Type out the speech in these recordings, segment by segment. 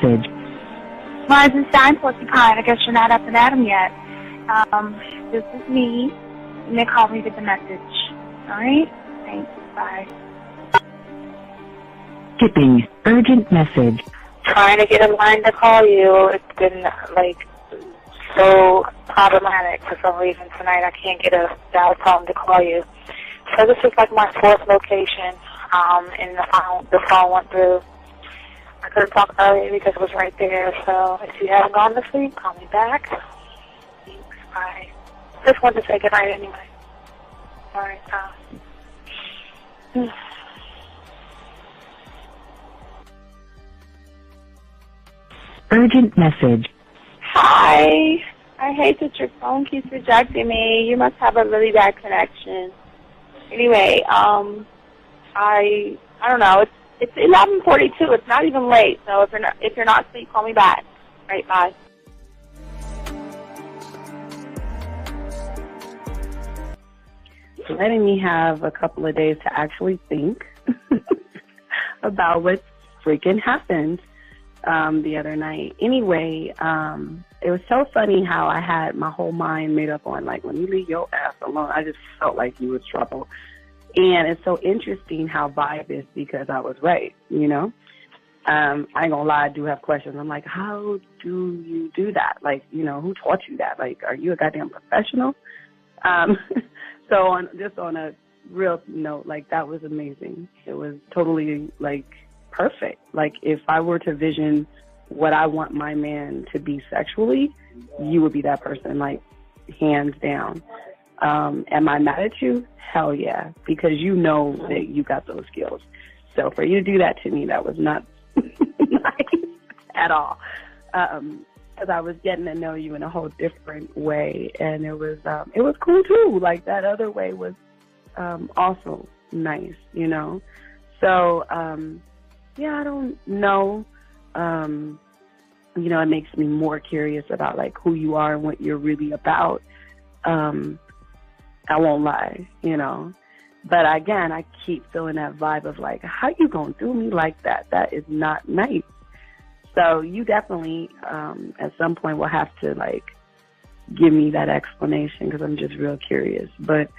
message. Rising Stein, Porcupine. I guess you're not up and at 'em yet. This is me. You may call me with the message. Alright? Thanks. Bye. Skipping urgent message. Trying to get a line to call you. It's been, so problematic for some reason tonight. I can't get a dial tone to call you. So this is my fourth location, and the phone went through. I couldn't talk earlier because it was right there, so if you haven't gone to sleep, call me back. Thanks, bye. Just wanted to say goodnight anyway. Alright, Urgent message. Hi. I hate that your phone keeps rejecting me. You must have a really bad connection. Anyway, I don't know. It's 11:42. It's not even late. So if you're not asleep, call me back. Right, bye. Letting me have a couple of days to actually think about what freaking happened the other night. Anyway, it was so funny how I had my whole mind made up on, when you leave your ass alone, I just felt like you was trouble. And it's so interesting how vibe is because I was right, you know? I ain't gonna lie, I do have questions. I'm like, how do you do that? Who taught you that? Are you a goddamn professional? So on a real note, that was amazing. It was totally, perfect. If I were to vision what I want my man to be sexually, you would be that person, hands down. Am I mad at you? Hell yeah, because you know that you got those skills. So for you to do that to me, that was not nice at all. Because I was getting to know you in a whole different way, and it was cool too. That other way was also nice, you know. So yeah, I don't know. It makes me more curious about who you are and what you're really about. I won't lie, you know. But again, I keep feeling that vibe of how you gonna do me like that? That is not nice. So you definitely, at some point, will have to give me that explanation because I'm just real curious. But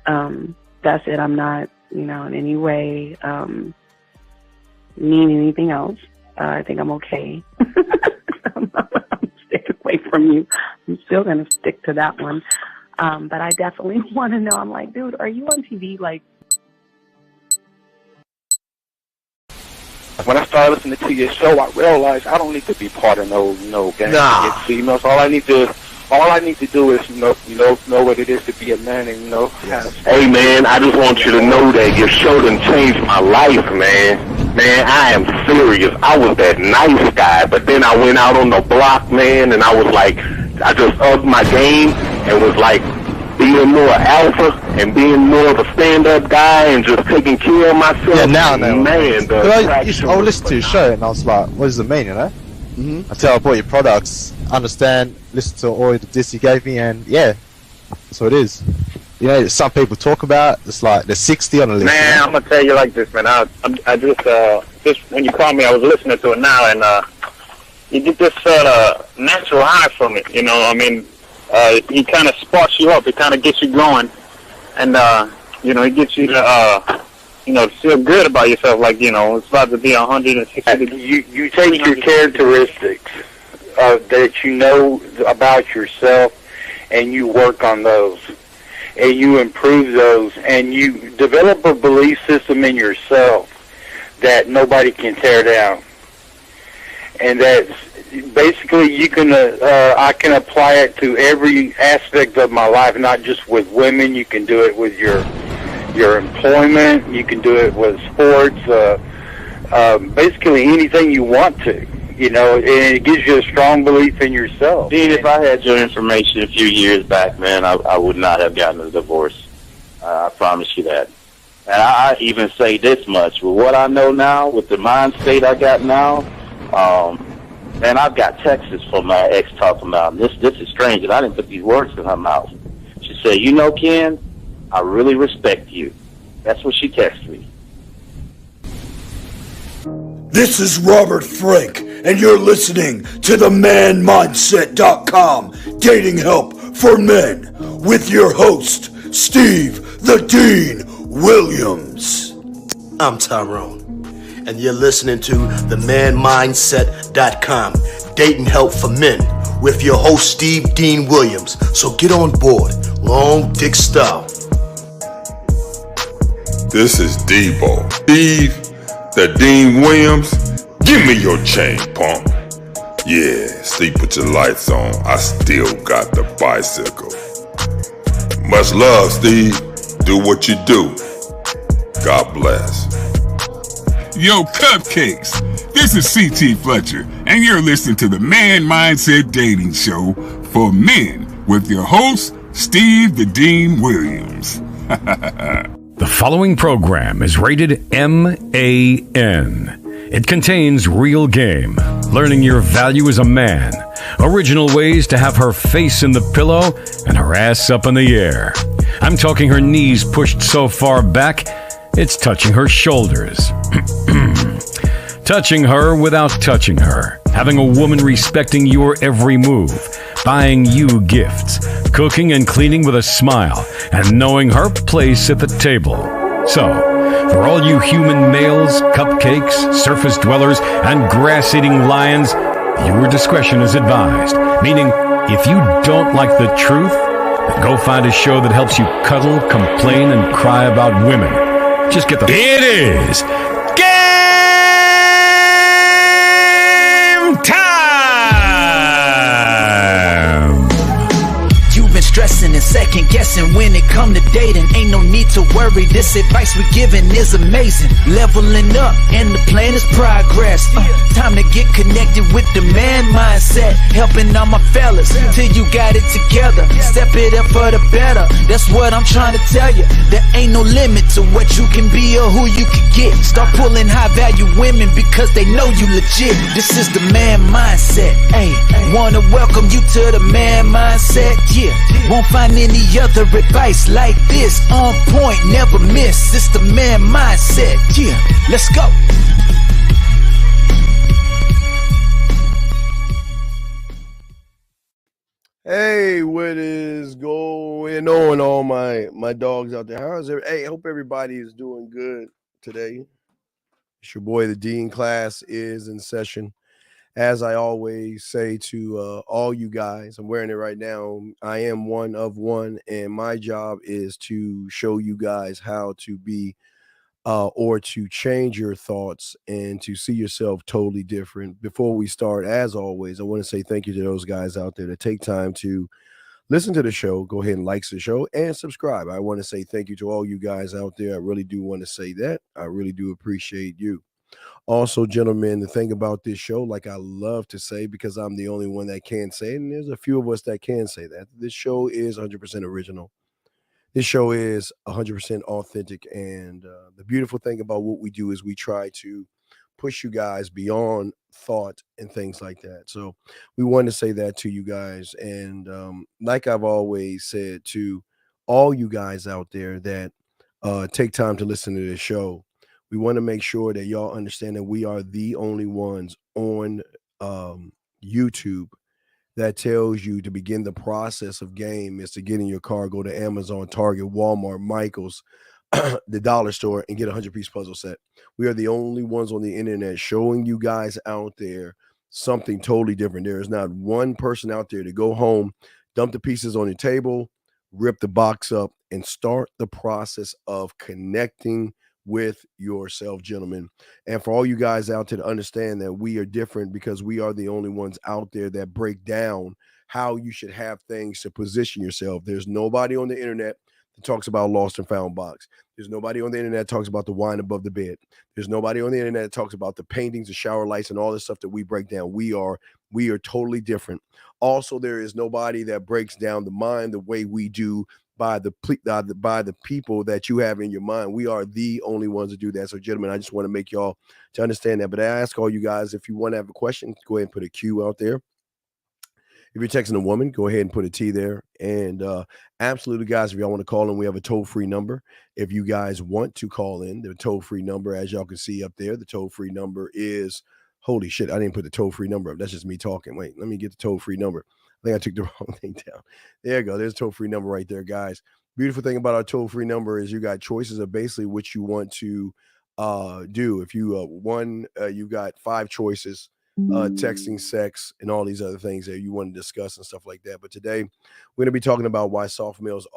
that's it. I'm not, in any way mean anything else. I think I'm okay. I'm staying away from you. I'm still gonna stick to that one. But I definitely want to know. I'm like, dude, are you on TV? When I started listening to your show, I realized I don't need to be part of no gang to get females. All I need to do is know what it is to be a man and Hey man, I just want you to know that your show done changed my life, man. Man, I am serious. I was that nice guy, but then I went out on the block, man, and I was I just upped my game and was being more alpha and being more of a stand-up guy and just taking care of myself. Yeah, now. Man, I would listen to your show and I was like, what does it mean, you know? Mm-hmm. Until I bought your products, understand, listen to all the diss you gave me, and yeah, that's what it is. Some people talk about, it's there's 60 on the list. Man, I'm going to tell you like this, man. I just when you called me, I was listening to it now, and you get this natural high from it, you know? I mean, he kind of sparks you up. It kind of gets you going, and it gets you to feel good about yourself. It's about to be 160 degrees. You take your characteristics that you know about yourself, and you work on those, and you improve those, and you develop a belief system in yourself that nobody can tear down, and that's basically you can I can apply it to every aspect of my life, not just with women. You can do it with your employment. You can do it with sports. Basically anything you want to, and it gives you a strong belief in yourself. Dean, if I had your information a few years back, man, I would not have gotten a divorce. I promise you that. And I even say this much, with what I know now, with the mind state I got now, man, I've got texts from my ex talking about this is strange, and I didn't put these words in her mouth. She said, Ken, I really respect you. That's what she texted me. This is Robert Frank, and you're listening to the manmindset.com Dating Help for Men with your host, Steve the Dean Williams. I'm Tyrone, and you're listening to the manmindset.com Dating Help for Men with your host, Steve Dean Williams. So get on board, long dick style. This is Debo. Steve the Dean Williams. Give me your chain, punk. Yeah, Steve, put your lights on. I still got the bicycle. Much love, Steve. Do what you do. God bless. Yo, cupcakes. This is C.T. Fletcher, and you're listening to the Man Mindset Dating Show for Men with your host, Steve the Dean Williams. The following program is rated MAN. It contains real game, learning your value as a man, original ways to have her face in the pillow and her ass up in the air. I'm talking her knees pushed so far back, it's touching her shoulders. Touching her without touching her. Having a woman respecting your every move. Buying you gifts. Cooking and cleaning with a smile. And knowing her place at the table. So, for all you human males, cupcakes, surface dwellers, and grass-eating lions, viewer discretion is advised. Meaning, if you don't like the truth, then go find a show that helps you cuddle, complain, and cry about women. Just get the... It is game time! You've been stressing and second guessing when it come to dating. Ain't no need to worry, this advice we giving is amazing. Leveling up and the plan is progress. Time to get connected with the man mindset. Helping all my fellas till you got it together. Step it up for the better, that's what I'm trying to tell you. There ain't no limit to what you can be or who you can get. Start pulling high value women because they know you legit. This is the man mindset. Hey, wanna welcome you to the man mindset. Yeah, won't find any other advice like this. On point, never miss. It's the man mindset. Yeah, let's go. Hey, what is going on, all my dogs out there? How's it? Hey, hope everybody is doing good today. It's your boy, the Dean. Class is in session. As I always say to all you guys, I'm wearing it right now. I am one of one, and my job is to show you guys how to be or to change your thoughts and to see yourself totally different. Before we start, as always, I want to say thank you to those guys out there that take time to listen to the show. Go ahead and like the show and subscribe. I want to say thank you to all you guys out there. I really do want to say that. I really do appreciate you. Also, gentlemen, the thing about this show, like I love to say, because I'm the only one that can say it, and there's a few of us that can say that, this show is 100% original. This show is 100% authentic, and the beautiful thing about what we do is we try to push you guys beyond thought and things like that. So we want to say that to you guys, and like I've always said to all you guys out there that take time to listen to this show, we want to make sure that y'all understand that we are the only ones on YouTube that tells you to begin the process of game is to get in your car, go to Amazon, Target, Walmart, Michael's, the dollar store, and get a 100-piece puzzle set. We are the only ones on the internet showing you guys out there something totally different. There is not one person out there to go home, dump the pieces on your table, rip the box up, and start the process of connecting with yourself, gentlemen. And for all you guys out there to understand that we are different because we are the only ones out there that break down how you should have things to position yourself. There's nobody on the internet that talks about lost and found box. There's nobody on the internet that talks about the wine above the bed. There's nobody on the internet that talks about the paintings, the shower lights, and all this stuff that we break down. We are totally different. Also, there is nobody that breaks down the mind the way we do by the people that you have in your mind. We are the only ones to do that. So, gentlemen, I just want to make y'all to understand that. But I ask all you guys, if you want to have a question, go ahead and put a Q out there. If you're texting a woman, go ahead and put a T there. And absolutely, guys, if y'all want to call in, we have a toll-free number. If you guys want to call in, the toll-free number, as y'all can see up there, the toll-free number is, Holy shit, I didn't put the toll-free number up. That's just me talking. Wait, let me get the toll-free number. I think I took the wrong thing down. There you go. There's a toll-free number right there, guys. Beautiful thing about our toll-free number is you got choices of basically what you want to do. If you you got 5 choices, texting, sex, and all these other things that you want to discuss and stuff like that. But today we're going to be talking about why soft males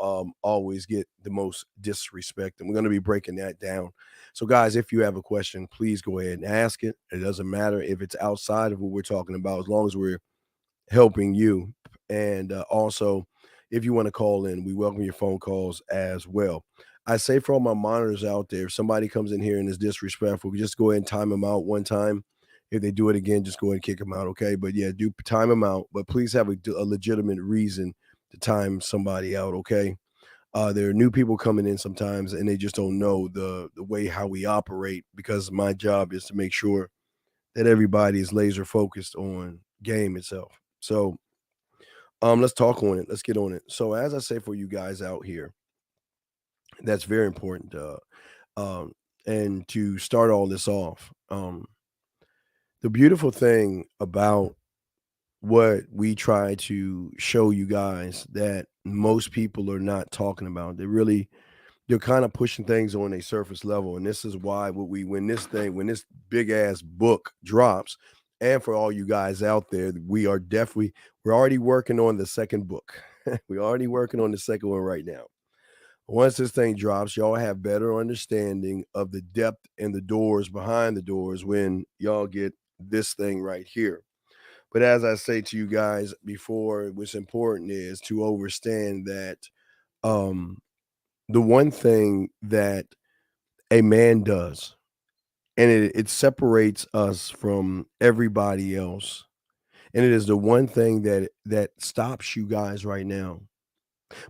always get the most disrespect, and we're going to be breaking that down. So guys, if you have a question, please go ahead and ask it. It doesn't matter if it's outside of what we're talking about, as long as we're helping you. And also, if you want to call in, we welcome your phone calls as well. I say for all my monitors out there, if somebody comes in here and is disrespectful, we just go ahead and time them out one time. If they do it again, just go ahead and kick them out, okay? But yeah, do time them out, but please have a legitimate reason to time somebody out, okay? There are new people coming in sometimes, and they just don't know the way how we operate, because my job is to make sure that everybody is laser focused on game itself. So let's talk on it. Let's get on it. So as I say, for you guys out here, that's very important. And to start all this off, the beautiful thing about what we try to show you guys that most people are not talking about, they're kind of pushing things on a surface level. And this is why when this big ass book drops, and for all you guys out there, we're already working on the second book. We're already working on the second one right now. Once this thing drops, y'all have better understanding of the depth and the doors behind the doors when y'all get this thing right here. But as I say to you guys before, what's important is to understand that the one thing that a man does, and it separates us from everybody else, and it is the one thing that stops you guys right now.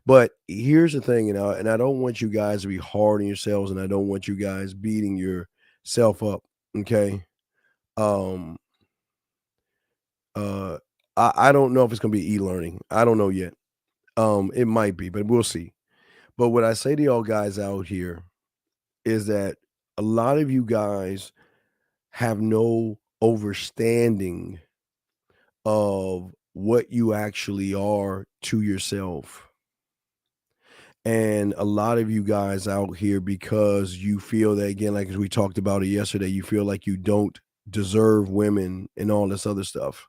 But here's the thing, and I don't want you guys to be hard on yourselves, and I don't want you guys beating yourself up, okay? I don't know if it's going to be e-learning. I don't know yet. It might be, but we'll see. But what I say to y'all guys out here is that a lot of you guys have no understanding of what you actually are to yourself. And a lot of you guys out here, because you feel that, again, like as we talked about it yesterday, you feel like you don't deserve women and all this other stuff.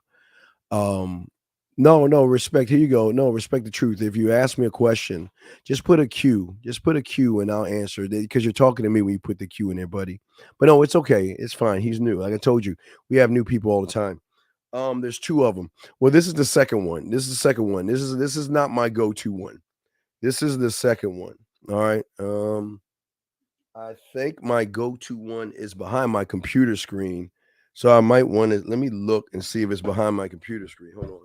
No, respect. Here you go. No, respect the truth. If you ask me a question, just put a Q. Just put a Q and I'll answer it, because you're talking to me when you put the Q in there, buddy. But no, it's okay. It's fine. He's new. Like I told you, we have new people all the time. There's 2 of them. Well, this is the second one. This is the second one. This is not my go-to one. This is the second one. All right. I think my go-to one is behind my computer screen. So I might want to, let me look and see if it's behind my computer screen. Hold on.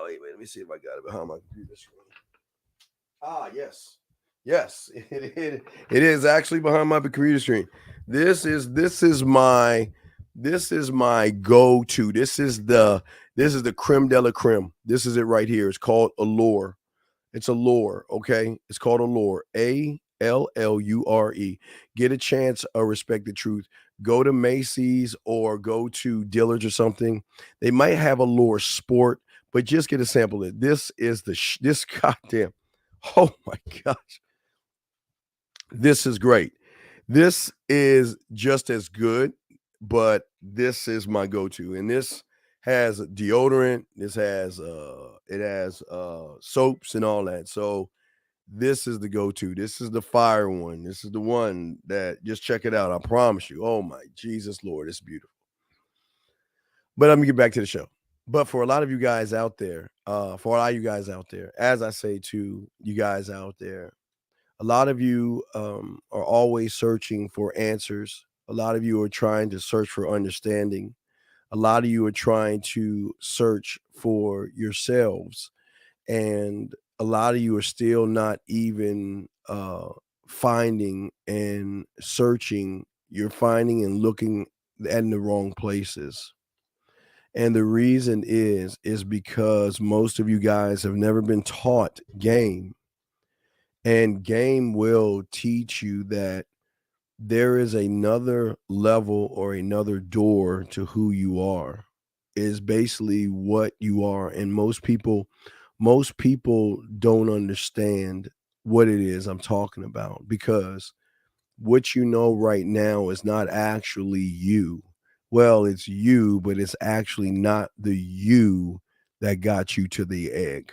Wait, let me see if I got it behind my computer screen. Yes, it is actually behind my computer screen. This is my go-to. This is the creme de la creme. This is it right here. It's called Allure. It's Allure, okay? It's called Allure. Allure. Get a chance or respect the truth. Go to Macy's or go to Dillard's or something. They might have Allure Sport, but just get a sample of it. This is this goddamn. Oh my gosh. This is great. This is just as good, but this is my go-to. And this has deodorant. This has soaps and all that. So this is the go-to. This is the fire one. This is the one that, just check it out. I promise you. Oh my Jesus Lord, it's beautiful. But let me get back to the show. But for a lot of you guys out there, as I say to you guys out there, a lot of you are always searching for answers. A lot of you are trying to search for understanding. A lot of you are trying to search for yourselves. And a lot of you are still not even finding and searching. You're finding and looking in the wrong places. And the reason is because most of you guys have never been taught game. And game will teach you that there is another level or another door to who you are, is basically what you are. And most people don't understand what it is I'm talking about, because what you know right now is not actually you. Well, it's you, but it's actually not the you that got you to the egg.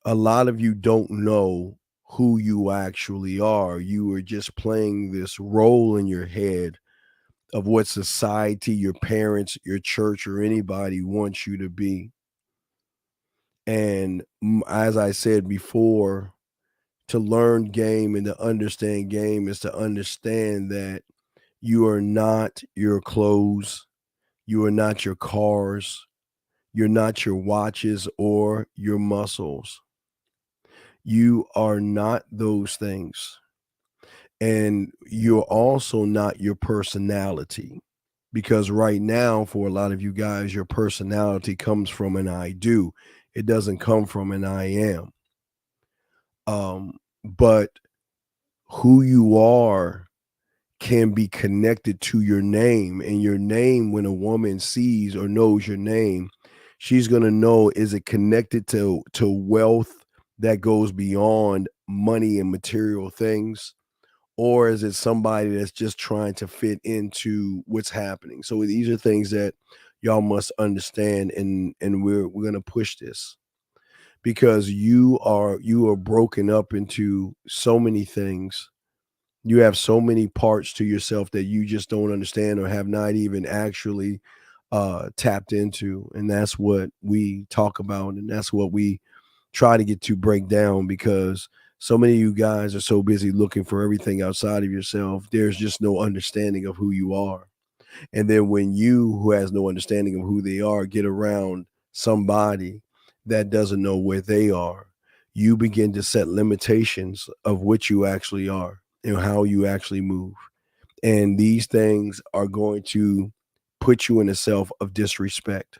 A lot of you don't know who you actually are. You are just playing this role in your head of what society, your parents, your church, or anybody wants you to be. And as I said before, to learn game and to understand game is to understand that you are not your clothes, you are not your cars, you're not your watches or your muscles. You are not those things. And you're also not your personality. Because right now, for a lot of you guys, your personality comes from an I do. It doesn't come from an I am. But who you are can be connected to your name. And your name, when a woman sees or knows your name, she's going to know, is it connected to wealth that goes beyond money and material things? Or is it somebody that's just trying to fit into what's happening? So these are things that y'all must understand, and we're going to push this, because you are broken up into so many things. You have so many parts to yourself that you just don't understand or have not even actually tapped into. And that's what we talk about, and that's what we try to get to break down, because so many of you guys are so busy looking for everything outside of yourself. There's just no understanding of who you are. And then when you, who has no understanding of who they are, get around somebody that doesn't know where they are, you begin to set limitations of what you actually are and how you actually move. And these things are going to put you in a self of disrespect.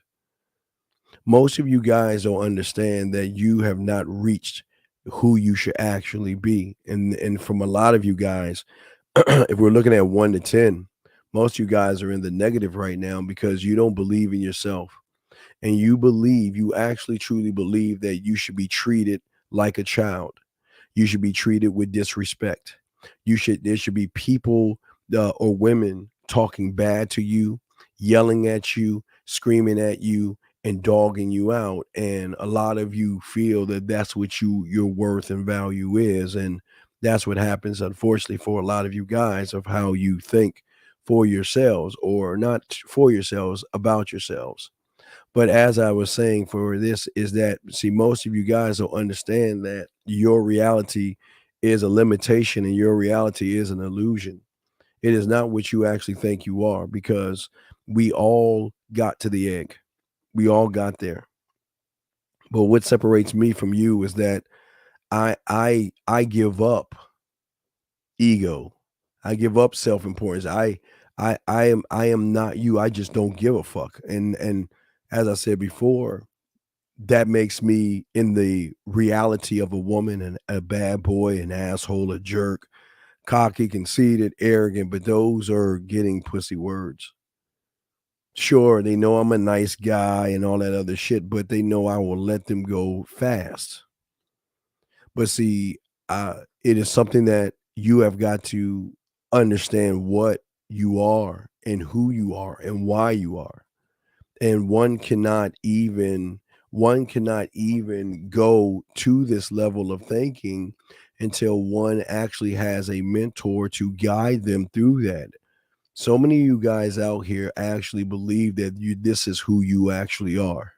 Most of you guys don't understand that you have not reached who you should actually be. And from a lot of you guys, if we're looking at 1 to 10, most of you guys are in the negative right now because you don't believe in yourself. And you actually truly believe that you should be treated like a child. You should be treated with disrespect. There should be people or women talking bad to you, yelling at you, screaming at you, and dogging you out. And a lot of you feel that that's what your worth and value is. And that's what happens, unfortunately, for a lot of you guys, of how you think for yourselves, or not for yourselves, about yourselves. But as I was saying, for this is that, see, most of you guys don't understand that your reality is a limitation and your reality is an illusion. It is not what you actually think you are, because we all got to the egg. We all got there. But what separates me from you is that I give up ego. I give up self-importance. I am not you. I just don't give a fuck. And as I said before, that makes me, in the reality of a woman, and a bad boy, an asshole, a jerk, cocky, conceited, arrogant, but those are getting pussy words. Sure, they know I'm a nice guy and all that other shit, but they know I will let them go fast. But see, it is something that you have got to understand, what you are and who you are and why you are. And one cannot even go to this level of thinking until one actually has a mentor to guide them through that. So many of you guys out here actually believe that this is who you actually are.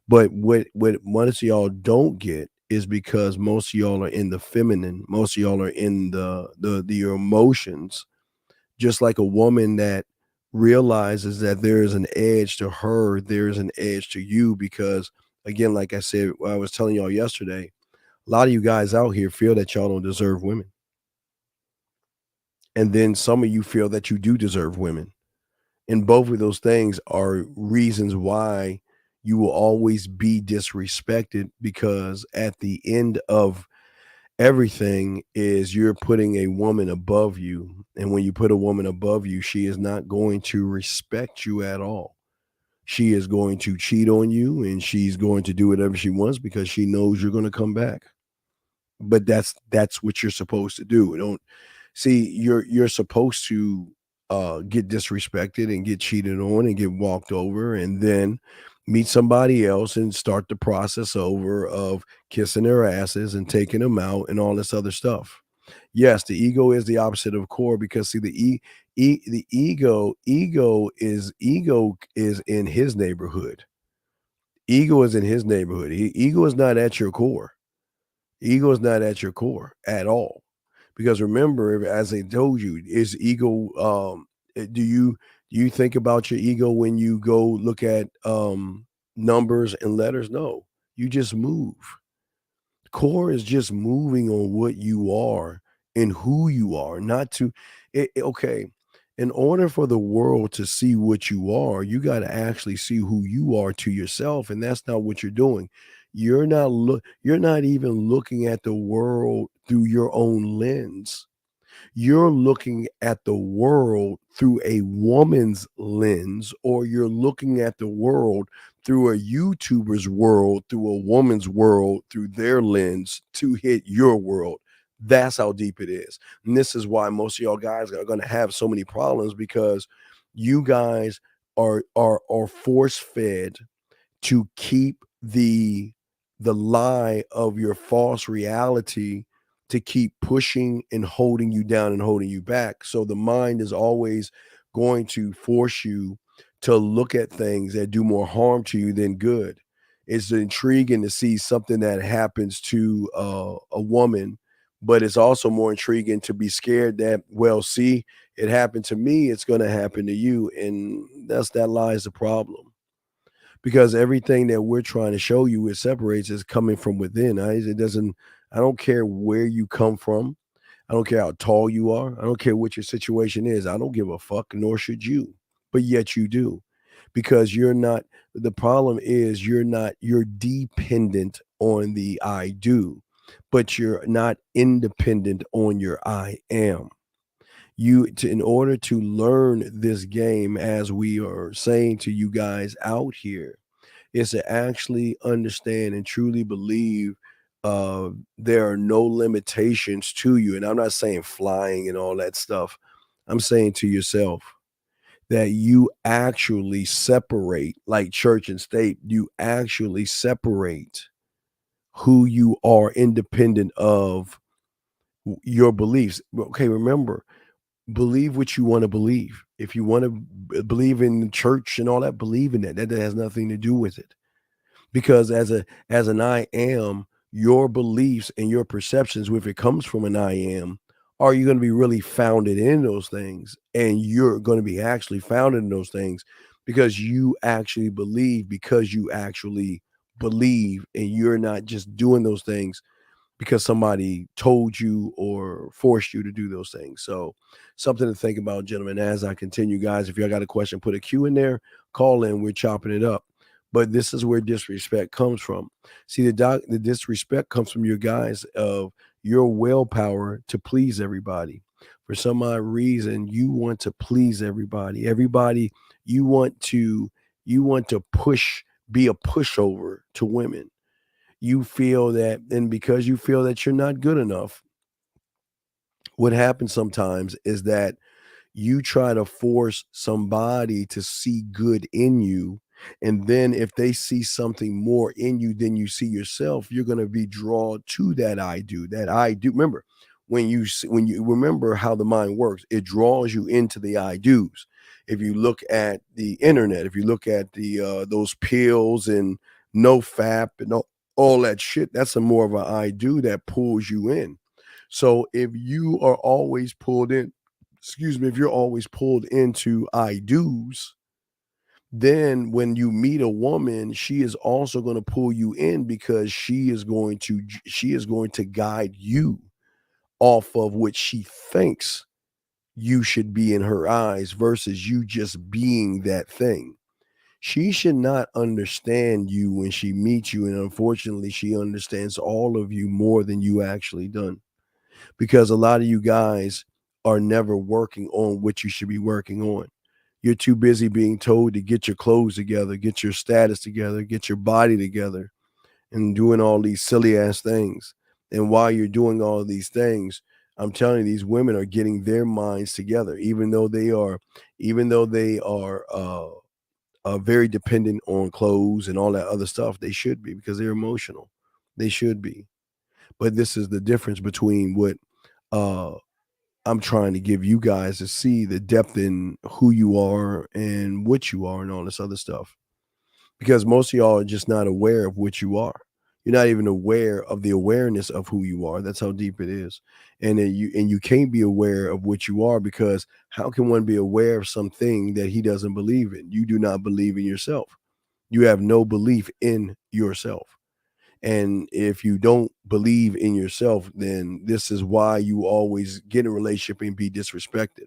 But what most of y'all don't get is because most of y'all are in the feminine. Most of y'all are in the emotions. Just like a woman that realizes that there is an edge to her, there is an edge to you. Because again, like I said, I was telling y'all yesterday, a lot of you guys out here feel that y'all don't deserve women. And then some of you feel that you do deserve women. And both of those things are reasons why you will always be disrespected, because at the end of everything is you're putting a woman above you. And when you put a woman above you, she is not going to respect you at all. She is going to cheat on you, and she's going to do whatever she wants because she knows you're going to come back. But that's what you're supposed to do. Don't see you're supposed to get disrespected and get cheated on and get walked over, and then meet somebody else and start the process over of kissing their asses and taking them out and all this other stuff. Yes, the ego is the opposite of core because see the ego is in his neighborhood. Ego is in his neighborhood. Ego is not at your core. Ego is not at your core at all. Because remember, as I told you, is ego do you think about your ego when you go look at numbers and letters? No, you just move. Core is just moving on what you are and who you are, not to okay. In order for the world to see what you are, you got to actually see who you are to yourself, and that's not what you're doing. You're not even looking at the world through your own lens. You're looking at the world through a woman's lens, or you're looking at the world through a YouTuber's world, through a woman's world, through their lens to hit your world. That's how deep it is. And this is why most of y'all guys are going to have so many problems, because you guys are force fed to keep the lie of your false reality, to keep pushing and holding you down and holding you back. So the mind is always going to force you to look at things that do more harm to you than good. It's intriguing to see something that happens to a woman, but it's also more intriguing to be scared that, well, see, it happened to me, it's going to happen to you. And that lies the problem. Because everything that we're trying to show you, it separates, is coming from within. I don't care where you come from. I don't care how tall you are. I don't care what your situation is. I don't give a fuck, nor should you. But yet you do. Because the problem is you're dependent on the I do, but you're not independent on your I am. In order to learn this game, as we are saying to you guys out here, is to actually understand and truly believe there are no limitations to you. And I'm not saying flying and all that stuff. I'm saying to yourself that you actually separate, like church and state, you actually separate who you are independent of your beliefs. Okay, remember, believe what you want to believe. If you want to believe in church and all that, believe in that. That has nothing to do with it. Because as an I am, your beliefs and your perceptions, if it comes from an I am, are you going to be really founded in those things? And you're going to be actually founded in those things because you actually believe, and you're not just doing those things because somebody told you or forced you to do those things. So something to think about, gentlemen, as I continue. Guys, if y'all got a question, put a Q in there, call in, we're chopping it up. But this is where disrespect comes from. See, the disrespect comes from your guys of your willpower to please everybody. For some odd reason, you want to please everybody. You want to be a pushover to women. You feel that, and because you feel that you're not good enough, what happens sometimes is that you try to force somebody to see good in you. And then if they see something more in you than you see yourself, you're going to be drawn to that I do. Remember, when you remember how the mind works, it draws you into the I do's. If you look at the internet, if you look at the those pills and NoFap and all that shit, that's more of an I do that pulls you in. So if you are always pulled in, if you're always pulled into I do's, then when you meet a woman, she is also going to pull you in because she is going to guide you off of what she thinks you should be in her eyes versus you just being that thing. she should not understand you when she meets you. And unfortunately, she understands all of you more than you actually done. Because a lot of you guys are never working on what you should be working on. You're too busy being told to get your clothes together, get your status together, get your body together, and doing all these silly ass things. And while you're doing all of these things, I'm telling you, these women are getting their minds together, even though they are very dependent on clothes and all that other stuff. They should be, because they're emotional. They should be. But this is the difference between what I'm trying to give you guys to see the depth in who you are and what you are and all this other stuff. Because most of y'all are just not aware of what you are. You're not even aware of the awareness of who you are. That's how deep it is. And you can't be aware of what you are, because how can one be aware of something that he doesn't believe in? You do not believe in yourself. You have no belief in yourself. And if you don't believe in yourself, then this is why you always get in a relationship and be disrespected.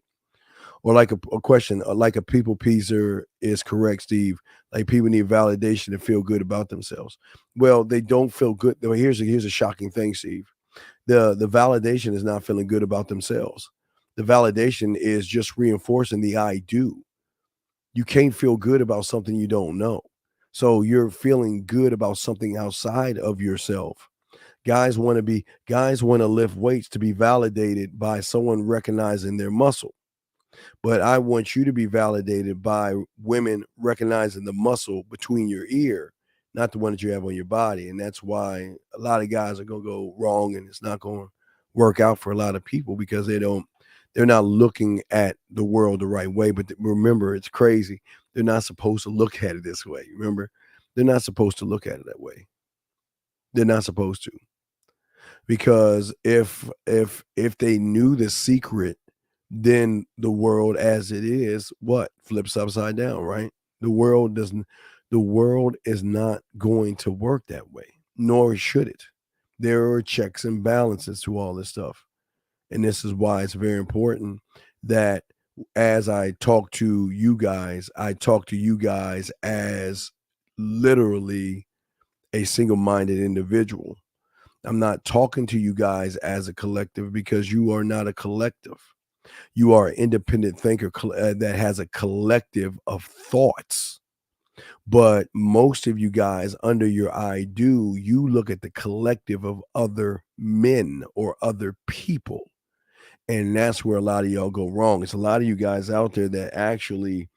Or like a question, like a people pleaser is correct, Steve. Like people need validation to feel good about themselves. Well, they don't feel good. Here's a shocking thing, Steve. The validation is not feeling good about themselves. The validation is just reinforcing the I do. You can't feel good about something you don't know. So you're feeling good about something outside of yourself. Guys want to lift weights to be validated by someone recognizing their muscle. But I want you to be validated by women recognizing the muscle between your ear, not the one that you have on your body. And that's why a lot of guys are going to go wrong, and it's not going to work out for a lot of people, because they're not looking at the world the right way. But remember, it's crazy. They're not supposed to look at it this way. Remember, they're not supposed to look at it that way. They're not supposed to. Because if they knew the secret, then the world as it is, flips upside down, right? The world is not going to work that way, nor should it. There are checks and balances to all this stuff. And this is why it's very important that as I talk to you guys as literally a single-minded individual. I'm not talking to you guys as a collective, because you are not a collective. You are an independent thinker that has a collective of thoughts. But most of you guys, under your I do, you look at the collective of other men or other people. And that's where a lot of y'all go wrong. It's a lot of you guys out there that actually,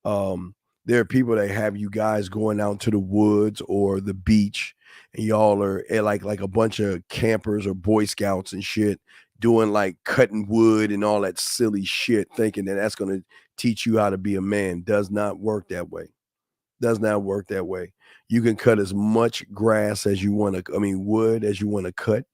there are people that have you guys going out to the woods or the beach, and y'all are like a bunch of campers or Boy Scouts and shit, doing like cutting wood and all that silly shit, thinking that that's going to teach you how to be a man. Does not work that way. Does not work that way. You can cut as much grass as you want to, wood as you want to cut.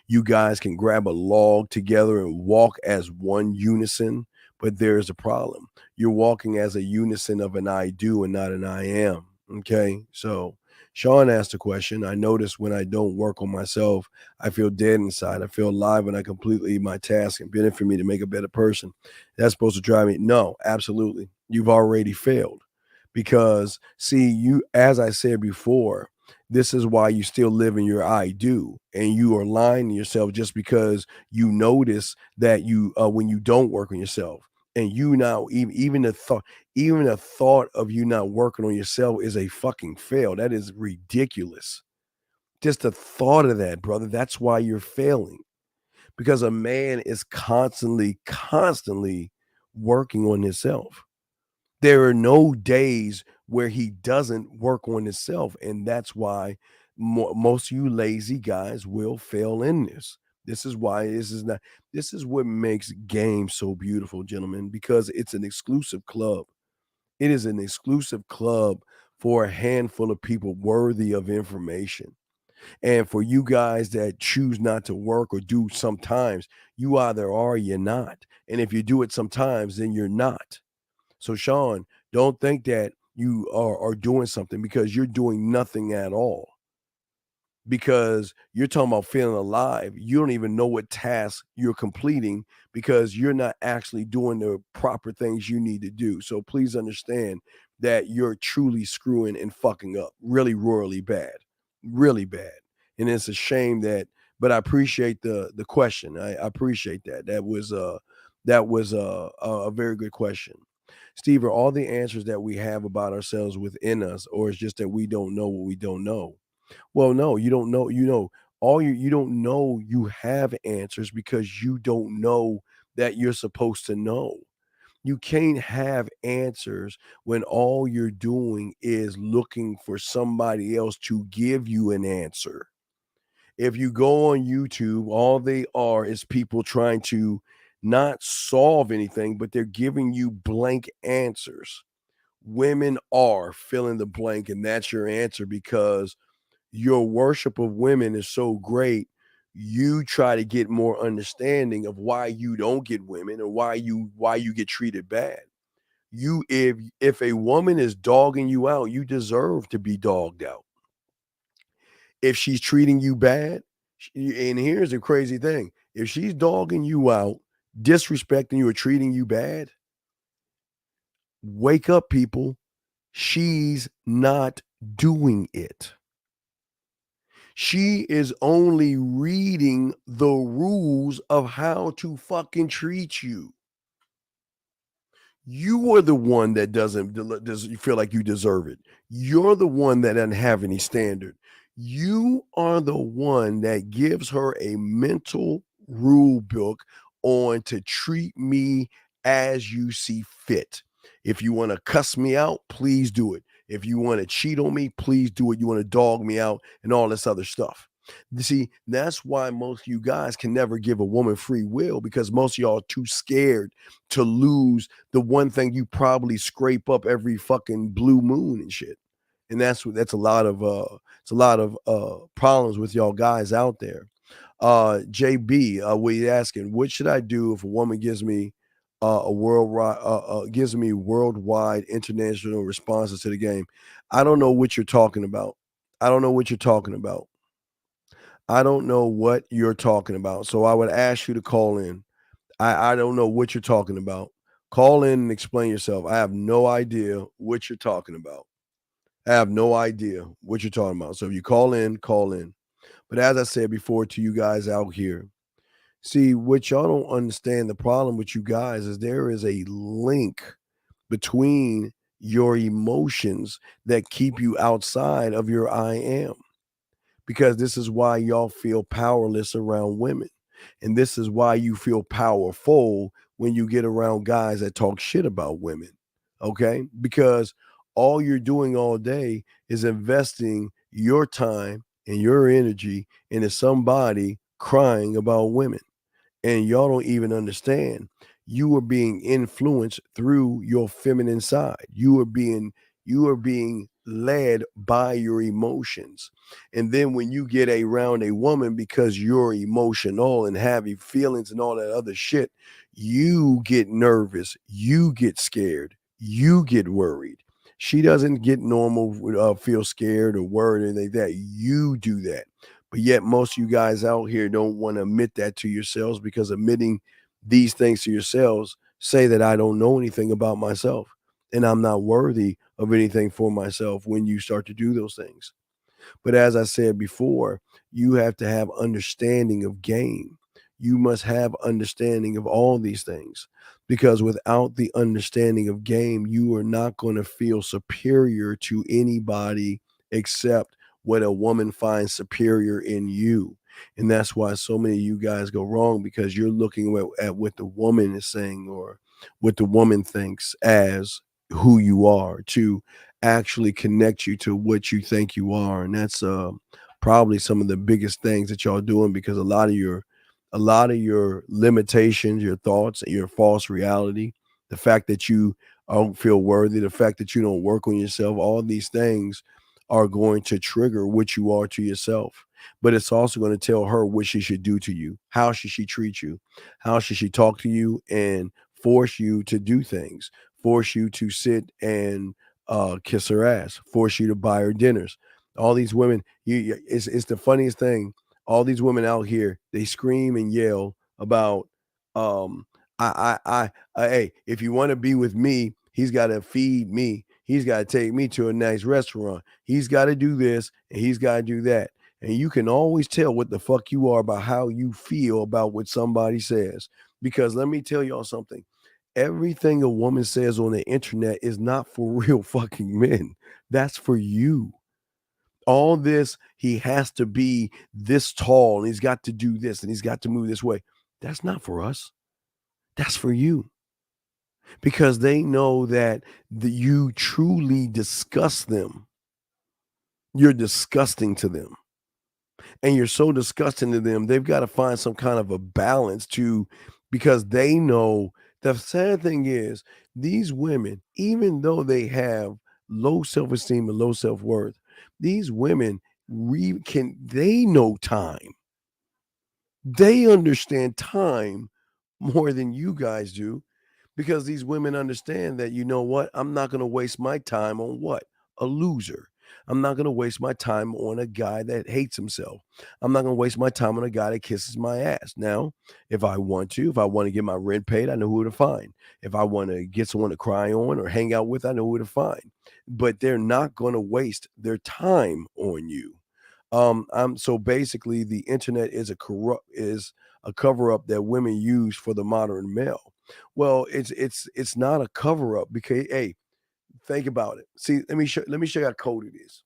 You guys can grab a log together and walk as one unison, but there's a problem. You're walking as a unison of an I do and not an I am. Okay. So Sean asked a question. I notice when I don't work on myself, I feel dead inside. I feel alive when I completely my task and benefit me to make a better person. That's supposed to drive me. No, absolutely. You've already failed, because see, you, as I said before, this is why you still live in your I do, and you are lying to yourself just because you notice that you when you don't work on yourself, and you now even a thought of you not working on yourself is a fucking fail. That is ridiculous. Just the thought of that, brother. That's why you're failing, because a man is constantly working on himself. There are no days where he doesn't work on himself. And that's why most of you lazy guys will fail in this. This is why this is what makes game so beautiful, gentlemen, because it's an exclusive club. It is an exclusive club for a handful of people worthy of information. And for you guys that choose not to work or do sometimes, you either are or you're not. And if you do it sometimes, then you're not. So Sean, don't think that you are doing something, because you're doing nothing at all. Because you're talking about feeling alive. You don't even know what task you're completing, because you're not actually doing the proper things you need to do. So please understand, that you're truly screwing and fucking up really royally bad, really bad. And it's a shame that, but I appreciate the question. I appreciate that. That was a very good question. Steve, are all the answers that we have about ourselves within us, or it's just that we don't know what we don't know? Well, no, you don't know. You know, you don't know you have answers because you don't know that you're supposed to know. You can't have answers when all you're doing is looking for somebody else to give you an answer. If you go on YouTube, all they are is people trying to not solve anything, but they're giving you blank answers. Women are fill in the blank, and that's your answer because your worship of women is so great. You try to get more understanding of why you don't get women or why you get treated bad. You if a woman is dogging you out, you deserve to be dogged out. If she's treating you bad, and here's the crazy thing, if she's dogging you out, disrespecting you or treating you bad, wake up, people. She's not doing it. She is only reading the rules of how to fucking treat you. You are the one that doesn't feel like you deserve it. You're the one that doesn't have any standard. You are the one that gives her a mental rule book on to treat me as you see fit. If you want to cuss me out, please do it. If you want to cheat on me, please do it. You want to dog me out and all this other stuff. You see, that's why most of you guys can never give a woman free will, because most of y'all are too scared to lose the one thing you probably scrape up every fucking blue moon and shit. And that's a lot of problems with y'all guys out there. JB, we're asking, what should I do if a woman gives me worldwide international responses to the game? I don't know what you're talking about. I don't know what you're talking about. So I would ask you to call in. I don't know what you're talking about. Call in and explain yourself. I have no idea what you're talking about. So if you call in, call in. But as I said before to you guys out here, see, what y'all don't understand, the problem with you guys is there is a link between your emotions that keep you outside of your I am. Because this is why y'all feel powerless around women. And this is why you feel powerful when you get around guys that talk shit about women. Okay? Because all you're doing all day is investing your time and your energy into somebody crying about women. And y'all don't even understand. You are being influenced through your feminine side. You are being led by your emotions. And then when you get around a woman, because you're emotional and having feelings and all that other shit, you get nervous, you get scared, you get worried. She doesn't get normal, feel scared or worried or anything like that. You do that. But yet most of you guys out here don't want to admit that to yourselves, because admitting these things to yourselves say that I don't know anything about myself and I'm not worthy of anything for myself when you start to do those things. But as I said before, you have to have understanding of game. You must have understanding of all these things, because without the understanding of game, you are not going to feel superior to anybody except what a woman finds superior in you. And that's why so many of you guys go wrong, because you're looking at what the woman is saying or what the woman thinks as who you are, to actually connect you to what you think you are. And that's probably some of the biggest things that y'all doing, because a lot of your limitations, your thoughts, your false reality, the fact that you don't feel worthy, the fact that you don't work on yourself, all these things are going to trigger what you are to yourself. But it's also going to tell her what she should do to you. How should she treat you? How should she talk to you and force you to do things, force you to sit and kiss her ass, force you to buy her dinners. All these women, it's the funniest thing. All these women out here, they scream and yell about, hey, if you want to be with me, he's got to feed me. He's got to take me to a nice restaurant. He's got to do this and he's got to do that. And you can always tell what the fuck you are by how you feel about what somebody says. Because let me tell y'all something. Everything a woman says on the internet is not for real fucking men. That's for you. All this, he has to be this tall and he's got to do this and he's got to move this way. That's not for us. That's for you. Because they know that you truly disgust them. You're disgusting to them. And you're so disgusting to them, they've got to find some kind of a balance because they know the sad thing is these women, even though they have low self-esteem and low self-worth, these women they know time. They understand time more than you guys do because these women understand that, you know what? I'm not going to waste my time on what? A loser. I'm not going to waste my time on a guy that hates himself. I'm not going to waste my time on a guy that kisses my ass. Now, if I want to get my rent paid, I know who to find. If I want to get someone to cry on or hang out with, I know who to find. But they're not going to waste their time on you. So basically, the internet is a cover up that women use for the modern male. Well, it's not a cover up because hey. Think about it. See, let me show you how cold it is.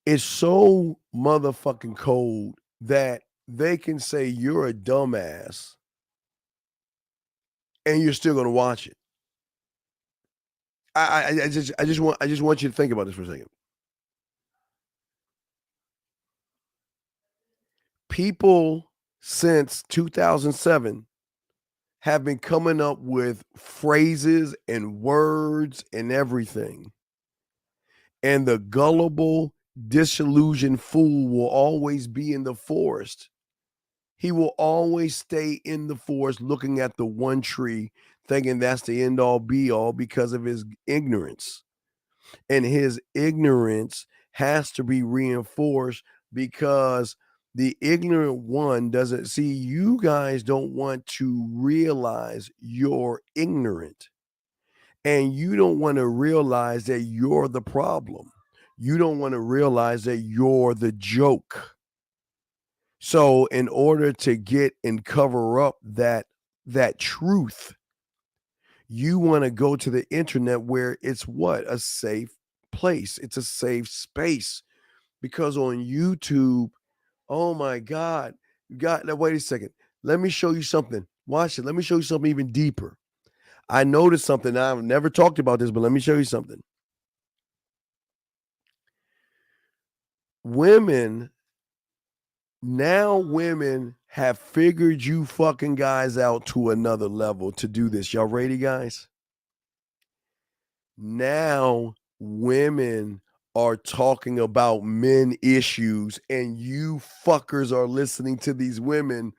It's so motherfucking cold that they can say you're a dumbass and you're still going to watch it. I just want you to think about this for a second. People since 2007 have been coming up with phrases and words and everything. And the gullible, disillusioned fool will always be in the forest. He will always stay in the forest looking at the one tree, thinking that's the end all be all because of his ignorance. And his ignorance has to be reinforced because the ignorant one doesn't see, you guys don't want to realize you're ignorant. And you don't want to realize that you're the problem. You don't want to realize that you're the joke. So in order to get and cover up that truth, you want to go to the internet where it's what? A safe place. It's a safe space. Because on YouTube, oh my God. Now wait a second. Let me show you something. Watch it. Let me show you something even deeper. I noticed something. I've never talked about this, but let me show you something. Women have figured you fucking guys out to another level to do this. Y'all ready, guys? Now women are talking about men issues, and you fuckers are listening to these women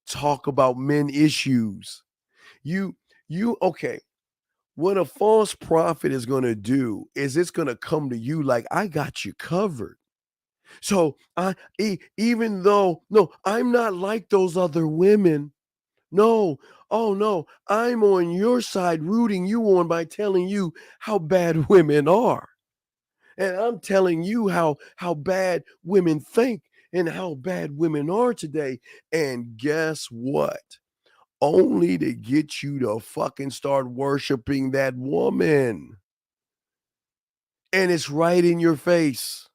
talk about men issues. Okay. What a false prophet is going to do is it's going to come to you like, I got you covered. So even though, no, I'm not like those other women. No, oh no, I'm on your side, rooting you on by telling you how bad women are. And I'm telling you how bad women think and how bad women are today. And guess what? Only to get you to fucking start worshiping that woman. And it's right in your face.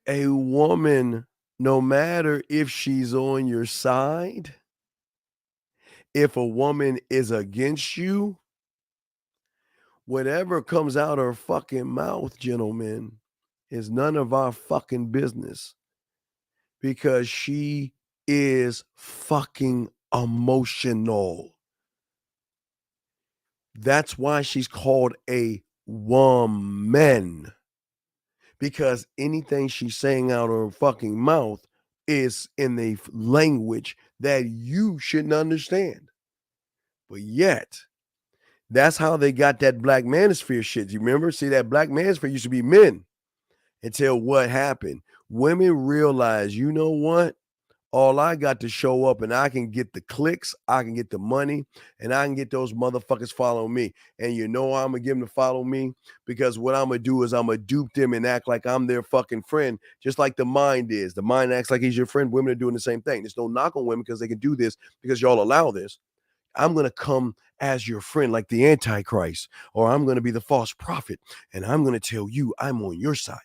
A woman, no matter if she's on your side, if a woman is against you, whatever comes out her fucking mouth, gentlemen, is none of our fucking business. Because she is fucking emotional. That's why she's called a woman. Because anything she's saying out of her fucking mouth is in the language that you shouldn't understand. But yet, that's how they got that black manosphere shit. You remember? See, that black manosphere used to be men. Until what happened? Women realized, you know what? All I got to show up and I can get the clicks, I can get the money, and I can get those motherfuckers following me. And you know I'm going to get them to follow me? Because what I'm going to do is I'm going to dupe them and act like I'm their fucking friend, just like the mind is. The mind acts like he's your friend. Women are doing the same thing. There's no knock on women because they can do this because y'all allow this. I'm going to come as your friend like the Antichrist, or I'm going to be the false prophet, and I'm going to tell you I'm on your side.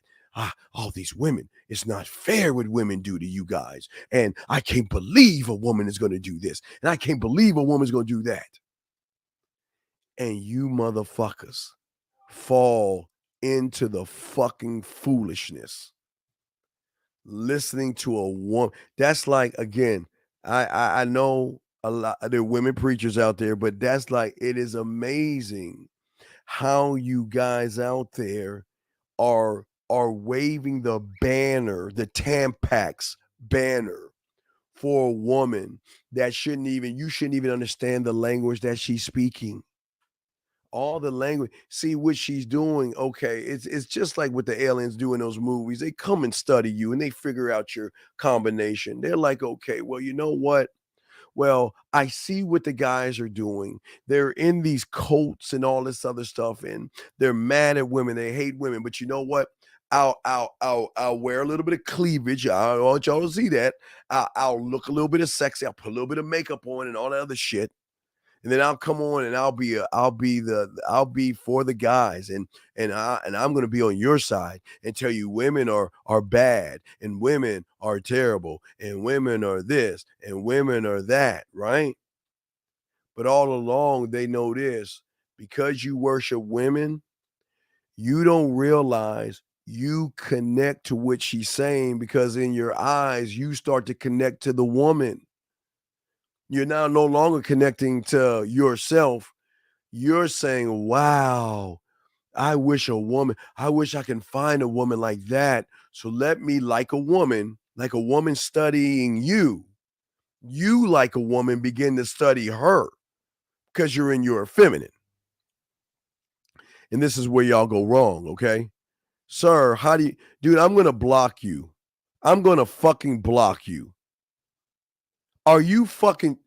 All these women, it's not fair what women do to you guys. And I can't believe a woman is going to do this. And I can't believe a woman's going to do that. And you motherfuckers fall into the fucking foolishness. Listening to a woman. That's like, again, I know a lot there are women preachers out there, but that's like, it is amazing how you guys out there are waving the banner, the Tampax banner for a woman that you shouldn't even understand the language that she's speaking. All the language, see what she's doing. Okay, it's just like what the aliens do in those movies. They come and study you and they figure out your combination. They're like, okay, well, you know what? Well, I see what the guys are doing. They're in these cults and all this other stuff, and they're mad at women. They hate women. But you know what? I'll wear a little bit of cleavage. I want y'all to see that. I'll look a little bit of sexy. I'll put a little bit of makeup on and all that other shit. And then I'll come on and I'll be for the guys, and I'm going to be on your side and tell you women are bad and women are terrible and women are this and women are that, right? But all along they know this, because you worship women, you don't realize you connect to what she's saying, because in your eyes you start to connect to the woman. You're now no longer connecting to yourself. You're saying, wow, I wish I can find a woman like that. So let me like a woman studying you. You, like a woman, begin to study her because you're in your feminine. And this is where y'all go wrong, okay? Sir, dude, I'm going to block you. I'm going to fucking block you. Are you fucking...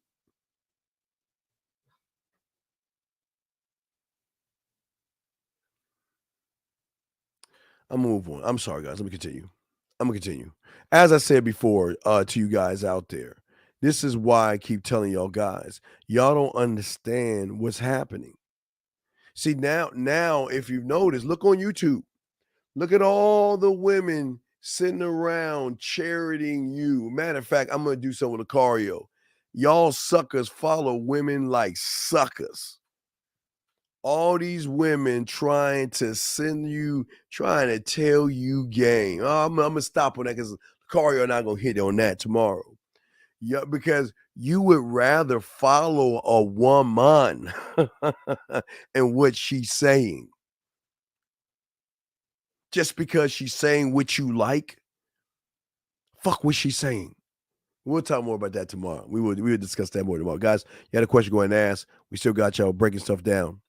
I'm gonna move on. I'm sorry, guys. Let me continue. I'm gonna continue. As I said before to you guys out there, this is why I keep telling y'all guys, y'all don't understand what's happening. See, now, if you've noticed, look on YouTube. Look at all the women sitting around charioting you. Matter of fact, I'm going to do something with Lucario. Y'all suckers follow women like suckers. All these women trying to tell you game. I'm going to stop on that because Lucario and I going to hit on that tomorrow. Yeah, because you would rather follow a woman and what she's saying. Just because she's saying what you like, fuck what she's saying. We'll talk more about that tomorrow. We will discuss that more tomorrow. Guys, you had a question, go ahead and ask. We still got y'all breaking stuff down.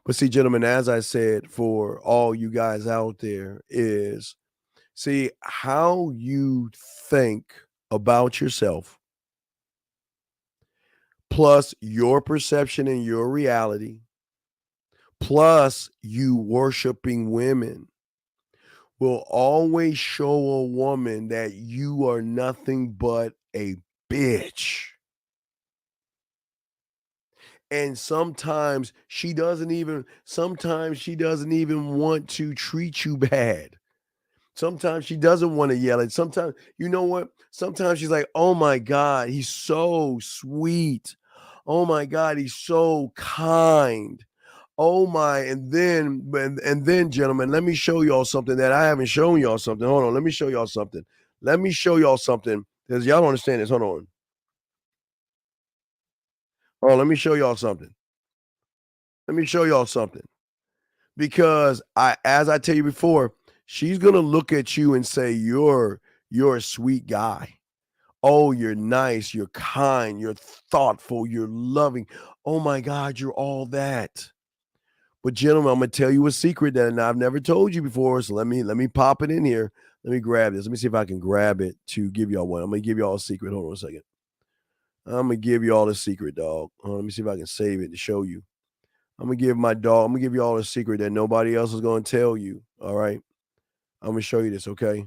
But see, gentlemen, as I said, for all you guys out there is, see, how you think about yourself, plus your perception and your reality, plus you worshiping women, will always show a woman that you are nothing but a bitch. And sometimes she doesn't even want to treat you bad. Sometimes she doesn't want to yell at. Sometimes, you know what? Sometimes she's like, oh my God, he's so sweet. Oh my God, he's so kind. Oh my, and then, gentlemen, let me show y'all something that I haven't shown y'all something. Hold on, let me show y'all something. Because y'all don't understand this. Hold on. Oh, let me show y'all something. Because as I tell you before, she's gonna look at you and say, you're a sweet guy. Oh, you're nice, you're kind, you're thoughtful, you're loving. Oh my God, you're all that. But gentlemen, I'm gonna tell you a secret that I've never told you before. So let me pop it in here. Let me grab this. Let me see if I can grab it to give y'all one. I'm going to give y'all a secret. Hold on a second. I'm going to give y'all a secret, dog. Let me see if I can save it to show you. I'm going to give y'all a secret that nobody else is going to tell you. All right. I'm going to show you this. Okay.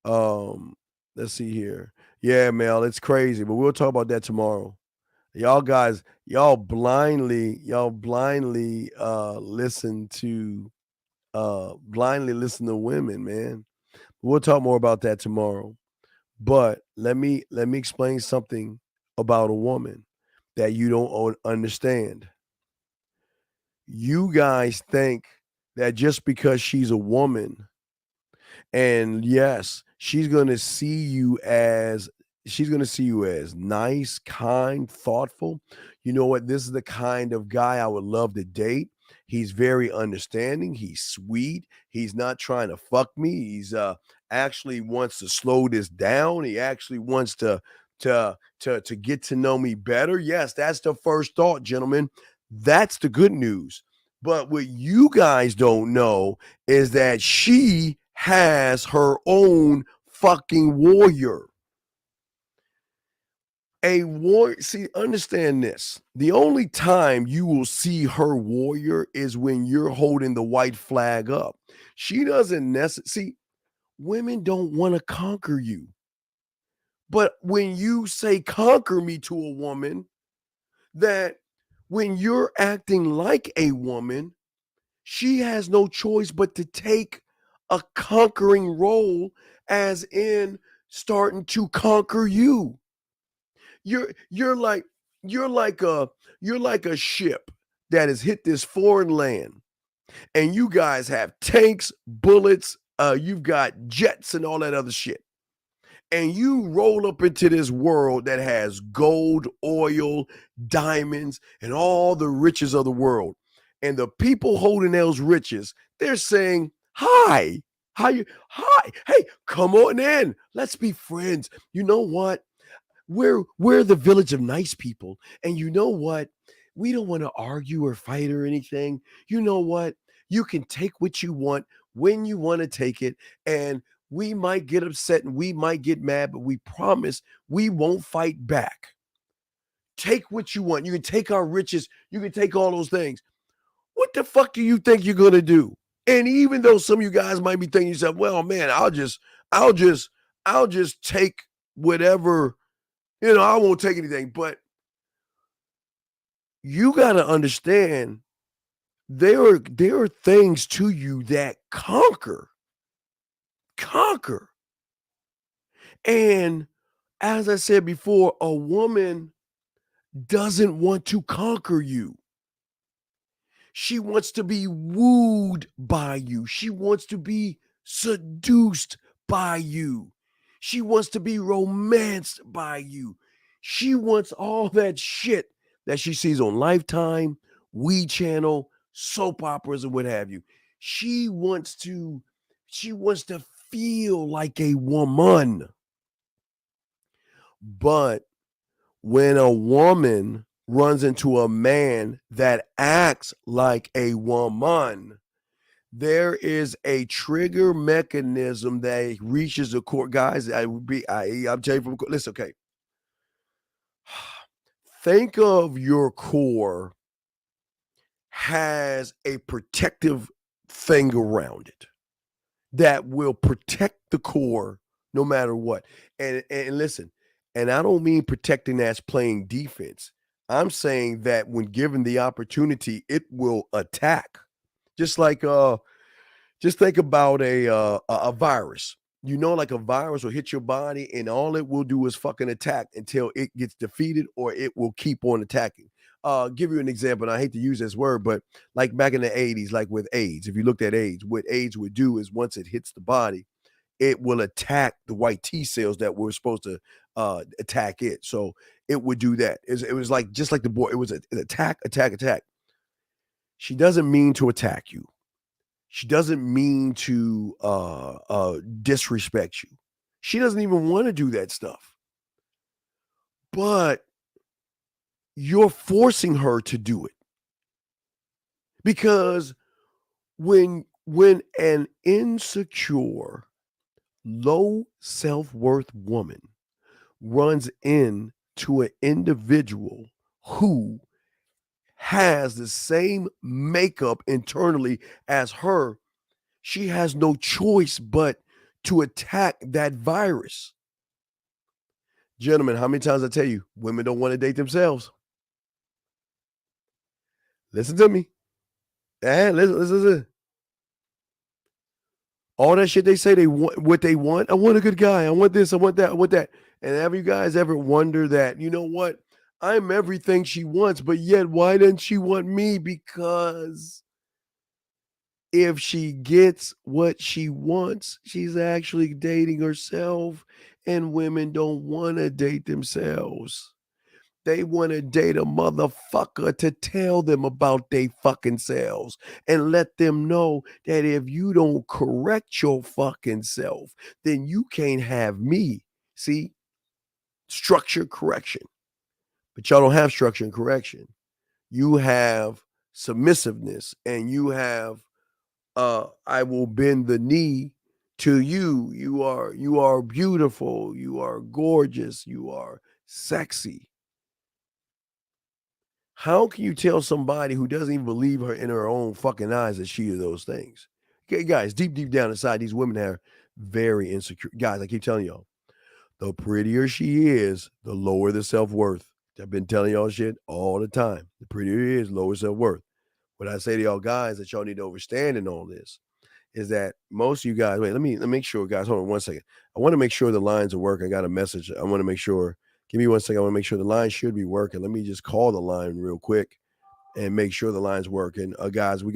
Let's see here. Yeah, Mel, it's crazy, but we'll talk about that tomorrow. Y'all guys, y'all blindly listen to women, man. We'll talk more about that tomorrow. But let me explain something about a woman that you don't understand. You guys think that just because she's a woman, and yes, she's going to see you as nice, kind, thoughtful. You know what? This is the kind of guy I would love to date. He's very understanding. He's sweet. He's not trying to fuck me. He's actually wants to slow this down. He actually wants to get to know me better. Yes, that's the first thought, gentlemen. That's the good news. But what you guys don't know is that she has her own fucking warrior. A warrior, see, understand this. The only time you will see her warrior is when you're holding the white flag up. She doesn't necessarily, see, women don't want to conquer you. But when you say conquer me to a woman, that when you're acting like a woman, she has no choice but to take a conquering role, as in starting to conquer you. You're like a ship that has hit this foreign land, and you guys have tanks, bullets, you've got jets and all that other shit. And you roll up into this world that has gold, oil, diamonds, and all the riches of the world. And the people holding those riches, they're saying, hi, hey, come on in. Let's be friends. You know what? We're the village of nice people. And you know what? We don't want to argue or fight or anything. You know what? You can take what you want when you want to take it. And we might get upset and we might get mad, but we promise we won't fight back. Take what you want. You can take our riches. You can take all those things. What the fuck do you think you're going to do? And even though some of you guys might be thinking to yourself, well, man, I'll just take whatever, I won't take anything. But you got to understand there are things to you that conquer. And as I said before, a woman doesn't want to conquer you. She wants to be wooed by you. She wants to be seduced by you. She wants to be romanced by you. She wants all that shit that she sees on Lifetime, We Channel, soap operas, and what have you. She wants to feel like a woman. But when a woman runs into a man that acts like a woman, there is a trigger mechanism that reaches the core. Guys, I'm telling you from listen, okay. Think of your core has a protective thing around it that will protect the core no matter what. And listen, and I don't mean protecting as playing defense. I'm saying that when given the opportunity, it will attack. Just like just think about a virus. Like a virus will hit your body and all it will do is fucking attack until it gets defeated, or it will keep on attacking. Give you an example, and I hate to use this word, but like back in the 80s, like with AIDS, if you looked at AIDS, what AIDS would do is once it hits the body, it will attack the white T cells that were supposed to attack it. So it would do that. It was like, just like the boy, it was an attack. She doesn't mean to attack you. She doesn't mean to disrespect you. She doesn't even want to do that stuff. But you're forcing her to do it. Because when when an insecure, low self-worth woman runs into an individual who has the same makeup internally as her, she has no choice but to attack that virus. Gentlemen, how many times I tell you, women don't want to date themselves? Listen to me. Listen. All that shit they say they want, what they want. I want a good guy. I want this. I want that. I want that. And have you guys ever wonder that, you know what? I'm everything she wants, but yet why doesn't she want me? Because if she gets what she wants, she's actually dating herself, and women don't want to date themselves. They want to date a motherfucker to tell them about they fucking selves and let them know that if you don't correct your fucking self, then you can't have me. See? Structure correction. But y'all don't have structure and correction. You have submissiveness, and you have I will bend the knee to you. You are beautiful, you are gorgeous, you are sexy. How can you tell somebody who doesn't even believe her in her own fucking eyes that she is those things? Okay, guys, deep down inside, these women are very insecure. Guys, I keep telling y'all, the prettier she is, the lower the self-worth. I've been telling y'all shit all the time. The prettier she is, lower self-worth. What I say to y'all guys that y'all need to understand in all this is that most of you guys, wait, let me make sure, guys, hold on 1 second. I want to make sure the lines are working. I got a message. I want to make sure, give me 1 second. I want to make sure the line should be working. Let me just call the line real quick and make sure the line's working. Guys, we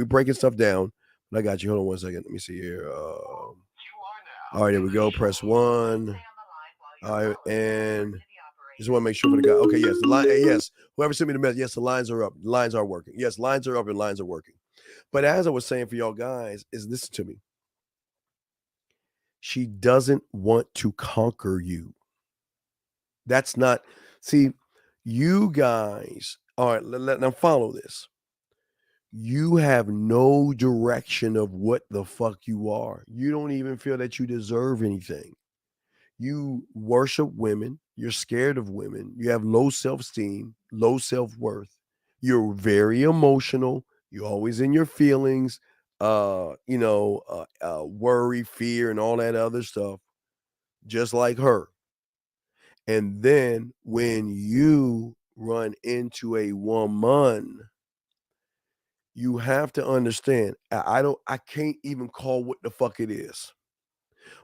breaking stuff down, but I got you. Hold on 1 second. Let me see here. All right, there we go. Press 1. All right, and just want to make sure for the guy. Okay, yes, the line. Yes, whoever sent me the message. Yes, the lines are up. The lines are working. Yes, lines are up and lines are working. But as I was saying for y'all guys, is listen to me. She doesn't want to conquer you. That's not. See, you guys. All right, now follow this. You have no direction of what the fuck you are. You don't even feel that you deserve anything. You worship women. You're scared of women. You have low self-esteem, low self-worth. You're very emotional. You're always in your feelings, worry, fear, and all that other stuff, just like her. And then when you run into a woman, you have to understand, I can't even call what the fuck it is.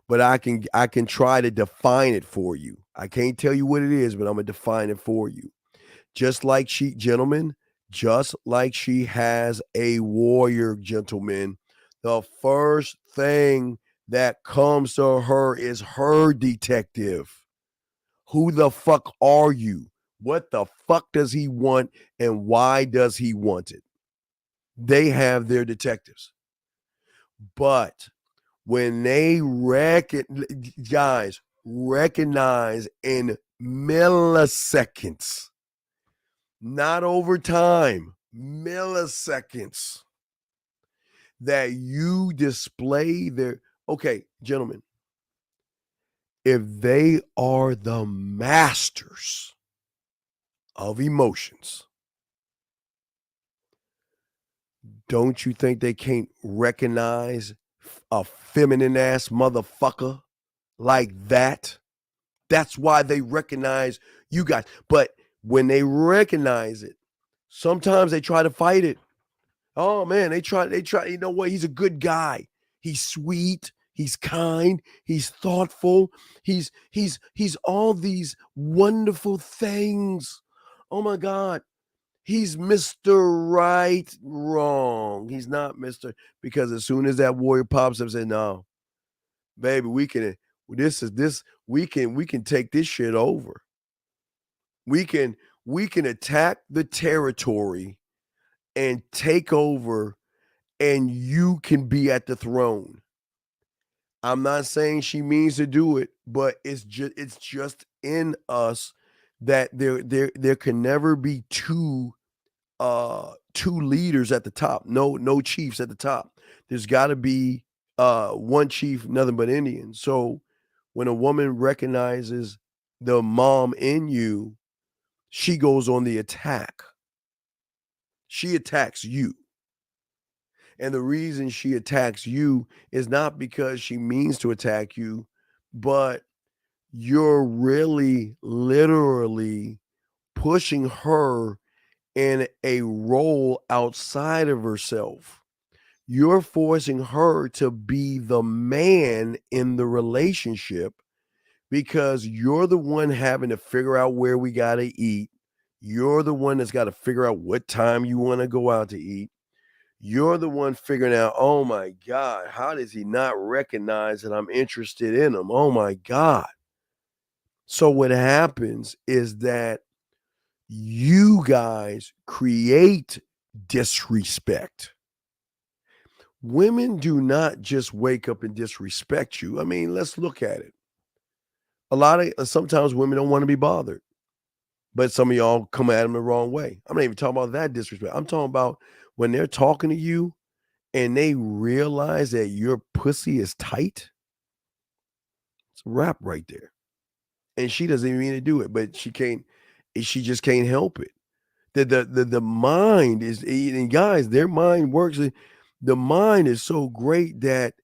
But I can try to define it for you. I can't tell you what it is, but I'm gonna define it for you. Just like she has a warrior, gentlemen, the first thing that comes to her is her detective. Who the fuck are you? What the fuck does he want, and why does he want it? They have their detectives. But when they recognize in milliseconds, not over time, milliseconds, that you display their, okay, gentlemen, if they are the masters of emotions, don't you think they can't recognize a feminine ass motherfucker like that? That's why they recognize you guys. But when they recognize it, sometimes they try to fight it. Oh man, they try, you know what? He's a good guy. He's sweet, he's kind, he's thoughtful, he's all these wonderful things. Oh my God. He's Mr. Right, wrong. He's not Mr. Because as soon as that warrior pops up and says, no, baby, we can take this shit over. We can attack the territory and take over, and you can be at the throne. I'm not saying she means to do it, but it's just in us that there can never be two two leaders at the top, no chiefs at the top. There's got to be one chief, nothing but Indian. So when a woman recognizes the mom in you, she goes on the attack. She attacks you. And the reason she attacks you is not because she means to attack you, but you're really literally pushing her in a role outside of herself. You're forcing her to be the man in the relationship because you're the one having to figure out where we got to eat. You're the one that's got to figure out what time you want to go out to eat. You're the one figuring out, oh my God, how does he not recognize that I'm interested in him? Oh my God. So what happens is that you guys create disrespect. Women do not just wake up and disrespect you. I mean, let's look at it. Sometimes women don't want to be bothered, but some of y'all come at them the wrong way. I'm not even talking about that disrespect. I'm talking about when they're talking to you and they realize that your pussy is tight. It's a wrap right there. And she doesn't even mean to do it, but she just can't help it. The mind is, and guys, their mind works. The mind is so great that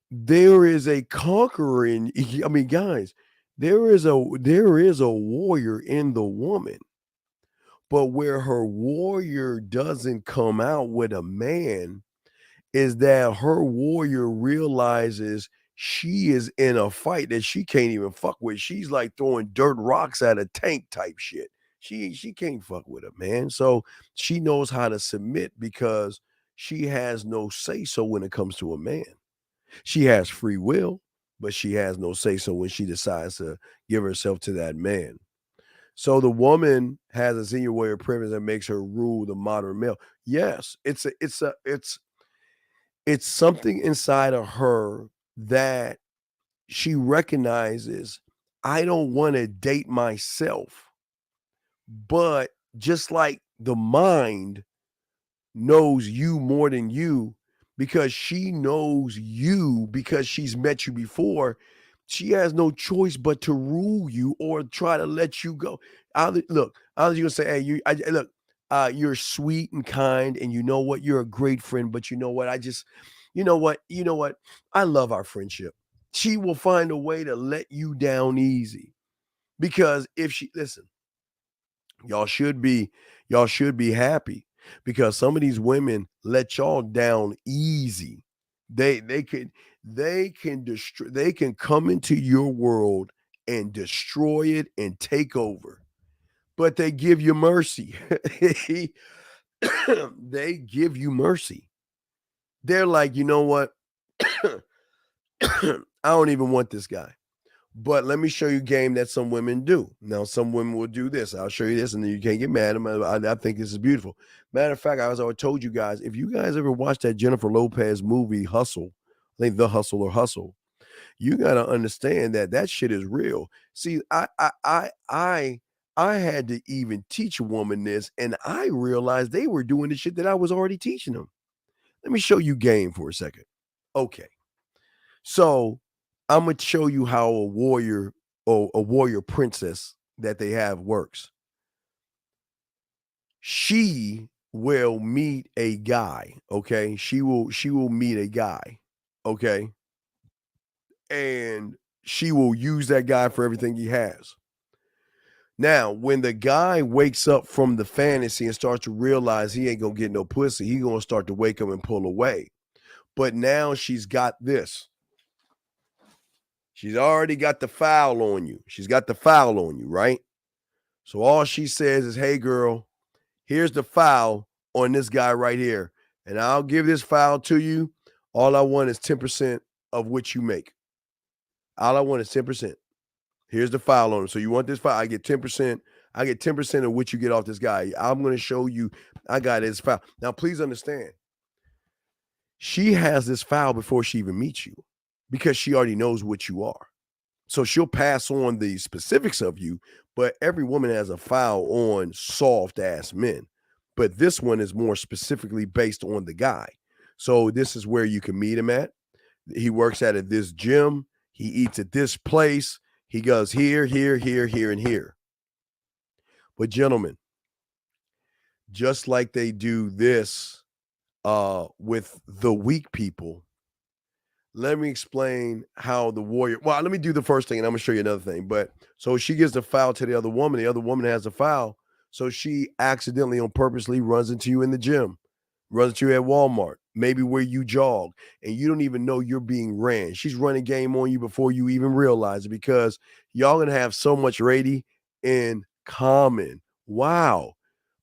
there is a conqueror in, I mean, guys, there is a warrior in the woman, but where her warrior doesn't come out with a man is that her warrior realizes she is in a fight that she can't even fuck with. She's like throwing dirt rocks at a tank type shit. She can't fuck with it, man. So she knows how to submit because she has no say-so when it comes to a man. She has free will, but she has no say-so when she decides to give herself to that man. So the woman has a senior warrior privilege that makes her rule the modern male. Yes, it's something inside of her that she recognizes. I don't want to date myself, but just like the mind knows you more than you because she knows you because she's met you before, she has no choice but to rule you or try to let you go. I was gonna say, hey, you're sweet and kind, and you know what, you're a great friend, but you know what, I love our friendship. She will find a way to let you down easy because y'all should be happy because some of these women let y'all down easy. They can come into your world and destroy it and take over, but they give you mercy. They give you mercy. They're like, you know what? I don't even want this guy, but let me show you game that some women do. Now, some women will do this. I'll show you this, and then you can't get mad at me. I think this is beautiful. Matter of fact, as I told you guys, if you guys ever watched that Jennifer Lopez movie, Hustle, I think The Hustle or Hustle, you got to understand that shit is real. See, I had to even teach a woman this, and I realized they were doing the shit that I was already teaching them. Let me show you game for a second. Okay. So I'm going to show you how a warrior or a warrior princess that they have works. She will meet a guy, okay? She will meet a guy, okay? And she will use that guy for everything he has. Now, when the guy wakes up from the fantasy and starts to realize he ain't going to get no pussy, he's going to start to wake up and pull away. But now she's got this. She's already got the foul on you. She's got the foul on you, right? So all she says is, hey, girl, here's the foul on this guy right here. And I'll give this foul to you. All I want is 10% of what you make. All I want is 10%. Here's the foul on him. So you want this foul? I get 10%. I get 10% of what you get off this guy. I'm going to show you I got his foul. Now, please understand. She has this foul before she even meets you because she already knows what you are. So she'll pass on the specifics of you, but every woman has a foul on soft ass men. But this one is more specifically based on the guy. So this is where you can meet him at. He works at this gym. He eats at this place. He goes here, here, here, here, and here. But gentlemen, just like they do this with the weak people, let me explain how the warrior. Well, let me do the first thing, and I'm gonna show you another thing. But so she gives the foul to the other woman. The other woman has a foul. So she accidentally, on purposely, runs into you in the gym, runs into you at Walmart, maybe where you jog, and you don't even know you're being ran. She's running game on you before you even realize it, because y'all gonna have so much Rady in common. Wow.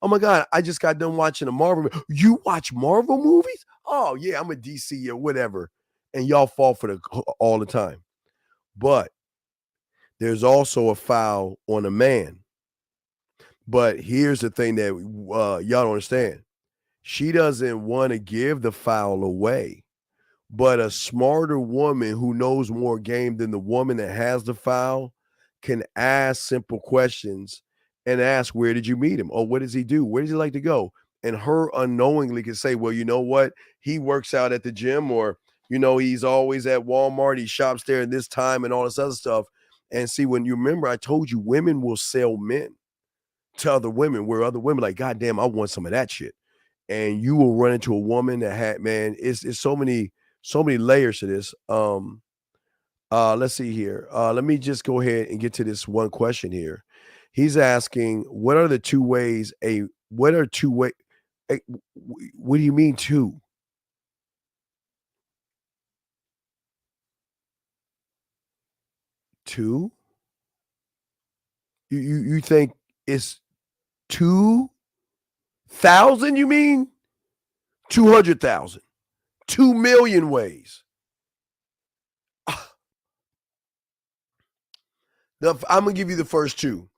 Oh my God, I just got done watching a Marvel movie. You watch Marvel movies? Oh yeah, I'm a DC or whatever. And y'all fall for all the time. But there's also a foul on a man. But here's the thing that y'all don't understand. She doesn't want to give the foul away. But a smarter woman who knows more game than the woman that has the foul can ask simple questions and ask, where did you meet him? Or what does he do? Where does he like to go? And her unknowingly can say, well, you know what? He works out at the gym, or he's always at Walmart. He shops there at this time and all this other stuff. And see, when you remember, I told you women will sell men to other women, where other women like, God damn, I want some of that shit. And you will run into a woman that had, man, it's so many layers to this. Let's see here. Let me just go ahead and get to this one question here. He's asking, what are two ways? What do you mean two? Two? You think it's 2,000? You mean 200,000? 2 million ways. I'm gonna give you the first two.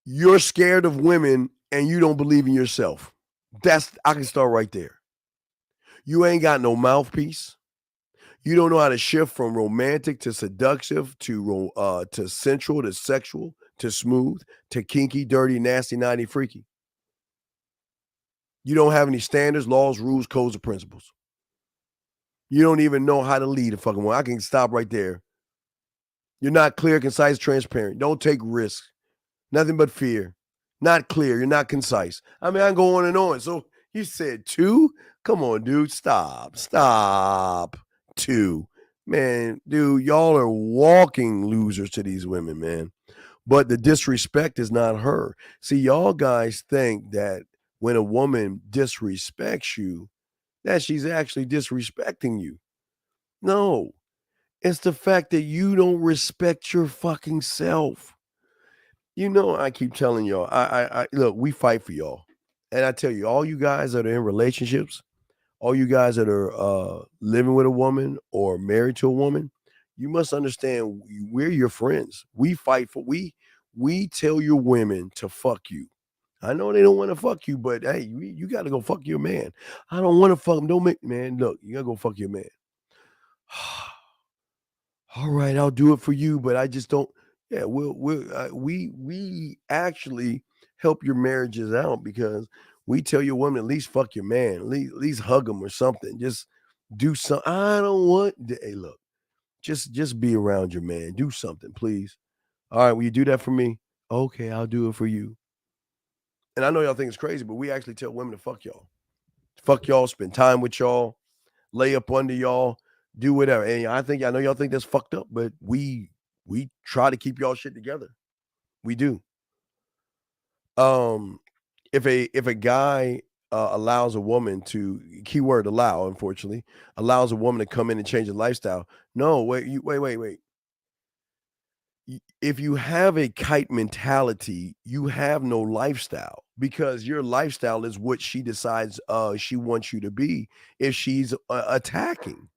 You're scared of women and you don't believe in yourself. I can start right there. You ain't got no mouthpiece. You don't know how to shift from romantic to seductive to sensual to sexual to smooth to kinky, dirty, nasty, naughty, freaky. You don't have any standards, laws, rules, codes, or principles. You don't even know how to lead a fucking one. I can stop right there. You're not clear, concise, transparent. Don't take risks. Nothing but fear. Not clear. You're not concise. I mean, I can go on and on. So you said 2? Come on, dude. Stop. 2. Man, dude, y'all are walking losers to these women, man. But the disrespect is not her. See, y'all guys think that when a woman disrespects you, that she's actually disrespecting you. No. It's the fact that you don't respect your fucking self. I keep telling y'all, I look, we fight for y'all. And I tell you, all you guys that are in relationships, all you guys that are living with a woman or married to a woman, you must understand we're your friends. We fight for, we tell your women to fuck you. I know they don't want to fuck you, but hey, you got to go fuck your man. I don't want to fuck him. Don't make, man, look, you got to go fuck your man. All right, I'll do it for you, but I just don't. Yeah, we actually help your marriages out, because we tell your woman, at least fuck your man, at least hug him or something. Just do something. I don't want. Hey, look, just be around your man. Do something, please. All right, will you do that for me? Okay, I'll do it for you. And I know y'all think it's crazy, but we actually tell women to fuck y'all. Fuck y'all, spend time with y'all, lay up under y'all, do whatever. And I know y'all think that's fucked up, but we try to keep y'all shit together. We do. If a guy allows a woman to, keyword allow, unfortunately, allows a woman to come in and change her lifestyle. No, wait. If you have a kite mentality, you have no lifestyle, because your lifestyle is what she decides she wants you to be. If she's attacking,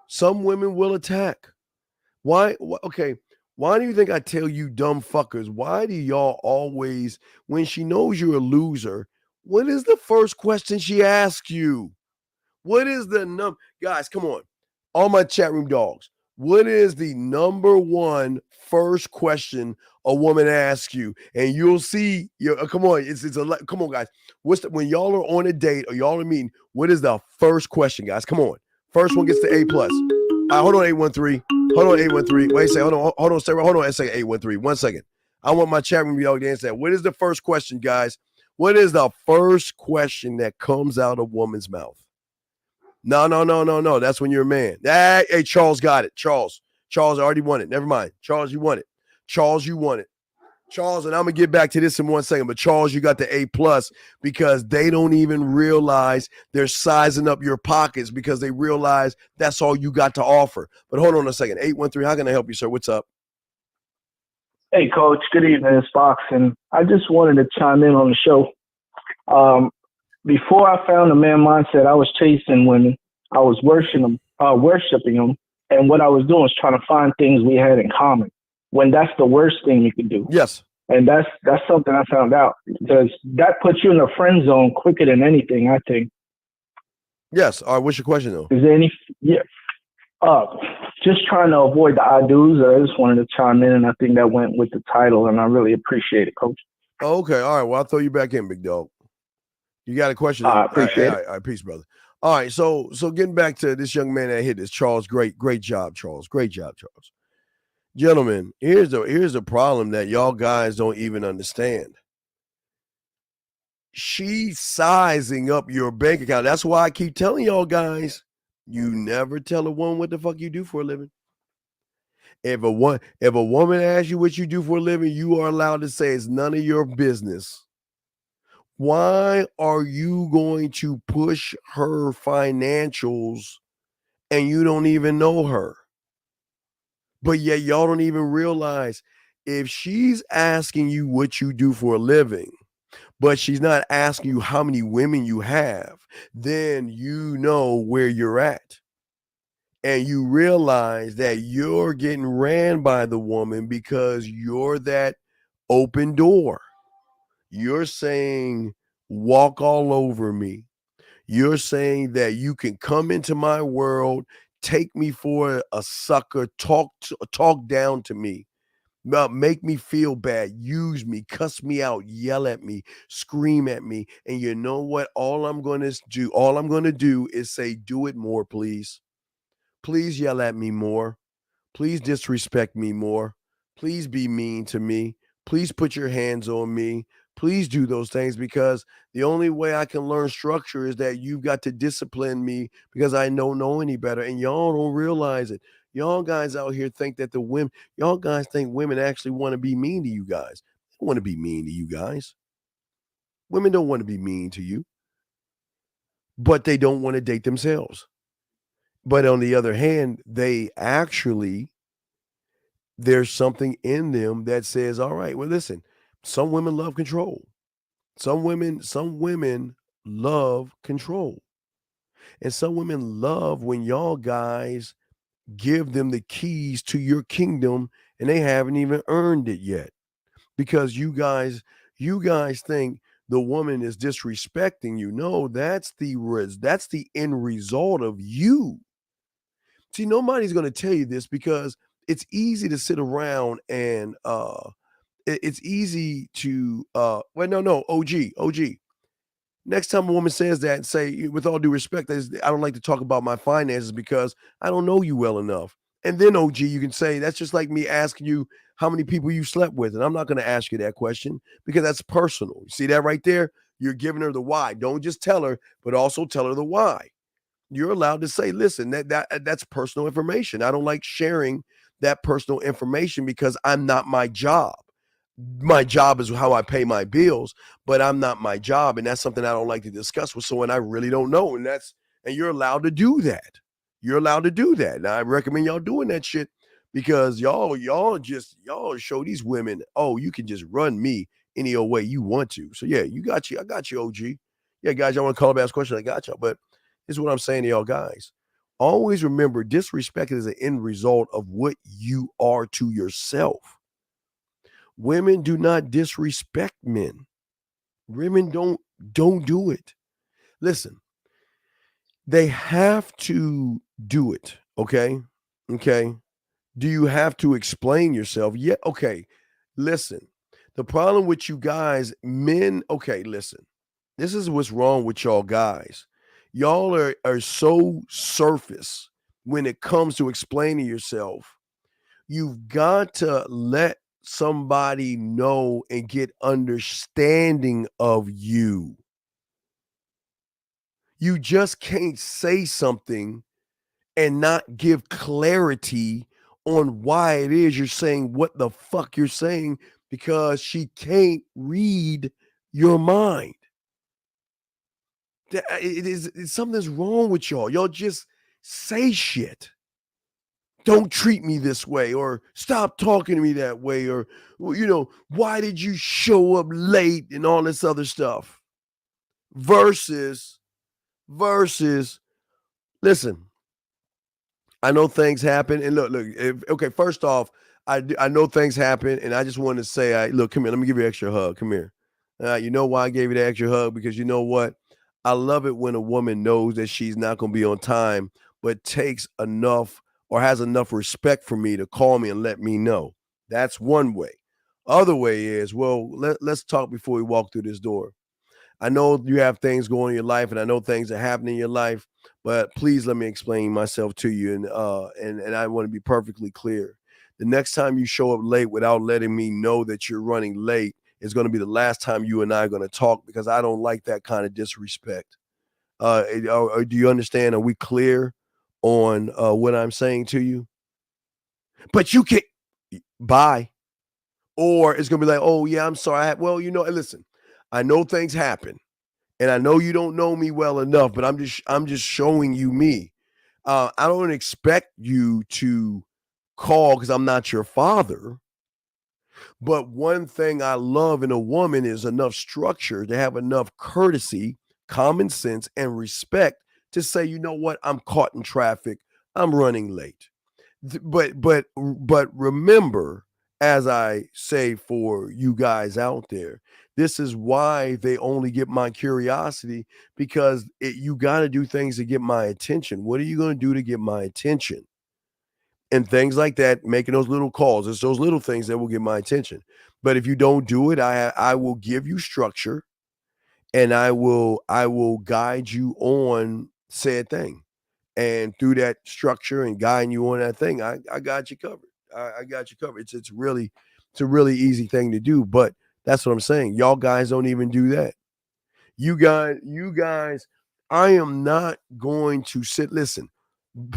some women will attack. Why? Okay. Why do you think I tell you dumb fuckers? Why do y'all always, when she knows you're a loser, what is the first question she asks you? What is the guys, come on. All my chat room dogs. What is the number one first question a woman asks you? And you'll see. Come on, come on, guys. When y'all are on a date or y'all are meeting? What is the first question, guys? Come on. First one gets the A+. Hold on, 813. Hold on, 813. Wait a second. Hold on. Stay right. Hold on. A second, 813. 1 second. I want my chat room to be able to answer that. What is the first question, guys? What is the first question that comes out of a woman's mouth? No. That's when you're a man. Hey, Charles got it. Charles already won it. Never mind. Charles, you won it. Charles, and I'm going to get back to this in 1 second, but Charles, you got the A+ because they don't even realize they're sizing up your pockets because they realize that's all you got to offer. But hold on a second. 813, how can I help you, sir? What's up? Hey, Coach. Good evening. It's Fox, and I just wanted to chime in on the show. Before I found the man mindset, I was chasing women. I was worshiping them, and what I was doing was trying to find things we had in common. When that's the worst thing you can do. Yes. And that's something I found out because that puts you in a friend zone quicker than anything, I think. Yes. All right. What's your question, though? Is there any? Yeah. Just trying to avoid the I do's. I just wanted to chime in, and I think that went with the title, and I really appreciate it, Coach. Okay. All right. Well, I'll throw you back in, big dog. You got a question? I appreciate it. All right. Peace, brother. All right. So getting back to this young man that hit this, Charles. Great job, Charles. Great job, Charles. Gentlemen, here's the problem that y'all guys don't even understand. She's sizing up your bank account. That's why I keep telling y'all guys, you never tell a woman what the fuck you do for a living. If a woman asks you what you do for a living, you are allowed to say it's none of your business. Why are you going to push her financials and you don't even know her? But yet y'all don't even realize if she's asking you what you do for a living, but she's not asking you how many women you have, then you know where you're at. And you realize that you're getting ran by the woman because you're that open door. You're saying, walk all over me. You're saying that you can come into my world, take me for a sucker, talk down to me, make me feel bad, use me, cuss me out, yell at me, scream at me. And you know what? All I'm going to do is say, do it more, please. Please yell at me more. Please disrespect me more. Please be mean to me. Please put your hands on me. Please do those things, because the only way I can learn structure is that you've got to discipline me, because I don't know any better. And y'all don't realize it. Y'all guys out here think that y'all guys think women actually want to be mean to you guys. They don't want to be mean to you guys. Women don't want to be mean to you, but they don't want to date themselves. But on the other hand, there's something in them that says, all right, well, listen, some women love control. Some women love control. And some women love when y'all guys give them the keys to your kingdom and they haven't even earned it yet. Because you guys think the woman is disrespecting you. No, that's the end result of you. See, nobody's going to tell you this, because it's easy to sit around and it's easy to OG. Next time a woman says that, say, with all due respect, I don't like to talk about my finances because I don't know you well enough. And then OG, you can say, that's just like me asking you how many people you slept with. And I'm not going to ask you that question because that's personal. You see that right there? You're giving her the why. Don't just tell her, but also tell her the why. You're allowed to say, listen, that's personal information. I don't like sharing that personal information because I'm not my job. My job is how I pay my bills, but I'm not my job. And that's something I don't like to discuss with someone I really don't know. And you're allowed to do that. You're allowed to do that. And I recommend y'all doing that shit, because y'all show these women, oh, you can just run me any old way you want to. So yeah, I got you, OG. Yeah, guys, y'all want to call up, ask questions, I got y'all. But this is what I'm saying to y'all guys. Always remember, disrespect is an end result of what you are to yourself. Women do not disrespect men. Women don't do it. Listen, they have to do it, okay? Okay? Do you have to explain yourself? Yeah. Okay. Listen, the problem with you guys, men, okay, listen. This is what's wrong with y'all guys. Y'all are so surface when it comes to explaining yourself. You've got to let somebody know and get understanding of you. You just can't say something and not give clarity on why it is you're saying what the fuck you're saying, because she can't read your mind. Something's wrong with y'all. Y'all just say shit. Don't treat me this way, or stop talking to me that way, or, you know, why did you show up late and all this other stuff? Versus, listen, I know things happen. And look, okay, first off, I know things happen, and I just wanted to say, look, come here, let me give you an extra hug. Come here. You know why I gave you the extra hug? Because you know what? I love it when a woman knows that she's not going to be on time, but takes enough or has enough respect for me to call me and let me know. That's one way. Other way is, well, let's talk before we walk through this door. I know you have things going in your life, and I know things are happening in your life, but please let me explain myself to you. And I want to be perfectly clear. The next time you show up late without letting me know that you're running late is going to be the last time you and I are going to talk, because I don't like that kind of disrespect. Do you understand? Are we clear on what I'm saying to you? But you can't. Bye. Or it's going to be like, oh, yeah, I'm sorry. Well, you know, listen, I know things happen, and I know you don't know me well enough, but I'm just showing you me. I don't expect you to call because I'm not your father. But one thing I love in a woman is enough structure to have enough courtesy, common sense, and respect to say, you know what, I'm caught in traffic, I'm running late. But remember, as I say for you guys out there, this is why they only get my curiosity, because you got to do things to get my attention. What are you going to do to get my attention? And things like that, making those little calls. It's those little things that will get my attention. But if you don't do it, I will give you structure, and I will guide you on said thing. And through that structure and guiding you on that thing, I got you covered. I got you covered. It's a really easy thing to do. But that's what I'm saying. Y'all guys don't even do that. You guys, I am not going to sit. Listen,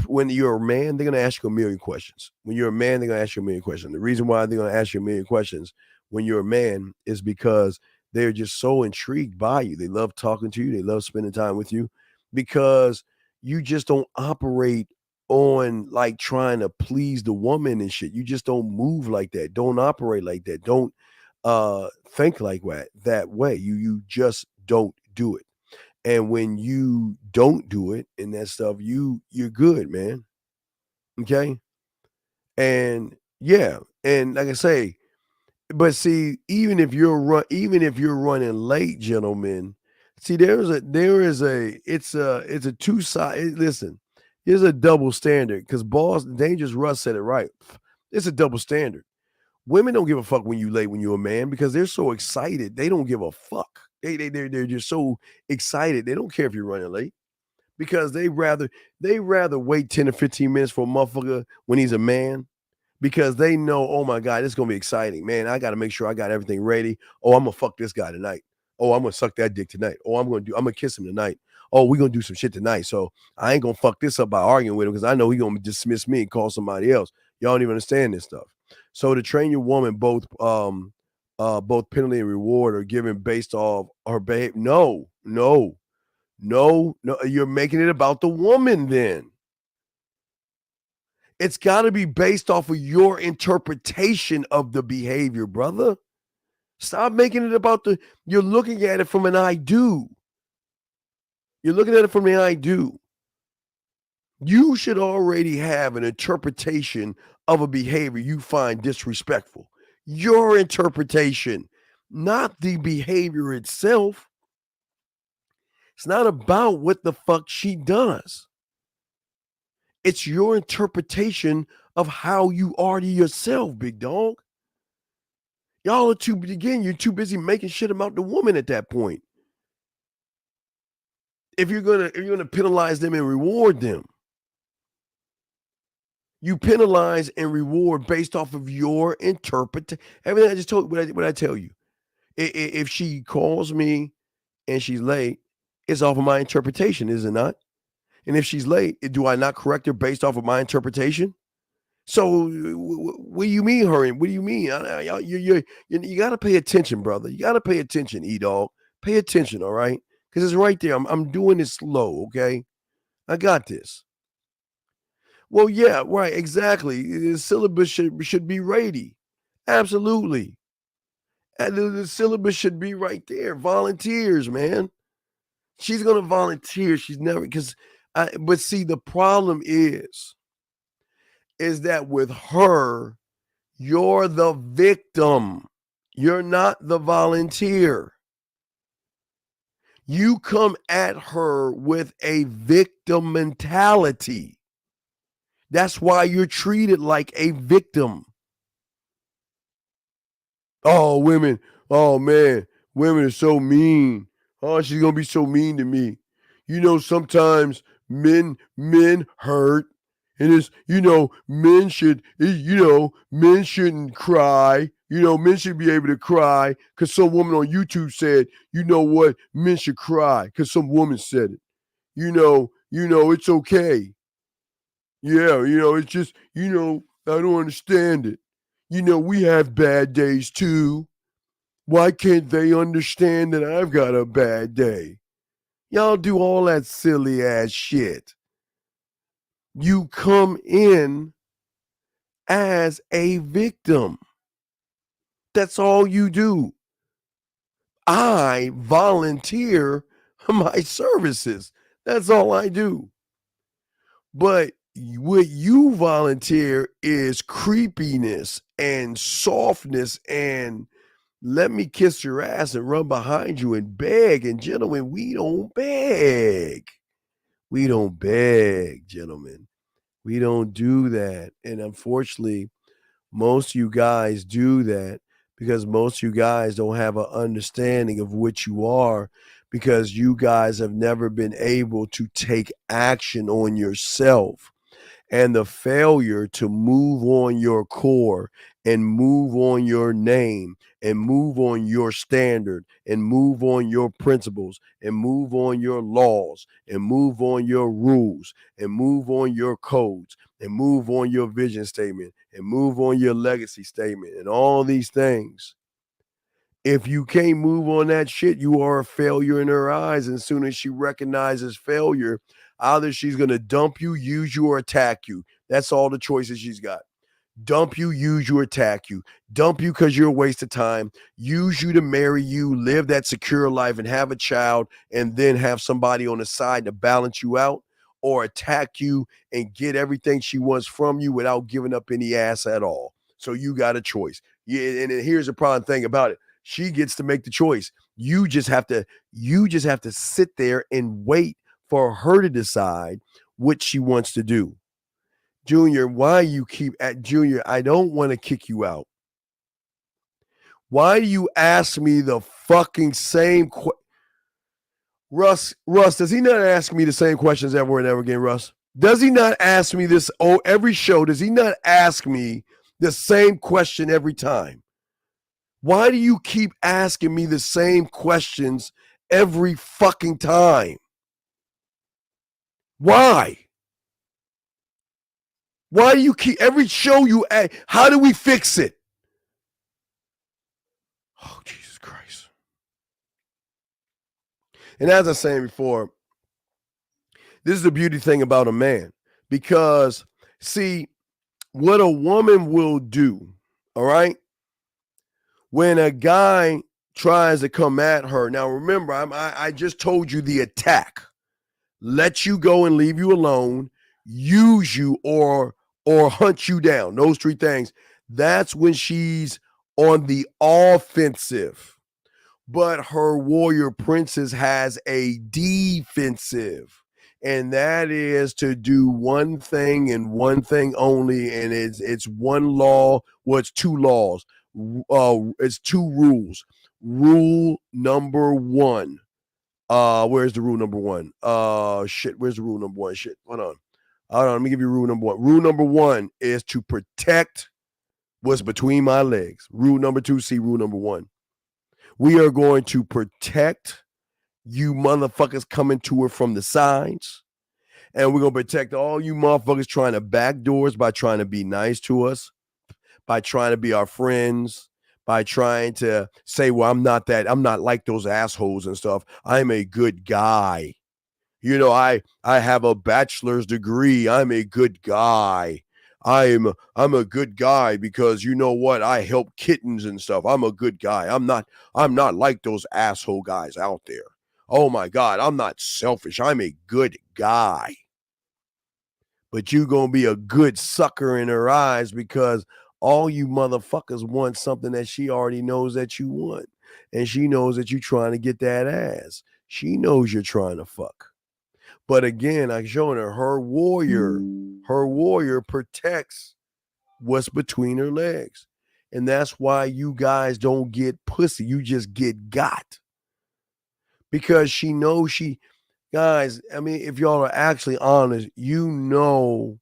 when you're a man, they're going to ask you a million questions. When you're a man, they're going to ask you a million questions. The reason why they're going to ask you a million questions when you're a man is because they're just so intrigued by you. They love talking to you. They love spending time with you, because you just don't operate on like trying to please the woman and shit. You just don't move like that. Don't operate like that. Don't think like that way. You just don't do it. And when you don't do it and that stuff, you're good, man. Okay. And yeah, and like I say, but see, even if you're running late, gentlemen, see, it's a two-side. Listen, there's a double standard, because Dangerous Russ said it right. It's a double standard. Women don't give a fuck when you late when you're a man, because they're so excited. They don't give a fuck. They're just so excited. They don't care if you're running late, because they rather wait 10 to 15 minutes for a motherfucker when he's a man, because they know, oh my God, it's gonna be exciting, man. I got to make sure I got everything ready. Oh, I'm gonna fuck this guy tonight. Oh, I'm gonna suck that dick tonight. Oh, I'm gonna kiss him tonight. Oh, we're gonna do some shit tonight. So I ain't gonna fuck this up by arguing with him, because I know he's gonna dismiss me and call somebody else. Y'all don't even understand this stuff. So to train your woman, both penalty and reward are given based off her behavior. No, you're making it about the woman then. It's got to be based off of your interpretation of the behavior, brother. Stop making it about you're looking at it from an I do. You're looking at it from the I do. You should already have an interpretation of a behavior you find disrespectful. Your interpretation, not the behavior itself. It's not about what the fuck she does. It's your interpretation of how you are to yourself, big dog. Y'all are you're too busy making shit about the woman at that point. If you're gonna penalize them and reward them, you penalize and reward based off of your interpretation. Everything I just told, what I tell you. If she calls me and she's late, it's off of my interpretation, is it not? And if she's late, do I not correct her based off of my interpretation? So what do you mean, hurry? What do you mean? You got to pay attention, brother. You got to pay attention, E-Dog. Pay attention, all right? Because it's right there. I'm doing it slow, okay? I got this. Well, yeah, right, exactly. The syllabus should be ready. Absolutely. And the syllabus should be right there. Volunteers, man. She's going to volunteer. She's never, but see, the problem is that with her, you're the victim. You're not the volunteer. You come at her with a victim mentality. That's why you're treated like a victim. Oh, women. Oh, man. Women are so mean. Oh, she's going to be so mean to me. You know, sometimes men hurt. And it's, men shouldn't cry. Men should be able to cry because some woman on YouTube said, you know what, men should cry because some woman said it. It's okay. Yeah, it's just, I don't understand it. We have bad days too. Why can't they understand that I've got a bad day? Y'all do all that silly ass shit. You come in as a victim. That's all you do. I volunteer my services. That's all I do. But what you volunteer is creepiness and softness and let me kiss your ass and run behind you and beg. And gentlemen, we don't beg. We don't beg, gentlemen. We don't do that. And unfortunately, most of you guys do that because most of you guys don't have an understanding of what you are because you guys have never been able to take action on yourself. And the failure to move on your core and move on your name and move on your standard and move on your principles and move on your laws and move on your rules and move on your codes and move on your vision statement and move on your legacy statement and all these things. If you can't move on that shit, you are a failure in her eyes. And as soon as she recognizes failure, either she's going to dump you, use you, or attack you. That's all the choices she's got. Dump you, use you, attack you. Dump you because you're a waste of time. Use you to marry you, live that secure life and have a child, and then have somebody on the side to balance you out, or attack you and get everything she wants from you without giving up any ass at all. So you got a choice. Yeah, and here's the problem thing about it. She gets to make the choice. You just have to sit there and wait for her to decide what she wants to do. Junior, why you keep at Junior? I don't want to kick you out. Why do you ask me the fucking same Russ, does he not ask me the same questions ever and ever again, Russ? Does he not ask me this every show? Does he not ask me the same question every time? Why do you keep asking me the same questions every fucking time? Why? Why do you keep every show you ask? How do we fix it? Oh, Jesus Christ. And as I was saying before, this is the beauty thing about a man. Because, see, what a woman will do, all right? When a guy tries to come at her. Now, remember, I just told you the attack. Let you go and leave you alone, use you or hunt you down. Those three things. That's when she's on the offensive. But her warrior princess has a defensive. and that is to do one thing and one thing only, and it's one law. Well, it's two laws. It's two rules. Rule number one. Where's the rule number one? Shit. Where's the rule number one? Shit. Hold on. Let me give you rule number one. Rule number one is to protect what's between my legs. Rule number two. See rule number one. We are going to protect you motherfuckers coming to her from the sides. And we're going to protect all you motherfuckers trying to backdoor us by trying to be nice to us, by trying to be our friends, by trying to say, well, I'm not like those assholes and stuff. I'm a good guy. You know, I have a bachelor's degree. I'm a good guy. I'm a good guy because you know what? I help kittens and stuff. I'm a good guy. I'm not like those asshole guys out there. Oh my God, I'm not selfish. I'm a good guy. But you gonna be a good sucker in her eyes because all you motherfuckers want something that she already knows that you want. And she knows that you're trying to get that ass. She knows you're trying to fuck. But again, I'm showing her warrior protects what's between her legs. And that's why you guys don't get pussy. You just get got. Because she knows guys, I mean, if y'all are actually honest, you know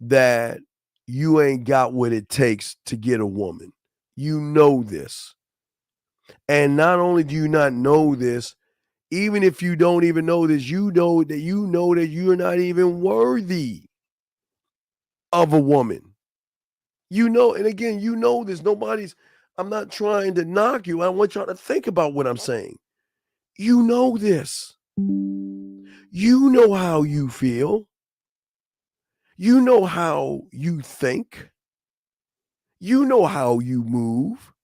that you ain't got what it takes to get a woman. You know this. And not only do you not know this, even if you don't even know this, you know that you're not even worthy of a woman. You know, and again, you know this. I'm not trying to knock you. I want y'all to think about what I'm saying. You know this. You know how you feel. You know how you think. You know how you move.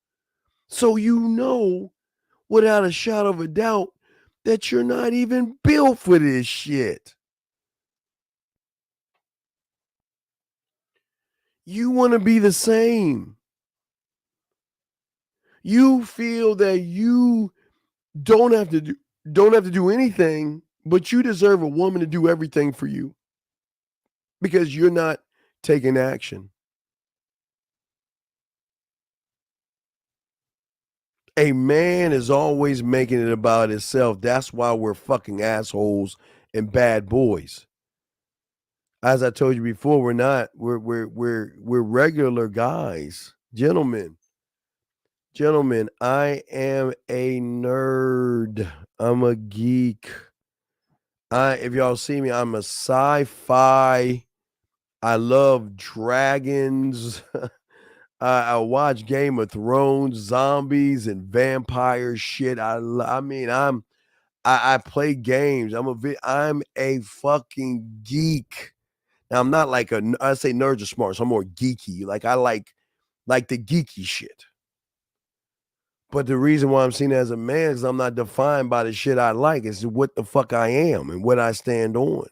So you know without a shadow of a doubt that you're not even built for this shit. You want to be the same. You feel that you don't have to do anything, but you deserve a woman to do everything for you because you're not taking action. A man is always making it about himself. That's why we're fucking assholes and bad boys. As I told you before, we're regular guys. Gentlemen, I am a nerd. I'm a geek. If y'all see me, I'm a sci-fi. I love dragons. I watch Game of Thrones, zombies, and vampire shit. I play games. I'm a fucking geek. Now I'm not like I say nerds are smart, so I'm more geeky. Like I like the geeky shit. But the reason why I'm seen as a man is I'm not defined by the shit I like. It's what the fuck I am and what I stand on.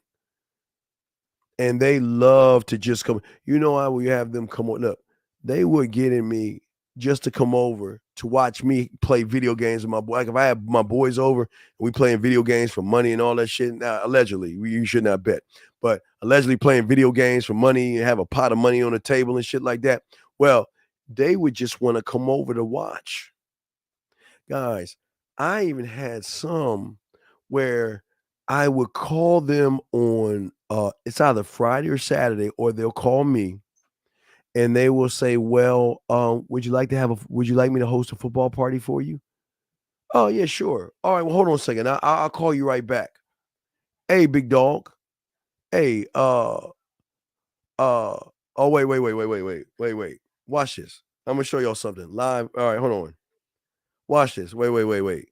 And they love to just come. You know how we have them come on. Look, they were getting me just to come over to watch me play video games with my boy. Like if I have my boys over and we playing video games for money and all that shit. Now, allegedly, you should not bet. But allegedly playing video games for money and have a pot of money on the table and shit like that. Well, they would just want to come over to watch. Guys, I even had some where I would call them on it's either Friday or Saturday, or they'll call me and they will say, well, would you like me to host a football party for you? Oh, yeah, sure. All right, well, hold on a second. I'll call you right back. Hey, big dog. Hey, oh, wait. Watch this. I'm gonna show y'all something live. All right, hold on. Watch this. Wait.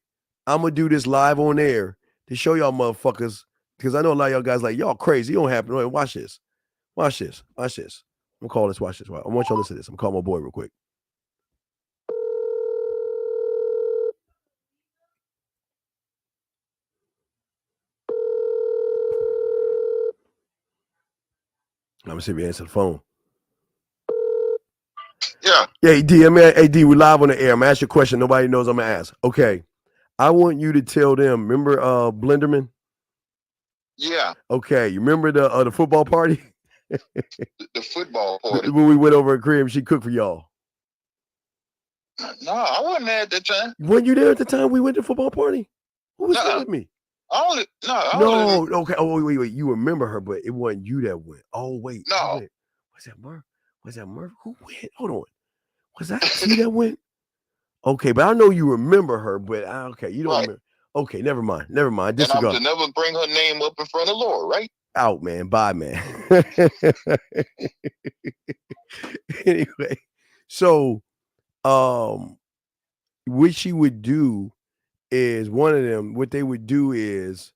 I'm gonna do this live on air to show y'all motherfuckers, because I know a lot of y'all guys like, y'all crazy. It don't happen. Wait, watch this. I'm gonna call this. Watch this. I want y'all to listen to this. I'm gonna call my boy real quick. I'm gonna see if you answer the phone. Yeah. Hey, D, we're live on the air. I'm gonna ask you a question nobody knows I'm gonna ask. Okay. I want you to tell them, remember Blenderman? Yeah. Okay, you remember the football party? The football party. When we went over at crib, she cooked for y'all. No, I wasn't there at that time. Weren't you there at the time we went to the football party? Who was there with me? No. Okay. Oh, wait. You remember her, but it wasn't you that went. Oh, wait. No. Was that Murph? Who went? Hold on. Was that you that went? Okay, but I know you remember her, but okay, you don't remember. Okay, never mind. And I'm to never bring her name up in front of the Lord, right? Out, man. Bye, man. Anyway, so what she would do is one of them, what they would do is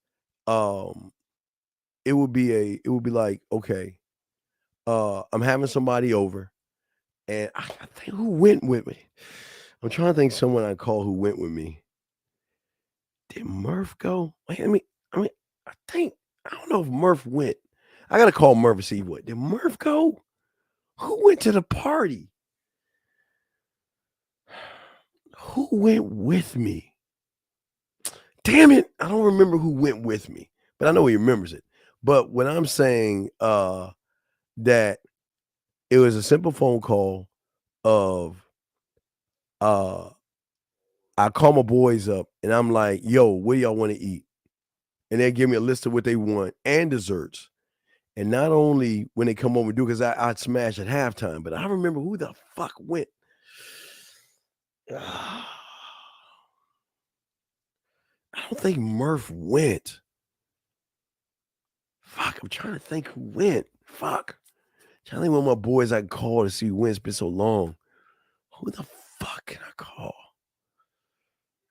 it would be like, okay, I'm having somebody over, and I think who went with me. I'm trying to think someone I call who went with me. Did Murph go? Wait, I don't know if Murph went. I gotta call Murph and see what. Did Murph go? Who went to the party? Who went with me? Damn it. I don't remember who went with me, but I know he remembers it. But when I'm saying that it was a simple phone call of I call my boys up and I'm like, yo, what do y'all want to eat? And they give me a list of what they want and desserts. And not only when they come over and do, because I'd smash at halftime, but I remember who the fuck went. I don't think Murph went. Fuck, I'm trying to think who went. Fuck. I'm trying to think one of my boys I can call to see who went. It's been so long. Who the fuck can I call?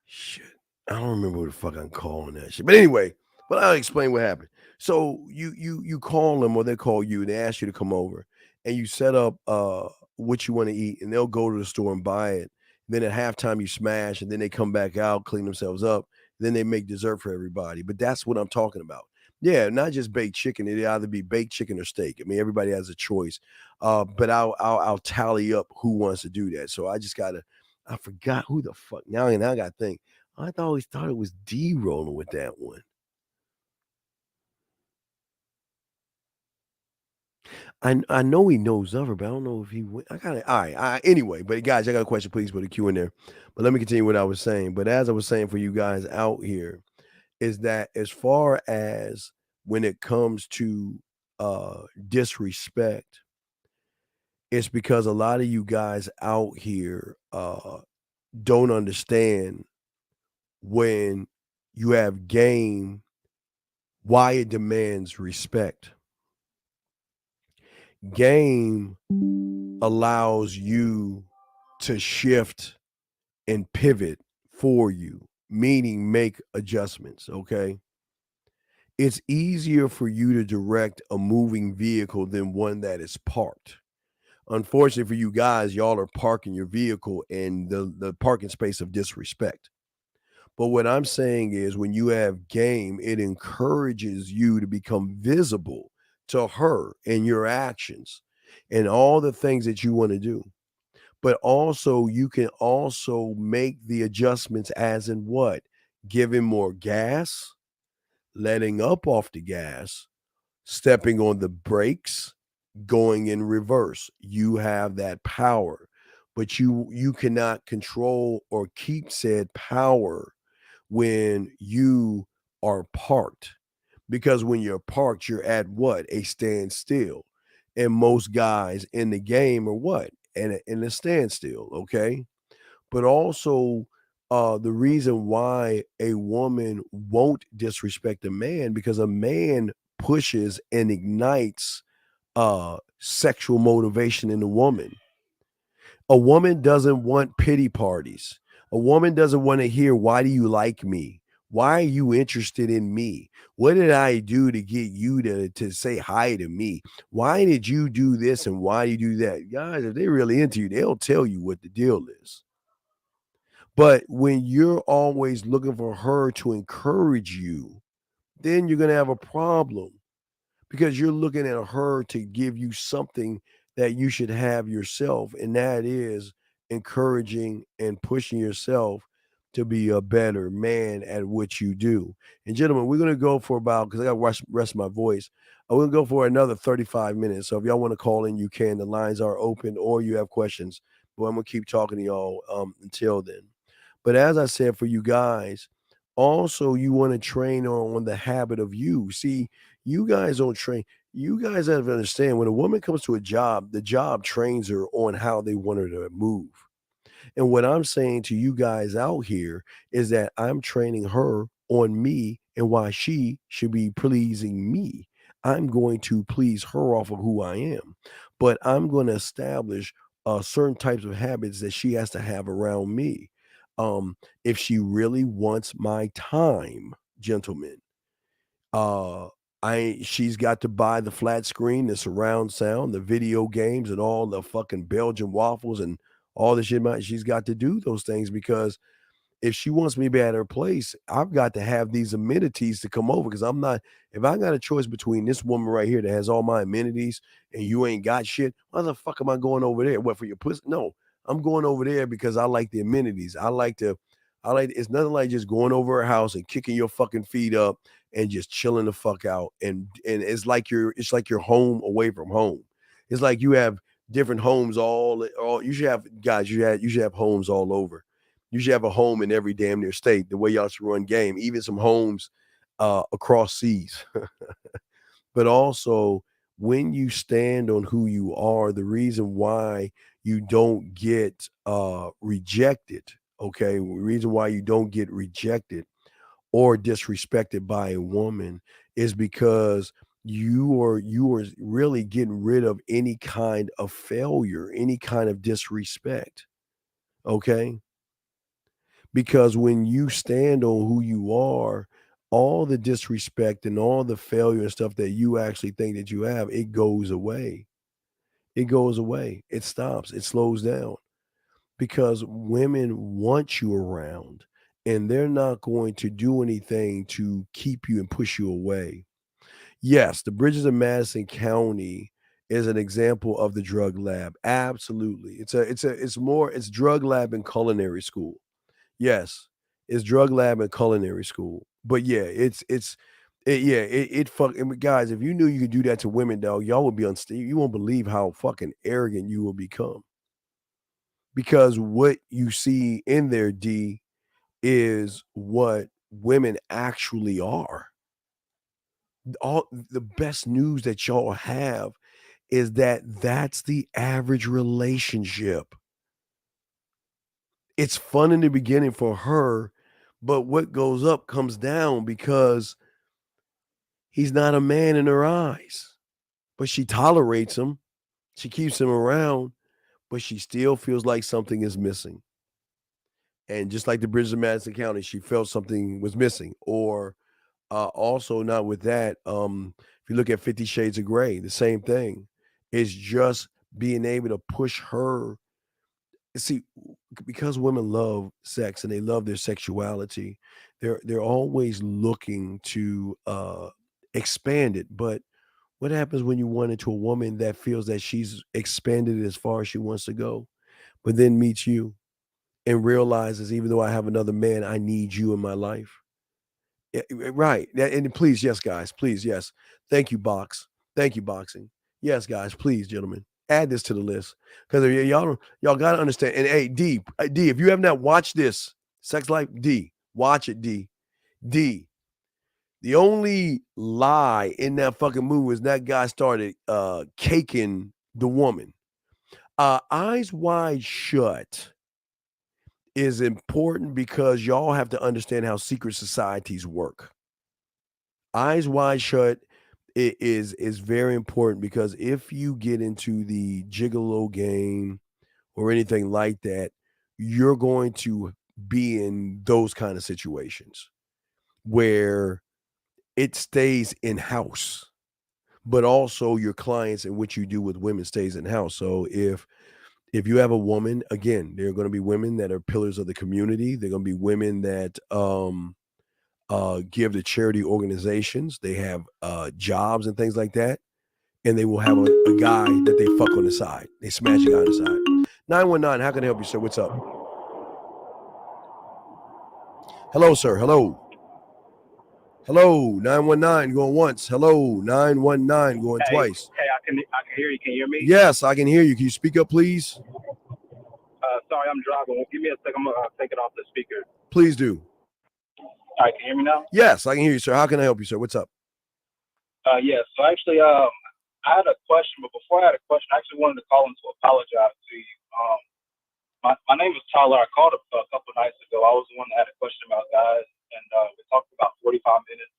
Shit. I don't remember who the fuck I'm calling that shit. But anyway, but I'll explain what happened. So you call them or they call you, they ask you to come over and you set up what you want to eat and they'll go to the store and buy it. Then at halftime you smash and then they come back out, clean themselves up. Then they make dessert for everybody. But that's what I'm talking about. Yeah, not just baked chicken. It'd either be baked chicken or steak. I mean, everybody has a choice. But I'll tally up who wants to do that. So I forgot who the fuck. Now I got to think. I always thought it was D rolling with that one. I know he knows of her, but I don't know if he went. I got it. All right. Anyway, but guys, I got a question. Please put a Q in there. But let me continue what I was saying. But as I was saying for you guys out here, is that as far as when it comes to disrespect, it's because a lot of you guys out here don't understand when you have game, why it demands respect. Game allows you to shift and pivot for you, meaning make adjustments, okay? It's easier for you to direct a moving vehicle than one that is parked. Unfortunately for you guys, y'all are parking your vehicle in the parking space of disrespect. But what I'm saying is when you have game, it encourages you to become visible to her in your actions and all the things that you want to do. But also you can also make the adjustments as in what? Giving more gas, letting up off the gas, stepping on the brakes, going in reverse. You have that power, but you cannot control or keep said power when you are parked. Because when you're parked, you're at what? A standstill. And most guys in the game are what? In a standstill, okay? But also the reason why a woman won't disrespect a man, because a man pushes and ignites sexual motivation in a woman. A woman doesn't want pity parties. A woman doesn't want to hear, why do you like me? Why are you interested in me? What did I do to get you to say hi to me? Why did you do this and why do you do that? Guys, if they're really into you, they'll tell you what the deal is. But when you're always looking for her to encourage you, then you're going to have a problem because you're looking at her to give you something that you should have yourself. And that is encouraging and pushing yourself to be a better man at what you do. And gentlemen, we're going to go for about, because I got to rest my voice, I'm going to go for another 35 minutes. So if y'all want to call in, you can. The lines are open, or you have questions. But I'm going to keep talking to y'all until then. But as I said, for you guys, also you want to train on the habit of you. See, you guys don't train. You guys have to understand, when a woman comes to a job, the job trains her on how they want her to move. And what I'm saying to you guys out here is that I'm training her on me and why she should be pleasing me. I'm going to please her off of who I am, but I'm going to establish certain types of habits that she has to have around me. If she really wants my time, gentlemen, she's got to buy the flat screen, the surround sound, the video games, and all the fucking Belgian waffles and all the shit. She's got to do those things, because if she wants me to be at her place, I've got to have these amenities to come over. Because I'm not, if I got a choice between this woman right here that has all my amenities and you ain't got shit, why the fuck am I going over there? What, for your pussy? No, I'm going over there because I like the amenities. It's nothing like just going over her house and kicking your fucking feet up and just chilling the fuck out. And it's like you're home away from home. It's like you have different homes all you should have, guys, you should have homes all over. You should have a home in every damn near state, the way y'all should run game, even some homes across seas. But also, when you stand on who you are, the reason why you don't get rejected, okay, the reason why you don't get rejected or disrespected by a woman is because you are really getting rid of any kind of failure, any kind of disrespect, okay? Because when you stand on who you are, all the disrespect and all the failure and stuff that you actually think that you have, it goes away. It goes away. It stops. It slows down. Because women want you around, and they're not going to do anything to keep you and push you away. Yes, the Bridges of Madison County is an example of the drug lab. Absolutely. It's drug lab and culinary school. Yes, it's drug lab and culinary school. But yeah, guys, if you knew you could do that to women, dog, y'all would be unstable. You won't believe how fucking arrogant you will become. Because what you see in there, D, is what women actually are. All the best news that y'all have is that that's the average relationship. It's fun in the beginning for her, but what goes up comes down, because he's not a man in her eyes. But she tolerates him. She keeps him around, but she still feels like something is missing. And just like the Bridges of Madison County, she felt something was missing. Or also, not with that, if you look at 50 Shades of Grey, the same thing. It's just being able to push her. See, because women love sex and they love their sexuality, they're always looking to expand it. But what happens when you run into a woman that feels that she's expanded it as far as she wants to go, but then meets you and realizes, even though I have another man, I need you in my life? Right. And please, yes, guys, please, yes. Thank you, Box. Thank you, Boxing. Yes, guys, please, gentlemen, add this to the list, because y'all got to understand. And hey, D, if you have not watched this Sex Life, D, watch it, D. The only lie in that fucking movie was that guy started caking the woman. Eyes Wide Shut is important because y'all have to understand how secret societies work. Eyes Wide Shut is very important, because if you get into the gigolo game or anything like that, you're going to be in those kind of situations where it stays in-house, but also your clients and what you do with women stays in-house. So if you have a woman, again, there are going to be women that are pillars of the community. They're going to be women that give to charity organizations. They have jobs and things like that. And they will have a guy that they fuck on the side. They smash a guy on the side. 919, how can I help you, sir? What's up? Hello, sir. Hello. Hello, 919 going once. Hello, 919 going twice. Hey, I can hear you. Can you hear me? Yes, I can hear you. Can you speak up, please? Sorry, I'm driving. Give me a second. I'm gonna take it off the speaker. Please do. All right, can you hear me now? Yes, I can hear you, sir. How can I help you, sir? What's up? Yes. So actually, I had a question, but before I had a question, I actually wanted to call in to apologize to you. My name is Tyler. I called a couple nights ago. I was the one that had a question about guys, and we talked about 45 minutes.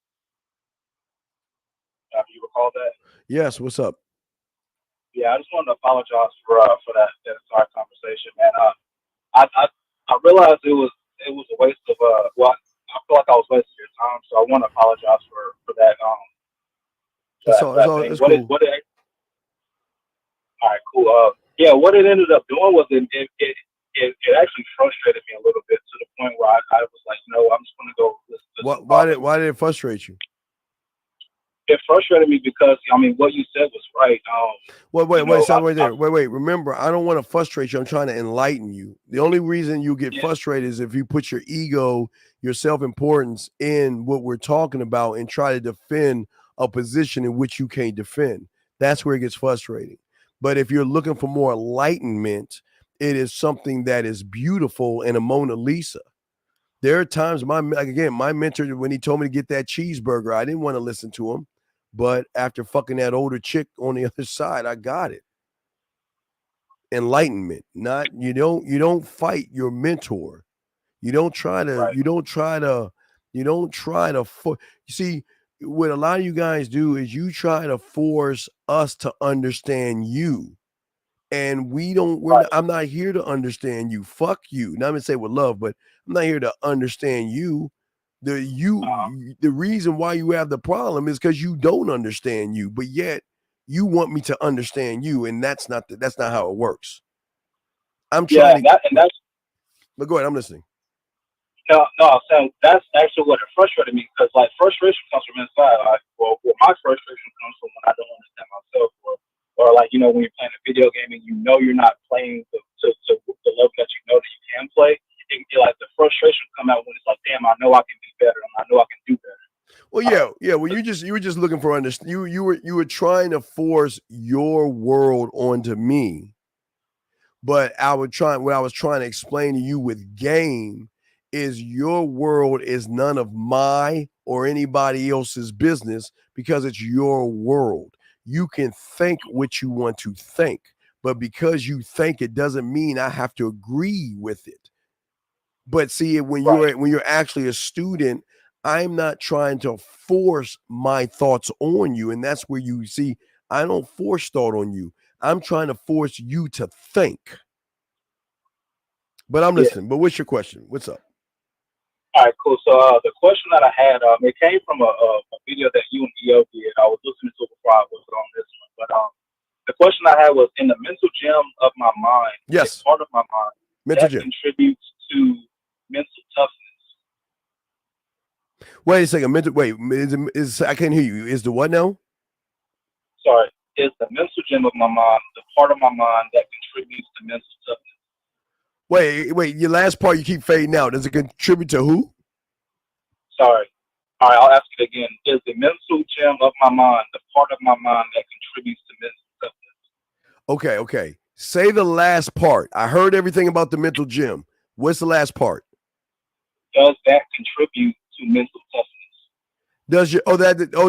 Do you recall that? Yes, what's up? Yeah, I just wanted to apologize for that entire conversation, man. I realized it was a waste of well, I feel like I was wasting your time, so I want to apologize for that. That's all. That's cool. All right, cool. Yeah, what it ended up doing was it actually frustrated me a little bit to the point where I was like, no, I'm just going to go listen to Why did it frustrate you? It frustrated me because, I mean, what you said was right. Stop right there. Wait. Remember, I don't want to frustrate you. I'm trying to enlighten you. The only reason you get frustrated is if you put your ego, your self-importance in what we're talking about and try to defend a position in which you can't defend. That's where it gets frustrating. But if you're looking for more enlightenment, it is something that is beautiful and a Mona Lisa. There are times my mentor, when he told me to get that cheeseburger, I didn't want to listen to him. But after fucking that older chick on the other side, I got it. Enlightenment. Not you don't fight your mentor. You don't try to you see, what a lot of you guys do is you try to force us to understand you. And I'm not here to understand you. Fuck you. Not gonna say with love, but I'm not here to understand you. The reason why you have the problem is because you don't understand you, but yet you want me to understand you, and that's not how it works. I'm trying but go ahead, I'm listening. No, I'm saying that's actually what it frustrated me, because like frustration comes from inside. Well, my frustration comes from when I don't understand myself, or like, you know, when you're playing a video game and you know you're not playing to the level that you know that you can play. Like the frustration come out when it's like, damn, I know I can be better, and I know I can do better. Well, yeah. Well, you were just looking for understanding. You were trying to force your world onto me, but what I was trying to explain to you with game is your world is none of my or anybody else's business, because it's your world. You can think what you want to think, but because you think it doesn't mean I have to agree with it. But see, when you're actually a student, I'm not trying to force my thoughts on you. And that's where you see, I don't force thought on you. I'm trying to force you to think. But I'm listening. But what's your question? What's up? All right, cool. So the question that I had, it came from a video that you and EO did. I was listening to it before I was on this one. But the question I had was, in the mental gym of my mind, yes, part of my mind mental that gym contributes to mental toughness. Wait a second. Is I can't hear you. Is the what now? Sorry, is the mental gym of my mind the part of my mind that contributes to mental toughness? Wait. Your last part you keep fading out. Does it contribute to who? Sorry. All right, I'll ask it again. Is the mental gym of my mind the part of my mind that contributes to mental toughness? Okay. Say the last part. I heard everything about the mental gym. What's the last part? Does that contribute to mental toughness?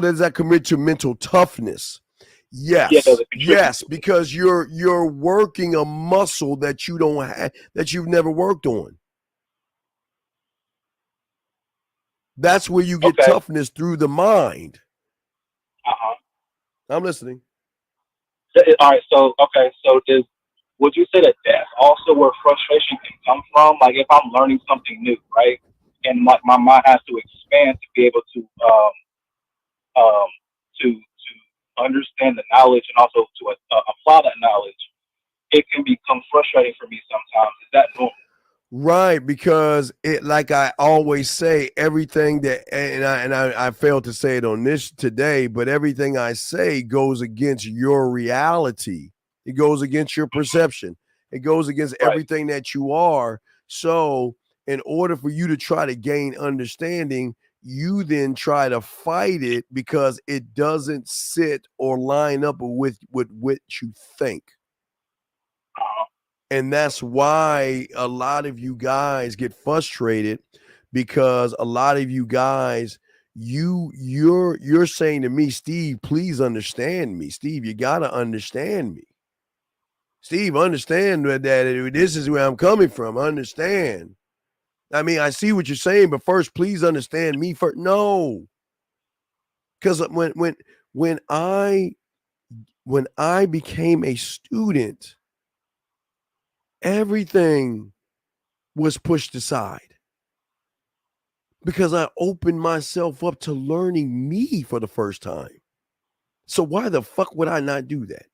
Does that commit to mental toughness? Yes. Yes, because you're working a muscle that you don't have, that you've never worked on. That's where you get toughness, through the mind. I'm listening. All right, so would you say that that's also where frustration can come from? Like if I'm learning something new, right, and my mind has to expand to be able to understand the knowledge and also to apply that knowledge, it can become frustrating for me sometimes. Is that normal? Right, because it, like I always say, everything that, and I failed to say it on this today, but everything I say goes against your reality. It goes against your perception. It goes against everything that you are. So in order for you to try to gain understanding, you then try to fight it because it doesn't sit or line up with what you think. And that's why a lot of you guys get frustrated, because a lot of you guys, you're saying to me, Steve, please understand me. Steve, you gotta understand me. Steve, understand that this is where I'm coming from. Understand. I mean, I see what you're saying, but first, please understand me first. No, because when I became a student, everything was pushed aside because I opened myself up to learning me for the first time. So why the fuck would I not do that?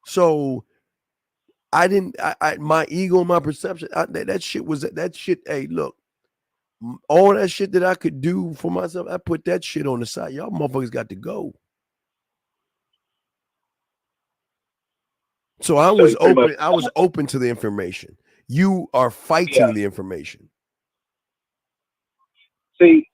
So I didn't, my ego, my perception, that shit. Hey, look, all that shit that I could do for myself, I put that shit on the side. Y'all motherfuckers got to go. So I was open. I was open to the information. You are fighting the information. See,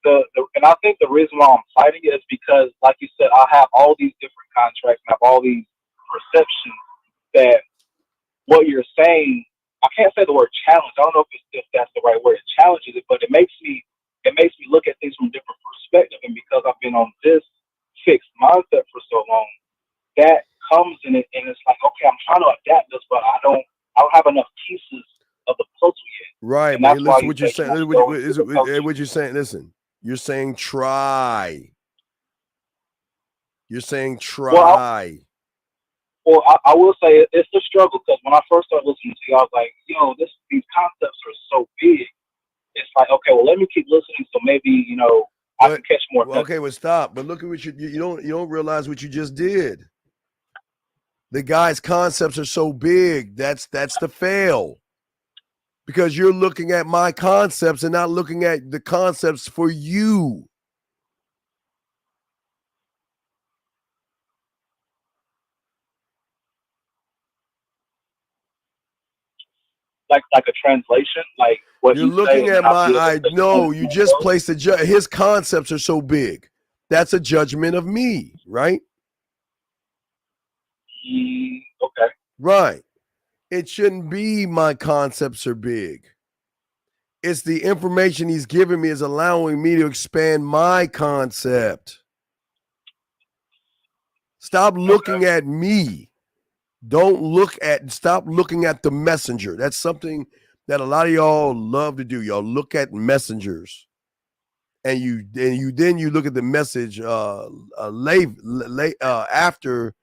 and I think the reason why I'm fighting it is because, like you said, I have all these different contracts and I have all these perceptions that what you're saying, I can't say the word challenge. I don't know if that's the right word. It challenges it, but it makes me look at things from a different perspective. And because I've been on this fixed mindset for so long, that comes in it, and it's like, okay, I'm trying to adapt this, but I don't have enough pieces of the puzzle yet. Right, and but that's listen, why what you're saying. What you're saying. Listen, you're saying try. You're saying try. Well, I will say it's a struggle, because when I first started listening to you, I was like, these concepts are so big. It's like, okay, well, let me keep listening, so maybe I can catch more. Okay, well, stop. But look at what you don't realize what you just did. The guy's concepts are so big. That's the fail. Because you're looking at my concepts and not looking at the concepts for you. Like a translation, like what you're looking at my. You just placed his concepts are so big. That's a judgment of me, right? Okay. Right. It shouldn't be my concepts are big. It's the information he's giving me is allowing me to expand my concept. Stop looking at me. Stop looking at the messenger. That's something that a lot of y'all love to do. Y'all look at messengers. And you look at the message after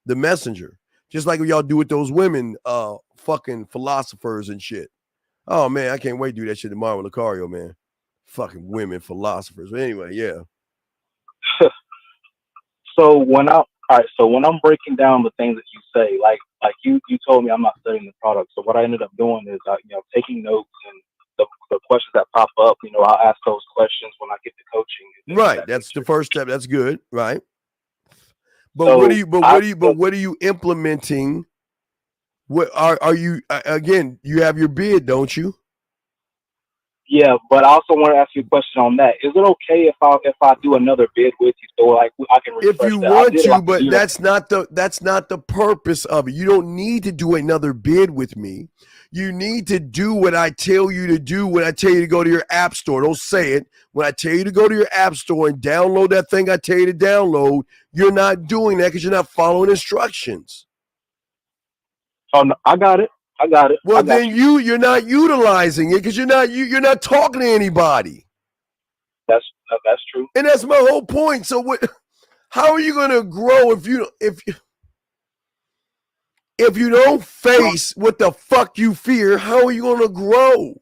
the messenger. Just like what y'all do with those women fucking philosophers and shit. Oh man, I can't wait to do that shit tomorrow with Lucario, man. Fucking women philosophers. But anyway, yeah. So when I'm breaking down the things that you say, like you told me I'm not studying the product. So what I ended up doing is taking notes, and the questions that pop up, I'll ask those questions when I get to coaching. Right. That's the first step. That's good. Right. But what are you implementing? What are you again? You have your bid, don't you? Yeah, but I also want to ask you a question on that. Is it okay if I do another bid with you, so like I can refresh if you want to, but that's not the purpose of it. You don't need to do another bid with me. You need to do what I tell you to do when I tell you to go to your app store. Don't say it. When I tell you to go to your app store and download that thing I tell you to download, you're not doing that because you're not following instructions. Oh, no, I got it. Well, then you're not utilizing it because you're not talking to anybody. That's true. And that's my whole point. So how are you going to grow if you don't face what the fuck you fear? How are you going to grow?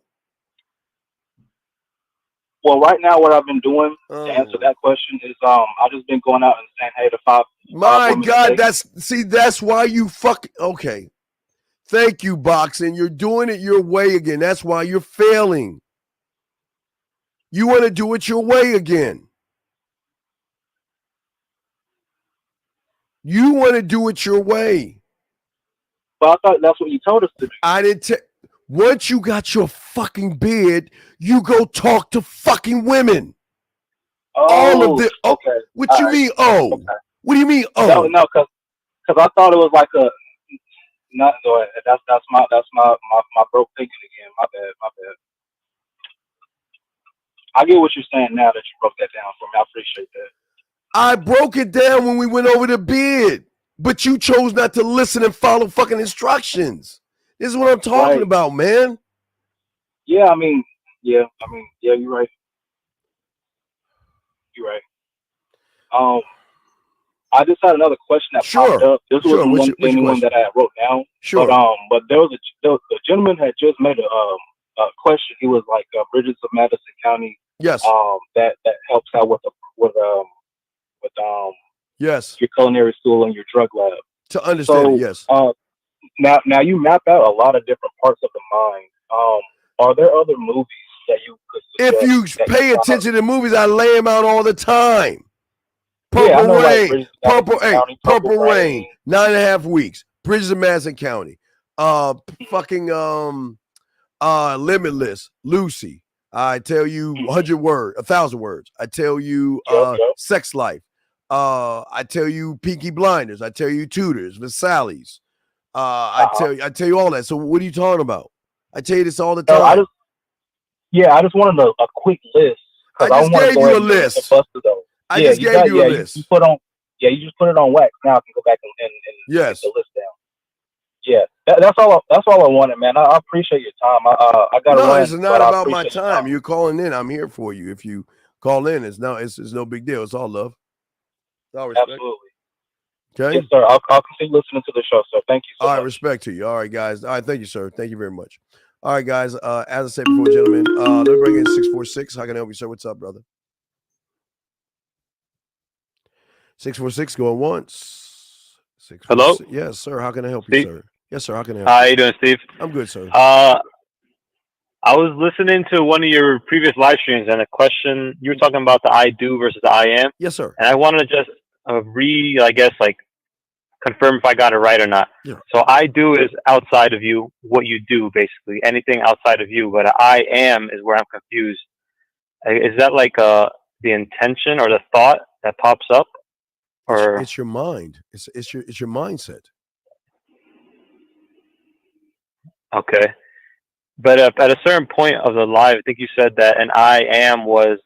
Well, right now, what I've been doing to answer that question is I've just been going out and saying, hey, the five. My God, that's why you okay. Thank you, boxing. You're doing it your way again. That's why you're failing. You want to do it your way again. You want to do it your way. But I thought that's what you told us to do. I didn't. Once you got your fucking beard, you go talk to fucking women. All of the. Oh, okay. What you mean? Oh, okay. What do you mean? Oh, no, because I thought it was like a. Not go ahead. That's my broke thinking again. My bad. I get what you're saying now that you broke that down for me. I appreciate that. I broke it down when we went over the beard, but you chose not to listen and follow fucking instructions. This is what I'm talking about, man. Yeah, you're right. You're right. I just had another question that popped up. This wasn't one that I wrote down. Sure. But there was a gentleman had just made a question. He was like Bridges of Madison County. Yes. That helps out with yes, your culinary school and your drug lab. To understand it, yes. Now you map out a lot of different parts of the mind. Are there other movies that you could suggest? If you pay attention to movies, I lay them out all the time. Purple Rain, Purple Rain, 9.5 weeks. Bridges of Madison County. Limitless, Lucy. I tell you 1,000 words. I tell you Sex Life. I tell you Peaky Blinders. I tell you Tutors, Sally's. I tell you all that. So what are you talking about? I tell you this all the time. I just wanted a quick list. I just gave you a list. I just gave you a list. You just put it on wax. Now I can go back and yes, get the list down. Yeah, that's all I wanted, man. I appreciate your time. I got. No, it's not about my time. You're calling in. I'm here for you. If you call in, it's no big deal. It's all love. It's all respect. Absolutely. Okay. Yes, sir. I'll continue listening to the show, sir. Thank you so much. All right, respect to you. All right, guys. All right, thank you, sir. Thank you very much. All right, guys. As I said before, gentlemen, let me bring in 646. How can I help you, sir? What's up, brother? 646 going once. Hello? Yes, sir. How can I help Steve? you, sir? Yes, sir. How can I help you? How you doing, Steve? I'm good, sir. I was listening to one of your previous live streams, and a question you were talking about the I do versus the I am. Yes, sir. And I wanted to just confirm if I got it right or not. Yeah. So I do is outside of you, what you do, basically anything outside of you. But I am is where I'm confused. Is that like the intention or the thought that pops up, or it's your mind? It's your mindset. Okay. But at a certain point of the live, I think you said that an I am was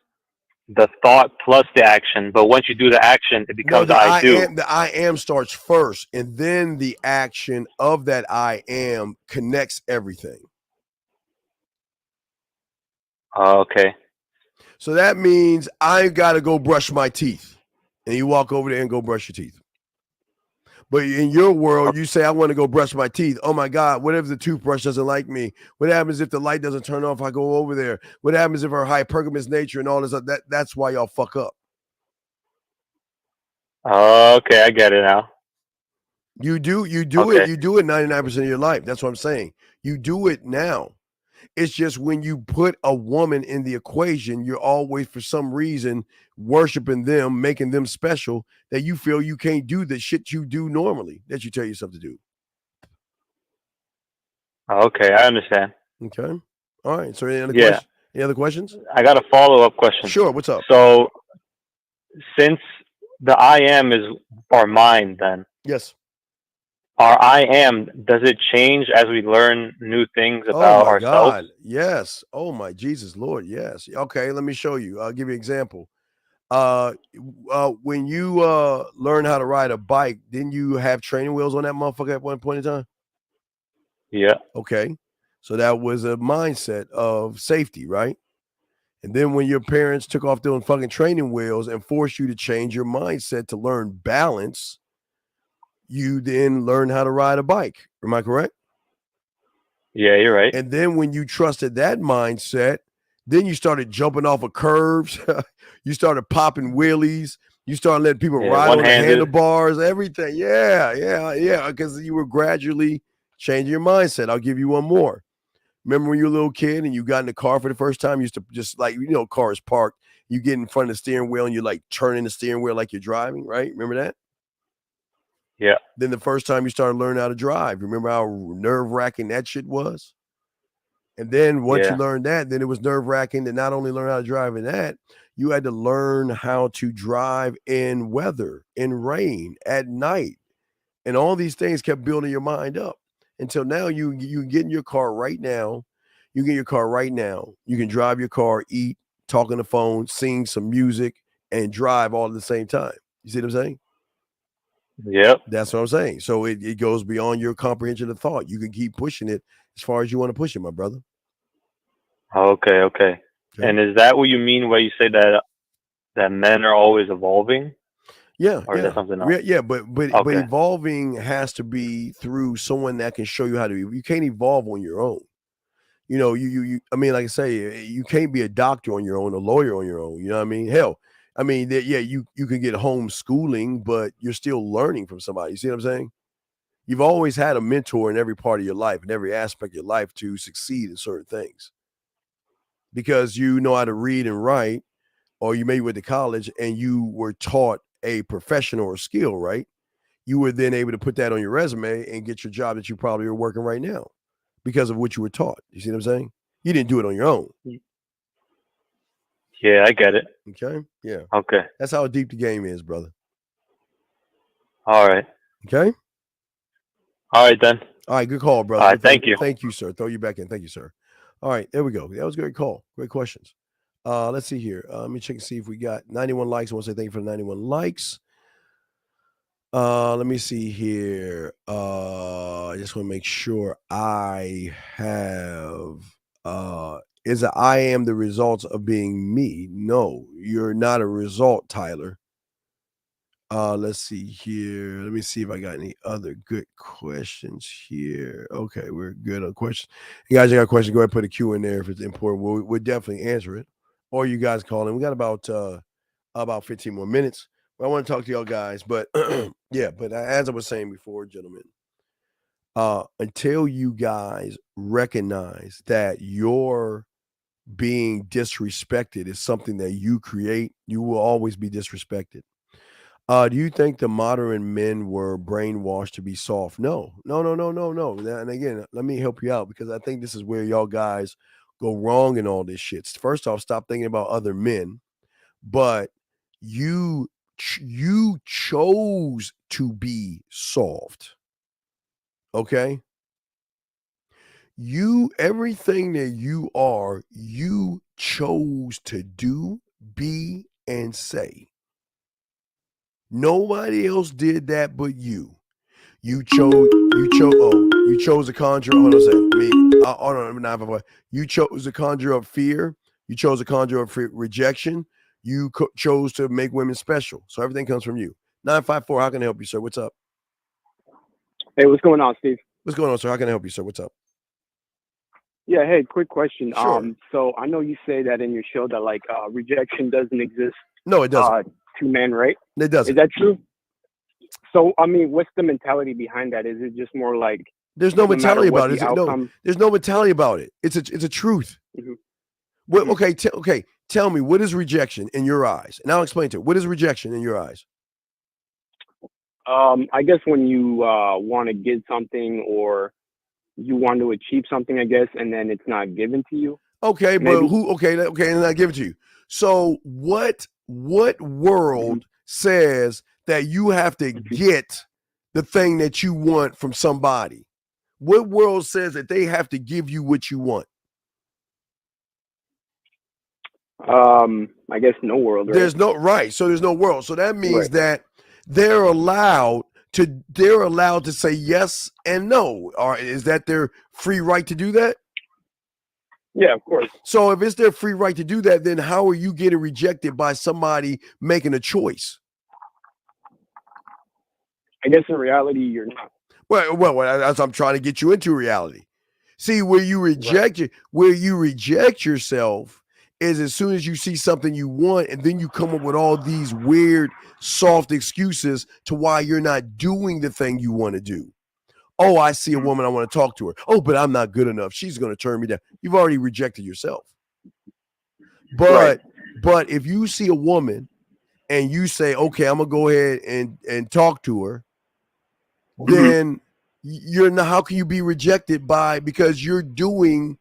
the thought plus the action. But once you do the action, it becomes I do. The I am starts first, and then the action of that I am connects everything. Okay. So that means I got to go brush my teeth. And you walk over there and go brush your teeth. But in your world, you say, I want to go brush my teeth. Oh, my God. What if the toothbrush doesn't like me? What happens if the light doesn't turn off? I go over there. What happens if our hypergamous nature and all this? That's why y'all fuck up. Okay, I get it now. You do it. You do it 99% of your life. That's what I'm saying. You do it now. It's just when you put a woman in the equation, you're always, for some reason, worshiping them, making them special, that you feel you can't do the shit you do normally that you tell yourself to do. Okay, I understand. Okay. All right. So any other questions? I got a follow-up question. Sure. What's up? So since the I am is our mind, then. Yes. Our I am, does it change as we learn new things about ourselves? God. Yes. Oh my Jesus Lord. Yes. Okay, let me show you. I'll give you an example. When you learn how to ride a bike, didn't you have training wheels on that motherfucker at one point in time? Yeah. Okay. So that was a mindset of safety, right? And then when your parents took off doing fucking training wheels and forced you to change your mindset to learn balance, you then learn how to ride a bike. Am I correct? Yeah, you're right. And then when you trusted that mindset, then you started jumping off of curves. You started popping wheelies. You started letting people ride on the handlebars, everything. Yeah. Because you were gradually changing your mindset. I'll give you one more. Remember when you were a little kid and you got in the car for the first time? You used to just cars parked. You get in front of the steering wheel and you're like turning the steering wheel like you're driving, right? Remember that? Yeah. Then the first time you started learning how to drive, remember how nerve-wracking that shit was? And then once you learned that, then it was nerve-wracking to not only learn how to drive in that, you had to learn how to drive in weather, in rain, at night. And all these things kept building your mind up until now you get in your car right now. You get in your car right now. You can drive your car, eat, talk on the phone, sing some music, and drive all at the same time. You see what I'm saying? Yep. That's what I'm saying. So it goes beyond your comprehension of thought. You can keep pushing it as far as you want to push it, my brother. Okay. And is that what you mean when you say that men are always evolving? Yeah. Or is that something else? Yeah, but evolving has to be through someone that can show you how to. You can't evolve on your own. You know, you. I mean, like I say, you can't be a doctor on your own, a lawyer on your own. You know what I mean? Hell, I mean, you can get homeschooling, but you're still learning from somebody. You see what I'm saying? You've always had a mentor in every part of your life, in every aspect of your life, to succeed in certain things. Because you know how to read and write, or you maybe went to college and you were taught a profession or a skill, right? You were then able to put that on your resume and get your job that you probably are working right now because of what you were taught. You see what I'm saying? You didn't do it on your own. Yeah, I get it. Okay. Yeah. Okay. That's how deep the game is, brother. All right. Okay. All right, then. All right. Good call, brother. All right. Thank you. Thank you, sir. Throw you back in. Thank you, sir. All right. There we go. That was a great call. Great questions. Let's see here. Let me check and see if we got 91 likes. I want to say thank you for the 91 likes. Let me see here. I just want to make sure I have is it I am the results of being me? No, you're not a result, Tyler. Let's see here. Let me see if I got any other good questions here. Okay, we're good on questions. You guys got a question, go ahead and put a Q in there if it's important. We'll definitely answer it. Or you guys call in. We got about 15 more minutes. I want to talk to y'all guys, but yeah, but as I was saying before, gentlemen, until you guys recognize that your being disrespected is something that you create, you will always be disrespected. Do you think the modern men were brainwashed to be soft? No. And again, let me help you out because I think this is where y'all guys go wrong in all this shit. First off, stop thinking about other men, but you chose to be soft. Okay? Everything that you are, you chose to do, be, and say. Nobody else did that but you. You chose to conjure. Hold on a second. You chose to conjure up fear. You chose to conjure up rejection. You chose to make women special. So everything comes from you. 954, how can I help you, sir? What's up? Hey, what's going on, Steve? What's going on, sir? How can I help you, sir? What's up? Yeah, hey, quick question. Sure. So I know you say that in your show that like rejection doesn't exist. No, it doesn't. To men, right? It doesn't. Is that true? So I mean, what's the mentality behind that? Is it just more like there's no mentality about it? No, there's no mentality about it. It's a truth. Mm-hmm. Well, okay. Tell me, what is rejection in your eyes? And I'll explain to you. What is rejection in your eyes? I guess when you want to get something or you want to achieve something, I guess, and then it's not given to you. Okay, but who? Okay, and I give it to you. So what world says that you have to get the thing that you want from somebody? What world says that they have to give you what you want? I guess no world. Right? There's no world. So that means that they're allowed to say yes and no. Or is that their free right to do that? Yeah, of course. So if it's their free right to do that, then how are you getting rejected by somebody making a choice? I guess in reality, you're not. Well, as I'm trying to get you into reality. See, where you reject yourself is as soon as you see something you want, and then you come up with all these weird, soft excuses to why you're not doing the thing you want to do. Oh, I see a woman, I want to talk to her. Oh, but I'm not good enough. She's going to turn me down. You've already rejected yourself. But if you see a woman and you say, okay, I'm going to go ahead and talk to her, then you're not, how can you be rejected because you're doing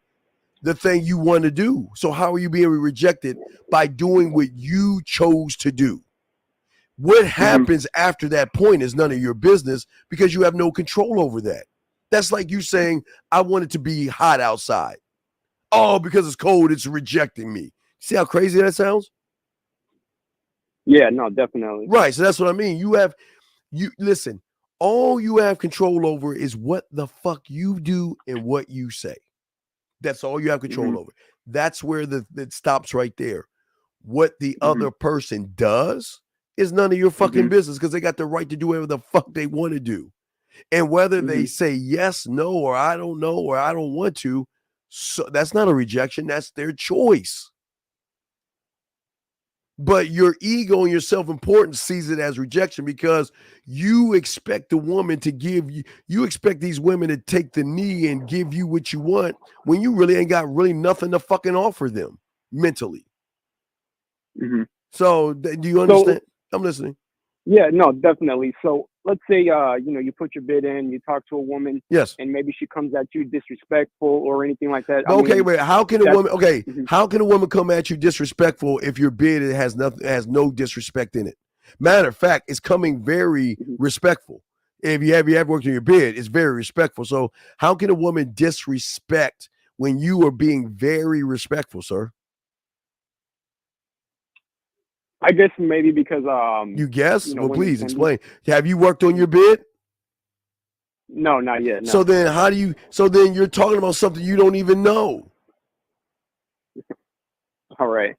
the thing you want to do. So how are you being rejected? By doing what you chose to do. What happens after that point is none of your business because you have no control over that. That's like you saying, I want it to be hot outside. Oh, because it's cold, it's rejecting me. See how crazy that sounds? Yeah, no, definitely. Right. So that's what I mean. Listen, all you have control over is what the fuck you do and what you say. That's all you have control over. That's where it stops right there. What the other person does is none of your fucking business because they got the right to do whatever the fuck they want to do. And whether they say yes, no, or I don't know, or I don't want to, so that's not a rejection. That's their choice. But your ego and your self-importance sees it as rejection because you expect the woman to give you expect these women to take the knee and give you what you want when you really ain't got really nothing to fucking offer them mentally. So do you understand? I'm listening. Yeah, no, definitely. So let's say, you put your bid in, you talk to a woman, yes, and maybe she comes at you disrespectful or anything like that. Wait, how can a woman? Okay, how can a woman come at you disrespectful if your bid has no disrespect in it? Matter of fact, it's coming very respectful. If you ever worked on your bid, it's very respectful. So how can a woman disrespect when you are being very respectful, sir? I guess maybe because you guess? Well, please explain. Have you worked on your bid? No, not yet. No. So then you're talking about something you don't even know. All right.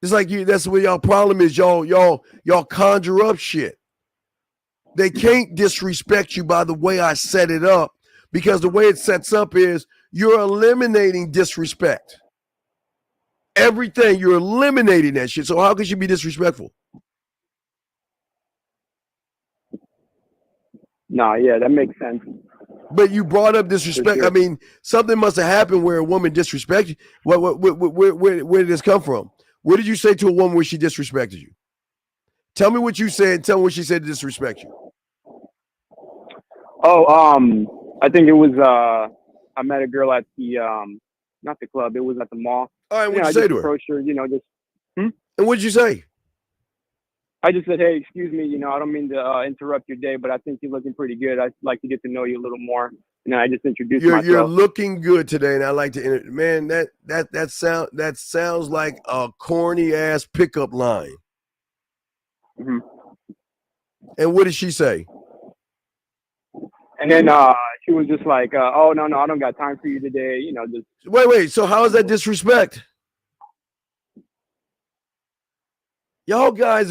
It's like that's what y'all problem is. Y'all conjure up shit. They can't disrespect you by the way I set it up because the way it sets up is you're eliminating disrespect. Everything, you're eliminating that shit. So how could you be disrespectful? No, yeah, that makes sense. But you brought up disrespect. Sure. I mean, something must have happened where a woman disrespected you. Where did this come from? What did you say to a woman where she disrespected you? Tell me what you said. Tell me what she said to disrespect you. Oh, I think it was I met a girl at the not the club. It was at the mall. All right, what'd you say to her? Approached her, And what'd you say? I just said, hey, excuse me, I don't mean to interrupt your day, but I think you're looking pretty good. I'd like to get to know you a little more. And I just introduced myself. You're looking good today, and I like to, man, that sounds like a corny ass pickup line. And what did she say? And then she was just like, oh, no, I don't got time for you today. Just wait. So how is that disrespect? Y'all guys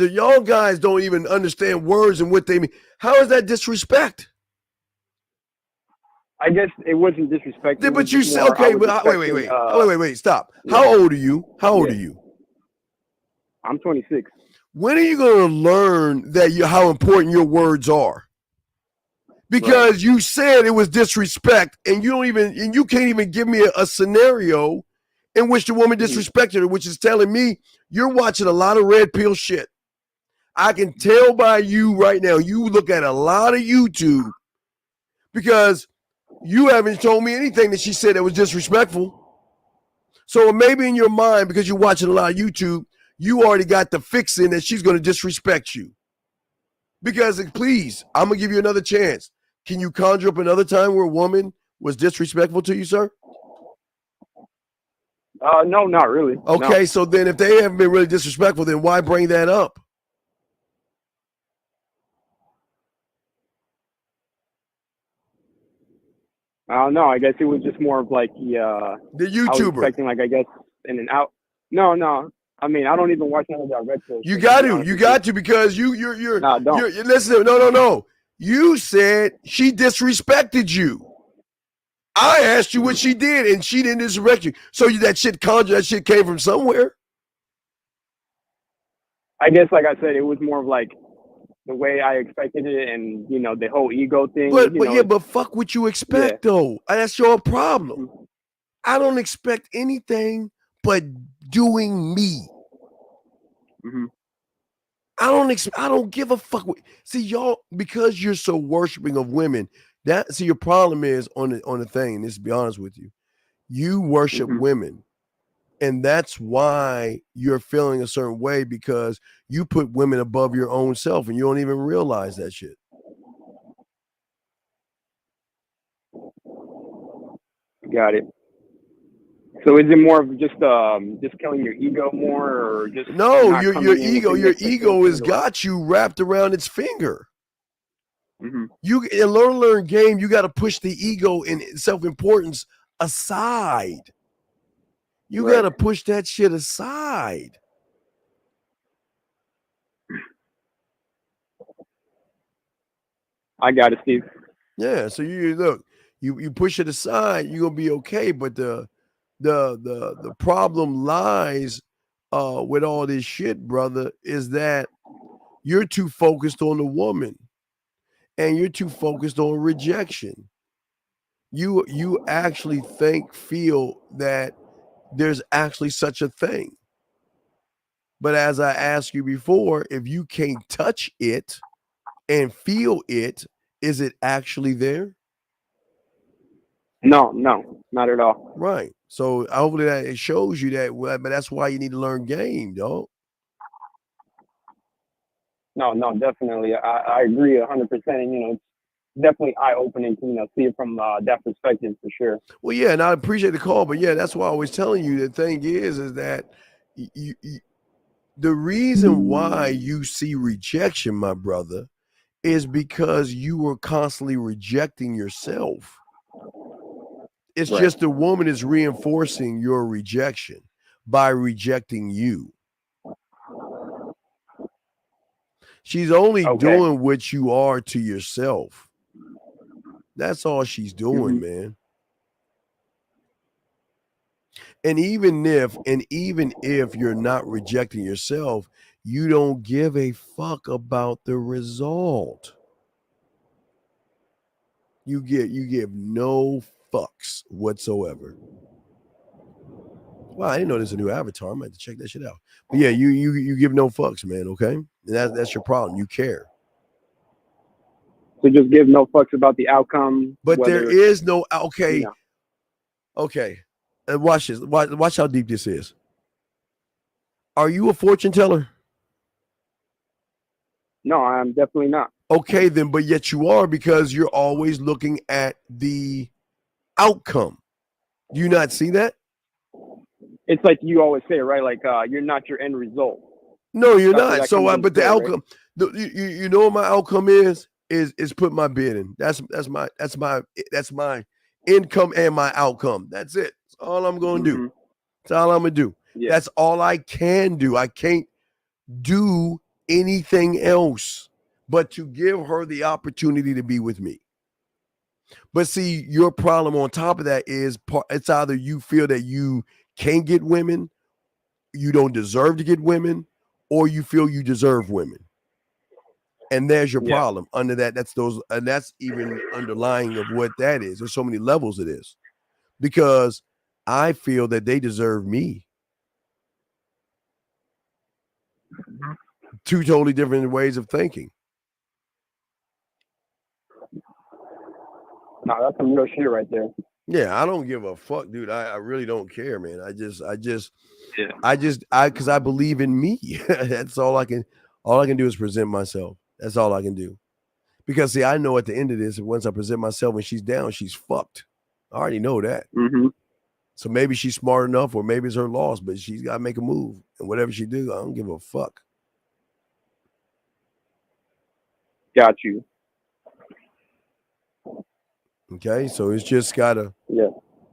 don't even understand words and what they mean. How is that disrespect? I guess it wasn't disrespect. But you said, okay, but wait, stop. Yeah. How old are you? Are you? I'm 26. When are you going to learn that how important your words are? Because you said it was disrespect, and you can't even give me a scenario in which the woman disrespected her, which is telling me you're watching a lot of red pill shit. I can tell by you right now, you look at a lot of YouTube because you haven't told me anything that she said that was disrespectful. So maybe in your mind, because you're watching a lot of YouTube, you already got the fix in that she's going to disrespect you. Because please, I'm going to give you another chance. Can you conjure up another time where a woman was disrespectful to you, sir? No, not really. Okay, no. So then if they haven't been really disrespectful, then why bring that up? No, I guess it was just more of like the YouTuber. I was expecting, like, I guess, in and out. No. I mean, I don't even watch none of that red pill. You got to, because you're listen. No. You said she disrespected you. I asked you what she did, and she didn't disrespect you. So that shit came from somewhere. I guess, like I said, it was more of like the way I expected it, and the whole ego thing. But fuck what you expect though. That's your problem. I don't expect anything but doing me. I don't give a fuck. See, y'all, because you're so worshiping of women, your problem is on the thing. Let's be honest with you. You worship women. And that's why you're feeling a certain way, because you put women above your own self and you don't even realize that shit. Got it. So is it more of just killing your ego more, or just no? Your ego has got you wrapped around its finger. You in learn game, you got to push the ego and self-importance aside. You got to push that shit aside. I got it, Steve. Yeah, so you look, you push it aside, you're gonna be okay. But the problem lies with all this shit, brother, is that you're too focused on the woman, and you're too focused on rejection. You actually feel that there's actually such a thing. But as I asked you before, if you can't touch it and feel it, is it actually there? No, not at all. Right. So hopefully that it shows you that, but that's why you need to learn game, dog. No, definitely. I agree 100%. And, it's definitely eye-opening to, see it from that perspective for sure. Well, yeah, and I appreciate the call, but yeah, that's why I was telling you the thing is that the reason why you see rejection, my brother, is because you were constantly rejecting yourself. It's just the woman is reinforcing your rejection by rejecting you. She's only doing what you are to yourself. That's all she's doing, man. And even if you're not rejecting yourself, you don't give a fuck about the result. You give no fucks whatsoever. Wow, I didn't know there's a new avatar. I might have to check that shit out. But yeah, you give no fucks, man. Okay, and that's your problem. You care. So just give no fucks about the outcome. But there is no okay. And watch this. Watch how deep this is. Are you a fortune teller? No, I'm definitely not. Okay, then, but yet you are, because you're always looking at the outcome. Do you not see that? It's like you always say, right? Like you're not your end result. No, you're not. So, but the outcome, you know what my outcome is put my bid in. That's my income and my outcome. That's it. That's all I'm going to do. That's all I'm going to do. Yeah. That's all I can do. I can't do anything else but to give her the opportunity to be with me. But see, your problem on top of that is it's either you feel that you can't get women, you don't deserve to get women, or you feel you deserve women. And there's your problem. Under that, that's even underlying of what that is. There's so many levels of this. Because I feel that they deserve me. Two totally different ways of thinking. No, that's some real shit right there. Yeah, I don't give a fuck, dude. I really don't care, man. Because I believe in me. That's all I can do is present myself. That's all I can do. Because see, I know at the end of this, once I present myself and she's down, she's fucked. I already know that. So maybe she's smart enough, or maybe it's her loss, but she's got to make a move. And whatever she do, I don't give a fuck. Got you. Okay, so it's just gotta.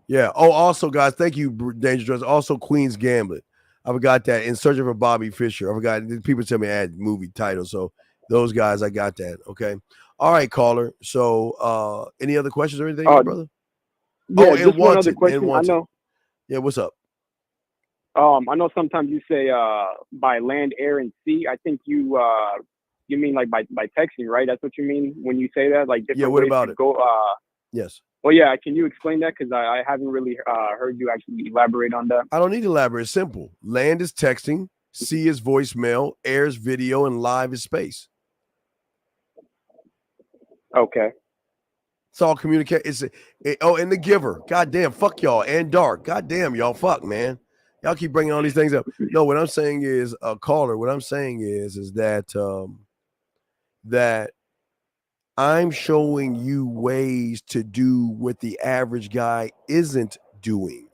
Yeah. Oh, also, guys, thank you, Dangerous. Also, Queen's Gambit. I forgot that. In Searching for Bobby Fischer. I forgot. People tell me I had movie titles, so those guys, I got that. Okay. All right, caller. So, any other questions or anything, brother? Yeah, just one other question. I know. Yeah, what's up? I know sometimes you say by land, air, and sea. I think you mean like by texting, right? That's what you mean when you say that? Like different what ways about to it? Go, yes. Well, yeah. Can you explain that? Because I haven't really heard you actually elaborate on that. I don't need to elaborate. It's simple. Land is texting, sea is voicemail, air is video, and live is space. Okay. It's all communicate. And the giver. Goddamn, fuck y'all. And dark. Goddamn, y'all, fuck, man. Y'all keep bringing all these things up. No, what I'm saying is, caller. What I'm saying is that that I'm showing you ways to do what the average guy isn't doing,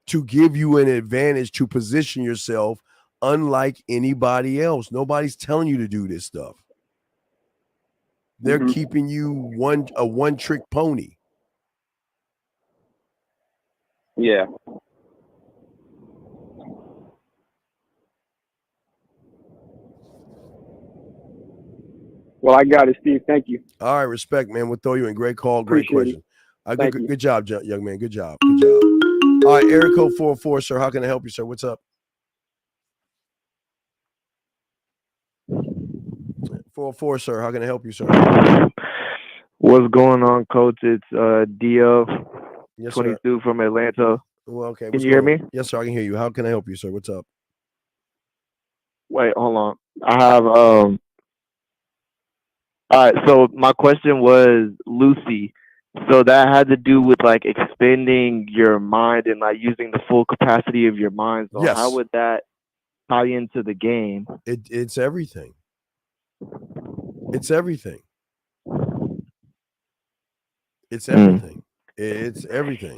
to give you an advantage to position yourself unlike anybody else. Nobody's telling you to do this stuff. They're keeping you a one-trick pony. Yeah. Well, I got it, Steve. Thank you. All right, respect, man. We'll throw you in. Great call, great Appreciate question. Good job, young man. Good job. All right, area code 404, sir. How can I help you, sir? What's up? 404, sir. How can I help you, sir? What's going on, Coach? It's Dio, Yes, 22 sir. from Atlanta. Well, okay. Can you hear me? Yes, sir. I can hear you. How can I help you, sir? What's up? Wait, hold on. I have all right, so my question was Lucy. So that had to do with like expanding your mind and like using the full capacity of your mind. So Yes. how would that tie into the game? It's everything. It's everything. It's everything. It's everything.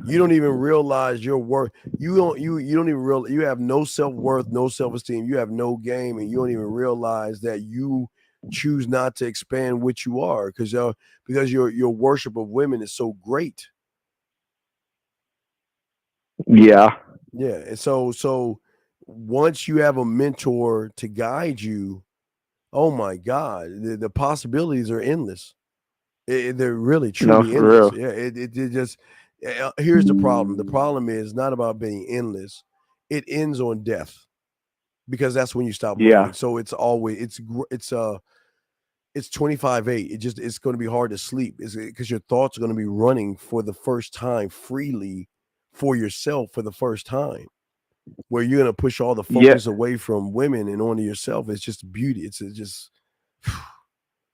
You don't even realize your worth. You don't even realize you have no self-worth, no self-esteem. You have no game, and you don't even realize that you choose not to expand what you are because your worship of women is so great. Yeah. Yeah. And so once you have a mentor to guide you, oh my God, the possibilities are endless. They're really truly for endless. real. Yeah. It just here's the problem. The problem is not about being endless. It ends on death because that's when you stop moving. Yeah. So it's always it's 25/8. It's going to be hard to sleep. It's because your thoughts are going to be running for the first time freely for yourself for the first time, where you're going to push all the focus away from women and onto yourself. It's just beauty. It's just,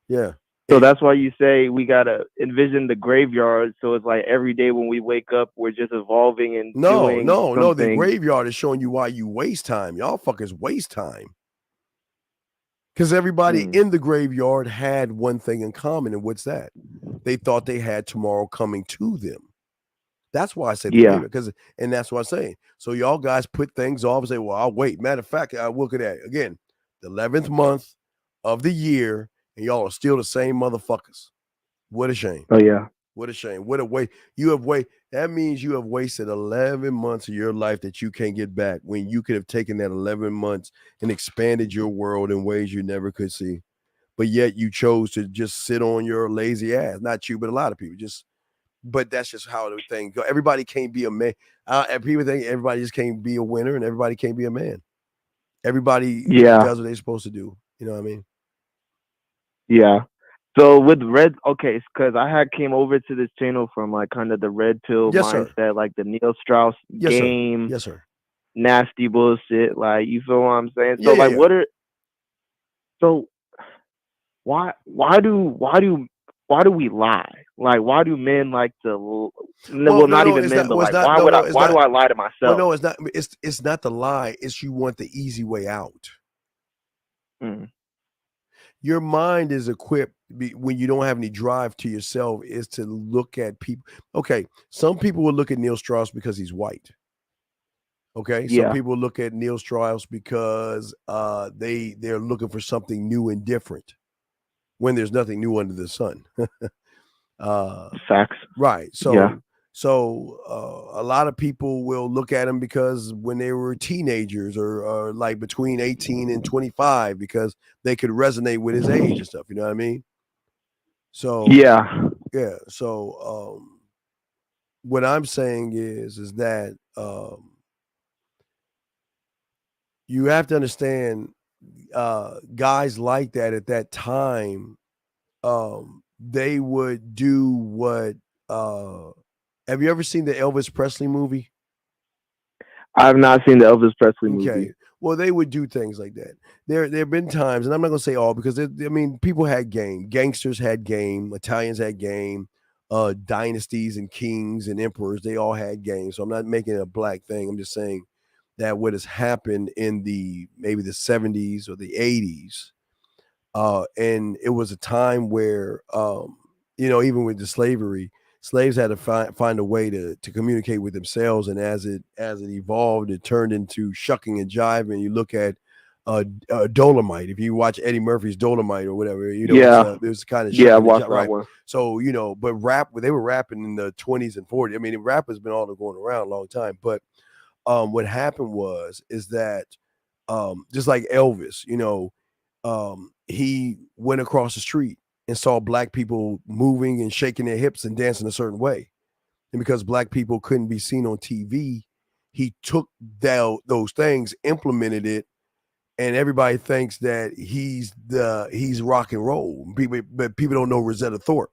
yeah. So that's why you say we gotta envision the graveyard. So it's like every day when we wake up, we're just evolving and doing No. The something. graveyard is showing you why you waste time. Y'all fuckers waste time. Because everybody in the graveyard had one thing in common, and what's that? They thought they had tomorrow coming to them. That's why I say the graveyard, and that's what I'm saying. So y'all guys put things off and say, well, I'll wait. Matter of fact, I look at that again, the 11th month of the year, and y'all are still the same motherfuckers. What a shame. Oh yeah. What a shame. What a waste. That means you have wasted 11 months of your life that you can't get back when you could have taken that 11 months and expanded your world in ways you never could see. But yet you chose to just sit on your lazy ass. Not you, but a lot of people. But that's just how the thing goes. Everybody can't be a man. And people think everybody just can't be a winner and everybody can't be a man. Everybody does what they're supposed to do. You know what I mean? Yeah. So with Red, okay, because I had came over to this channel from like kind of the red pill mindset, like the Neil Strauss game, yes, sir, nasty bullshit. Like, you feel what I'm saying? So why do we lie? Like, why do men like to? Why do I lie to myself? Well, no, it's not. It's not the lie. It's you want the easy way out. Your mind is equipped when you don't have any drive to yourself is to look at people. Okay, some people will look at Neil Strauss because he's white. Okay, some people look at Neil Strauss because they're looking for something new and different when there's nothing new under the sun. Facts. Right. So a lot of people will look at him because when they were teenagers or like between 18 and 25, because they could resonate with his age and stuff. You know what I mean? So So what I'm saying is that you have to understand guys like that at that time, they would do what have you ever seen the Elvis Presley movie? I've not seen the Elvis Presley movie. Okay. Well, they would do things like that. There have been times, and I'm not going to say all because people had game. Gangsters had game. Italians had game. Dynasties and kings and emperors, they all had game. So I'm not making it a black thing. I'm just saying that what has happened in maybe the 70s or the 80s, and it was a time where even with the slavery, slaves had to find a way to communicate with themselves, and as it evolved, it turned into shucking and jiving. You look at Dolomite. If you watch Eddie Murphy's Dolomite or whatever, there's kind of I watched that one. So but they were rapping in the 20s and 40s. I mean, rap has been all going around a long time. But what happened is that just like Elvis, he went across the street and saw black people moving and shaking their hips and dancing a certain way, and because black people couldn't be seen on TV, he took those things, implemented it. And everybody thinks that he's rock and roll. But people don't know Rosetta Thorpe.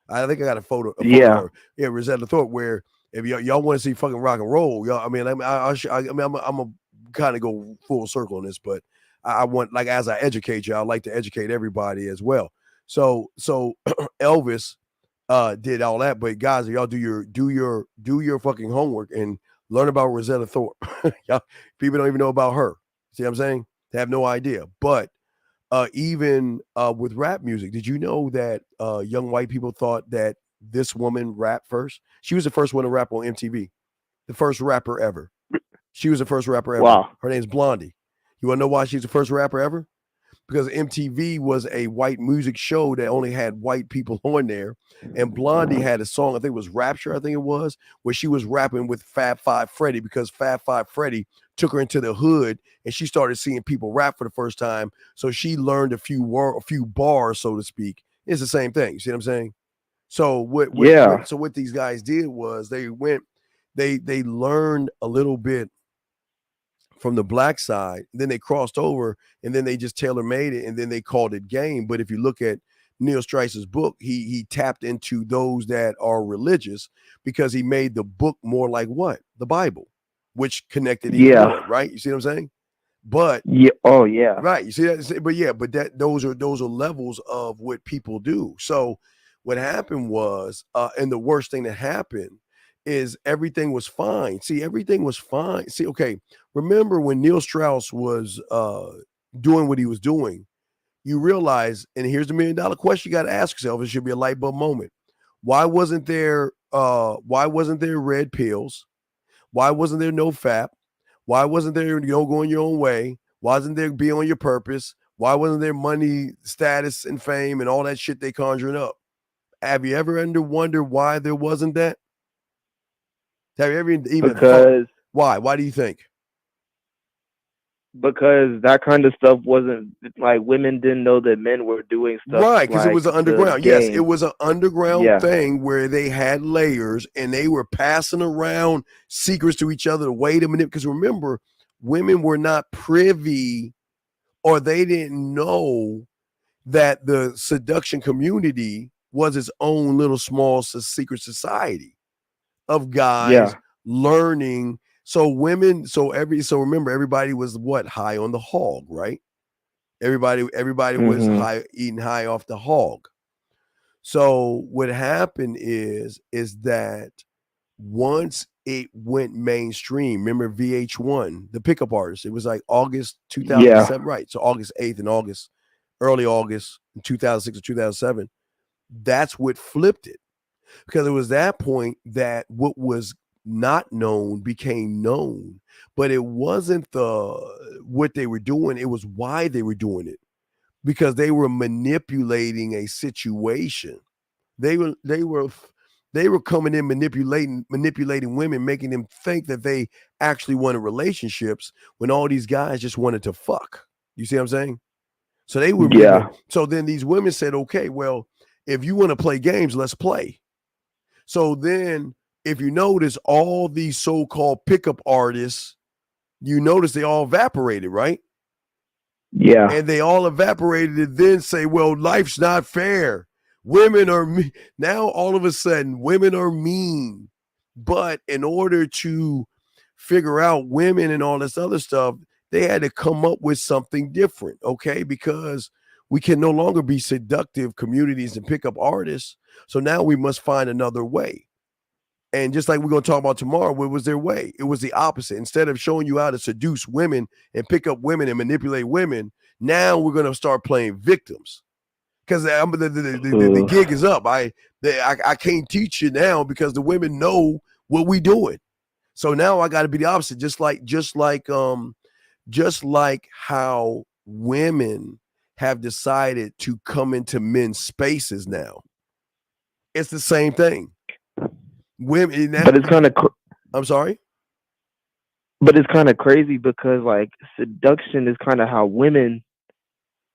I think I got a photo of her. Yeah, Rosetta Thorpe. Where if y'all want to see fucking rock and roll, y'all. I mean, I'm a kind of go full circle on this, but I want, like, as I educate you, I like to educate everybody as well. So Elvis did all that, but guys, y'all do your fucking homework and learn about Rosetta Thorpe. People don't even know about her. See what I'm saying? They have no idea. But even with rap music, did you know that young white people thought that this woman rapped first? She was the first one to rap on MTV. The first rapper ever. She was the first rapper ever. Wow. Her name's Blondie. You want to know why she's the first rapper ever? Because MTV was a white music show that only had white people on there. And Blondie had a song, I think it was Rapture, I think it was, where she was rapping with Fab Five Freddy, because Fab Five Freddy took her into the hood and she started seeing people rap for the first time. So she learned a few bars, so to speak. It's the same thing. You see what I'm saying? So what these guys did was they learned a little bit from the black side, then they crossed over, and then they just tailor-made it, and then they called it game. But if you look at Neil Strauss's book, he tapped into those that are religious, because he made the book more like what? The Bible, which connected even more, right? You see what I'm saying? But right. You see that? But those are levels of what people do. So what happened was, and the worst thing that happened is everything was fine. See, everything was fine. See, okay, remember when Neil Strauss was doing what he was doing, you realize, and here's the $1 million question you got to ask yourself, it should be a light bulb moment. Why wasn't there red pills? Why wasn't there no FAP? Why wasn't there going your own way? Why wasn't there be on your purpose? Why wasn't there money, status, and fame and all that shit they conjuring up? Have you ever wondered why there wasn't that? Have you ever even thought? Why? Why do you think? Because that kind of stuff wasn't, like, women didn't know that men were doing stuff. Right, because it was an underground. Yes, it was an underground thing where they had layers and they were passing around secrets to each other, the way to manipulate. Because remember, women were not privy, or they didn't know that the seduction community was its own little small secret society of guys learning. So remember, everybody was what? High on the hog, right? Everybody was eating high off the hog. So what happened is that once it went mainstream, remember VH1, the pickup artist, it was like August 2007, right? So August 8th and early August in 2006 or 2007, that's what flipped it. Because it was that point that what was not known became known, but it wasn't what they were doing, it was why they were doing it, because they were manipulating a situation. They were coming in manipulating women, making them think that they actually wanted relationships when all these guys just wanted to fuck. You see what I'm saying? So they were so then these women said, okay, well, if you want to play games, let's play. So then, if you notice, all these so-called pickup artists, you notice they all evaporated, right? Yeah. And they all evaporated and then say, well, life's not fair. Women are mean. Now, all of a sudden, women are mean. But in order to figure out women and all this other stuff, They had to come up with something different, okay? Because we can no longer be seductive communities and pick up artists. So now we must find another way. And just like we're going to talk about tomorrow, what was their way? It was the opposite. Instead of showing you how to seduce women and pick up women and manipulate women, now we're going to start playing victims. Because the gig is up. I can't teach you now because the women know what we doing. So now I got to be the opposite. Just like how women have decided to come into men's spaces now. It's the same thing. Women, but it's kind of. I'm sorry. But it's kind of crazy because like seduction is kind of how women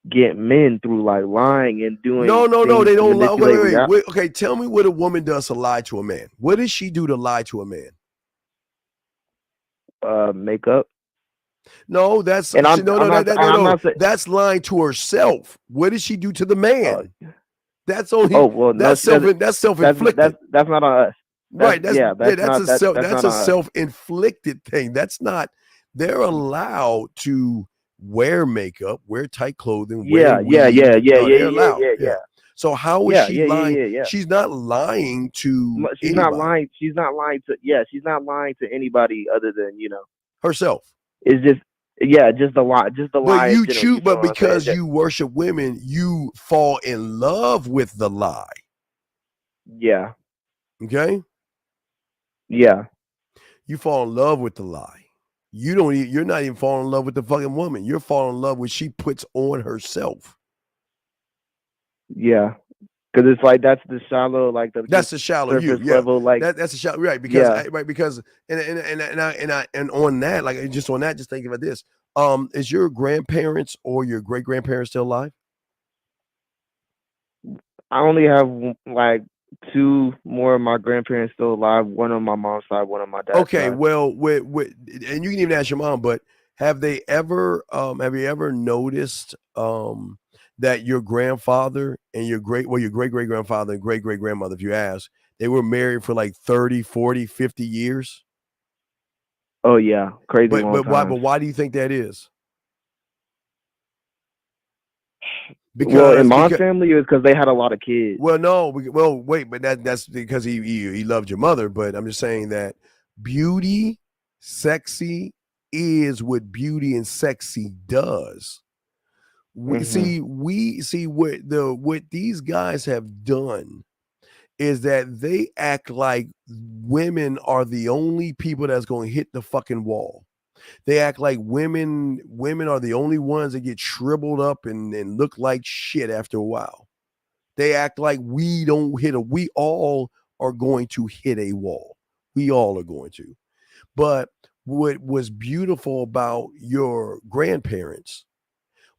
get men through like lying and doing. No, they don't lie. Wait. Okay, tell me what a woman does to lie to a man. What does she do to lie to a man? Makeup. No, that's that's lying to herself. What does she do to the man? That's only. Oh well, that's self-inflicted. That's not on us. Right. That's a self-inflicted thing. That's not. They're allowed to wear makeup, wear tight clothing. Yeah. So how is she lying? Yeah. She's not lying to. She's not lying to anybody other than herself. It's just the lie. But you choose, but because you worship women, you fall in love with the lie. Yeah. Okay. Yeah. You fall in love with the lie. You're not even falling in love with the fucking woman. You're falling in love with she puts on herself. Yeah. Because it's like that's the shallow, that's the shallow you level, that's the shallow, right? Because and on that, just think about this. Is your grandparents or your great grandparents still alive? I only have like two more of my grandparents still alive. One on my mom's side, one on my dad's side. Okay, well, with and you can even ask your mom, but have you ever noticed that your grandfather and your great great-great-grandfather and great-great-grandmother, if you ask, they were married for like 30, 40, 50 years? Oh yeah, crazy long time. But why do you think that is? Because in my family, it was because they had a lot of kids. Well, no, wait, but that's because he loved your mother. But I'm just saying that sexy is what beauty and sexy does. We see what these guys have done is that they act like women are the only people that's going to hit the fucking wall. They act like women are the only ones that get shriveled up and look like shit after a while. They act like we all are going to hit a wall. We all are going to. But what was beautiful about your grandparents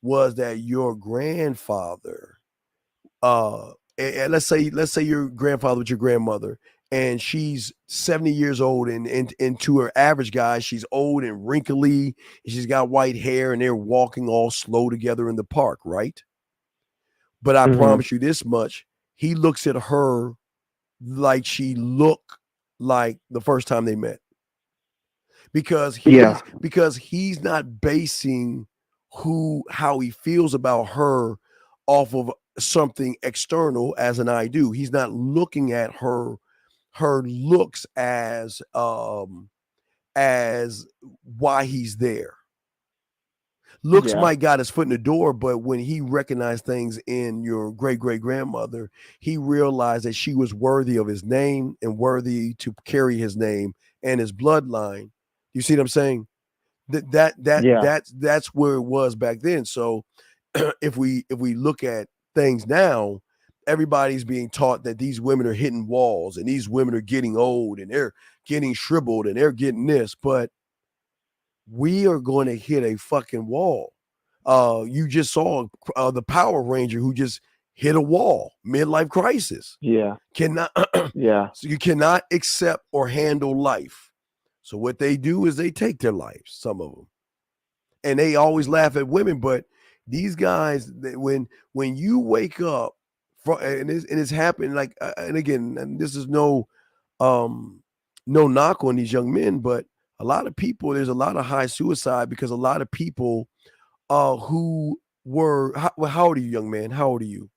was that your grandfather, and let's say your grandfather with your grandmother, and she's 70 years old, and to her average guy, she's old and wrinkly, and she's got white hair, and they're walking all slow together in the park, right? But I promise you this much, he looks at her like she looked like the first time they met. Because he's not basing how he feels about her off of something external as an I do. He's not looking at her looks as why he's there. Looks might got his foot in the door, but when he recognized things in your great-great-grandmother, he realized that she was worthy of his name and worthy to carry his name and his bloodline. You see what I'm saying? That's where it was back then. So if we look at things now, everybody's being taught that these women are hitting walls and these women are getting old and they're getting shriveled and they're getting this, but we are going to hit a fucking wall. You just saw the Power Ranger who just hit a wall, midlife crisis. Yeah. So you cannot accept or handle life. So what they do is they take their lives, some of them, and they always laugh at women. But these guys, when you wake up, and it's happened, and again, and this is no knock on these young men, but a lot of people, there's a lot of high suicide because a lot of people who were, how old are you, young man? How old are you?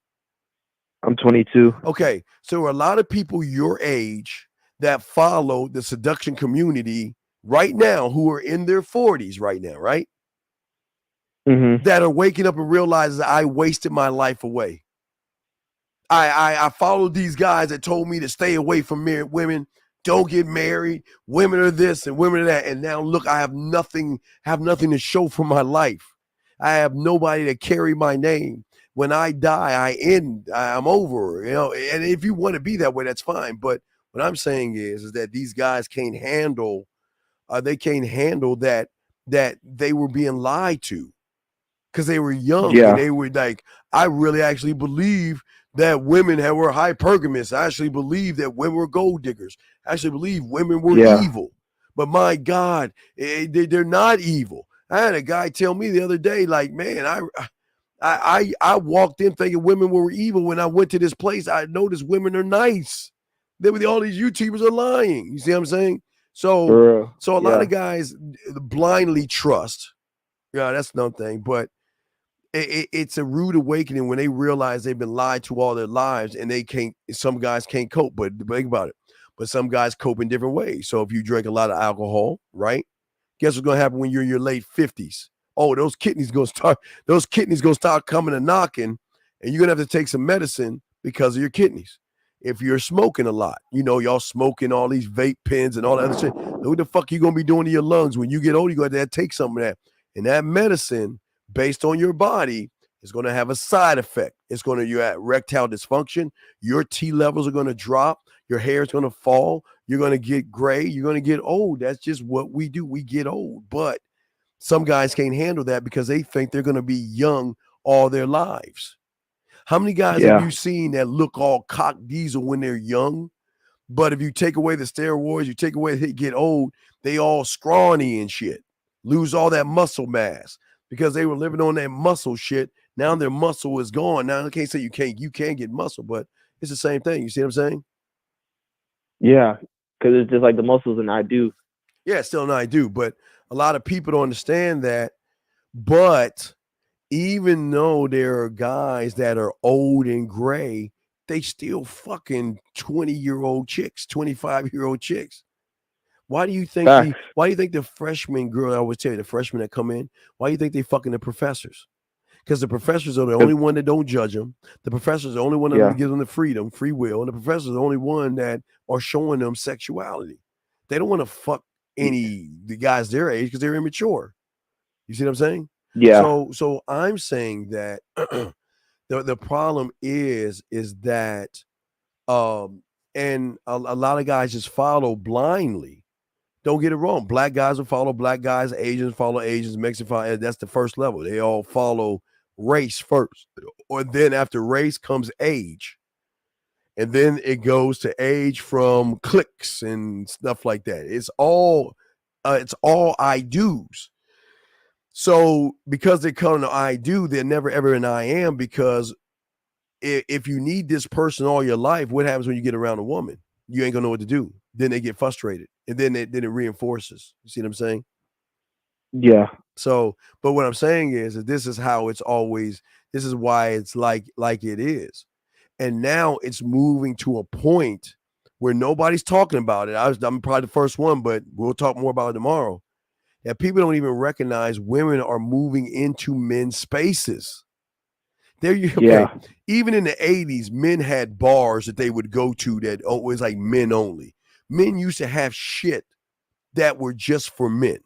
I'm 22. Okay, so a lot of people your age that follow the seduction community right now who are in their 40s right now, right? Mm-hmm. That are waking up and realizing I wasted my life away. I followed these guys that told me to stay away from women, don't get married, women are this and women are that, and now look, I have nothing to show for my life. I have nobody to carry my name. When I die, I'm over, you know. And if you want to be that way, that's fine. But what I'm saying is that these guys can't handle, that they were being lied to because they were young and they were like, I really actually believe that women were hypergamous. I actually believe that women were gold diggers. I actually believe women were evil. But my God, they're not evil. I had a guy tell me the other day, like, man, I walked in thinking women were evil. When I went to this place, I noticed women are nice. All these YouTubers are lying. You see what I'm saying? So a lot of guys blindly trust. Yeah, that's another thing. But it's a rude awakening when they realize they've been lied to all their lives, and some guys can't cope. But think about it. But some guys cope in different ways. So if you drink a lot of alcohol, right? Guess what's gonna happen when you're in your late 50s? Oh, those kidneys gonna start coming and knocking, and you're gonna have to take some medicine because of your kidneys. If you're smoking a lot, y'all smoking all these vape pens and all that other shit. What the fuck you gonna be doing to your lungs when you get old? You gotta take some of that, and that medicine, based on your body, is gonna have a side effect. You're at erectile dysfunction. Your T levels are gonna drop. Your hair is gonna fall. You're gonna get gray. You're gonna get old. That's just what we do. We get old, but some guys can't handle that because they think they're going to be young all their lives. How many guys have you seen that look all cock diesel when they're young? But if you take away the steroids, you take away they get old, they all scrawny and shit, lose all that muscle mass because they were living on that muscle shit. Now their muscle is gone. Now I can't say you can't get muscle, but it's the same thing. You see what I'm saying? Yeah, because it's just like the muscles and I do. Yeah, still an I do, but a lot of people don't understand that. But even though there are guys that are old and gray, they still fucking 20-year-old chicks, 25-year-old chicks. Why do you think the freshman girl, I always tell you, the freshmen that come in, why do you think they fucking the professors? Because the professors are the only one that don't judge them. The professors are the only one that gives them the freedom, free will. And the professors are the only one that are showing them sexuality. They don't want to fuck the guys their age because they're immature. You see what I'm saying? Yeah. So I'm saying that the problem is that and a lot of guys just follow blindly. Don't get it wrong. Black guys will follow black guys, Asians follow Asians, Mexicans follow. That's the first level. They all follow race first, or then after race comes age. And then it goes to age from cliques and stuff like that. It's all I do's. So because they come to I do, they're never ever an I am, because if you need this person all your life, what happens when you get around a woman? You ain't gonna know what to do. Then they get frustrated, and then it reinforces. You see what I'm saying? Yeah. So, but what I'm saying is that this is how it's always. This is why it's like it is. And now it's moving to a point where nobody's talking about it. I'm probably the first one, but we'll talk more about it tomorrow. That people don't even recognize women are moving into men's spaces. Even in the 80s, men had bars that they would go to that was like men only. Men used to have shit that were just for men.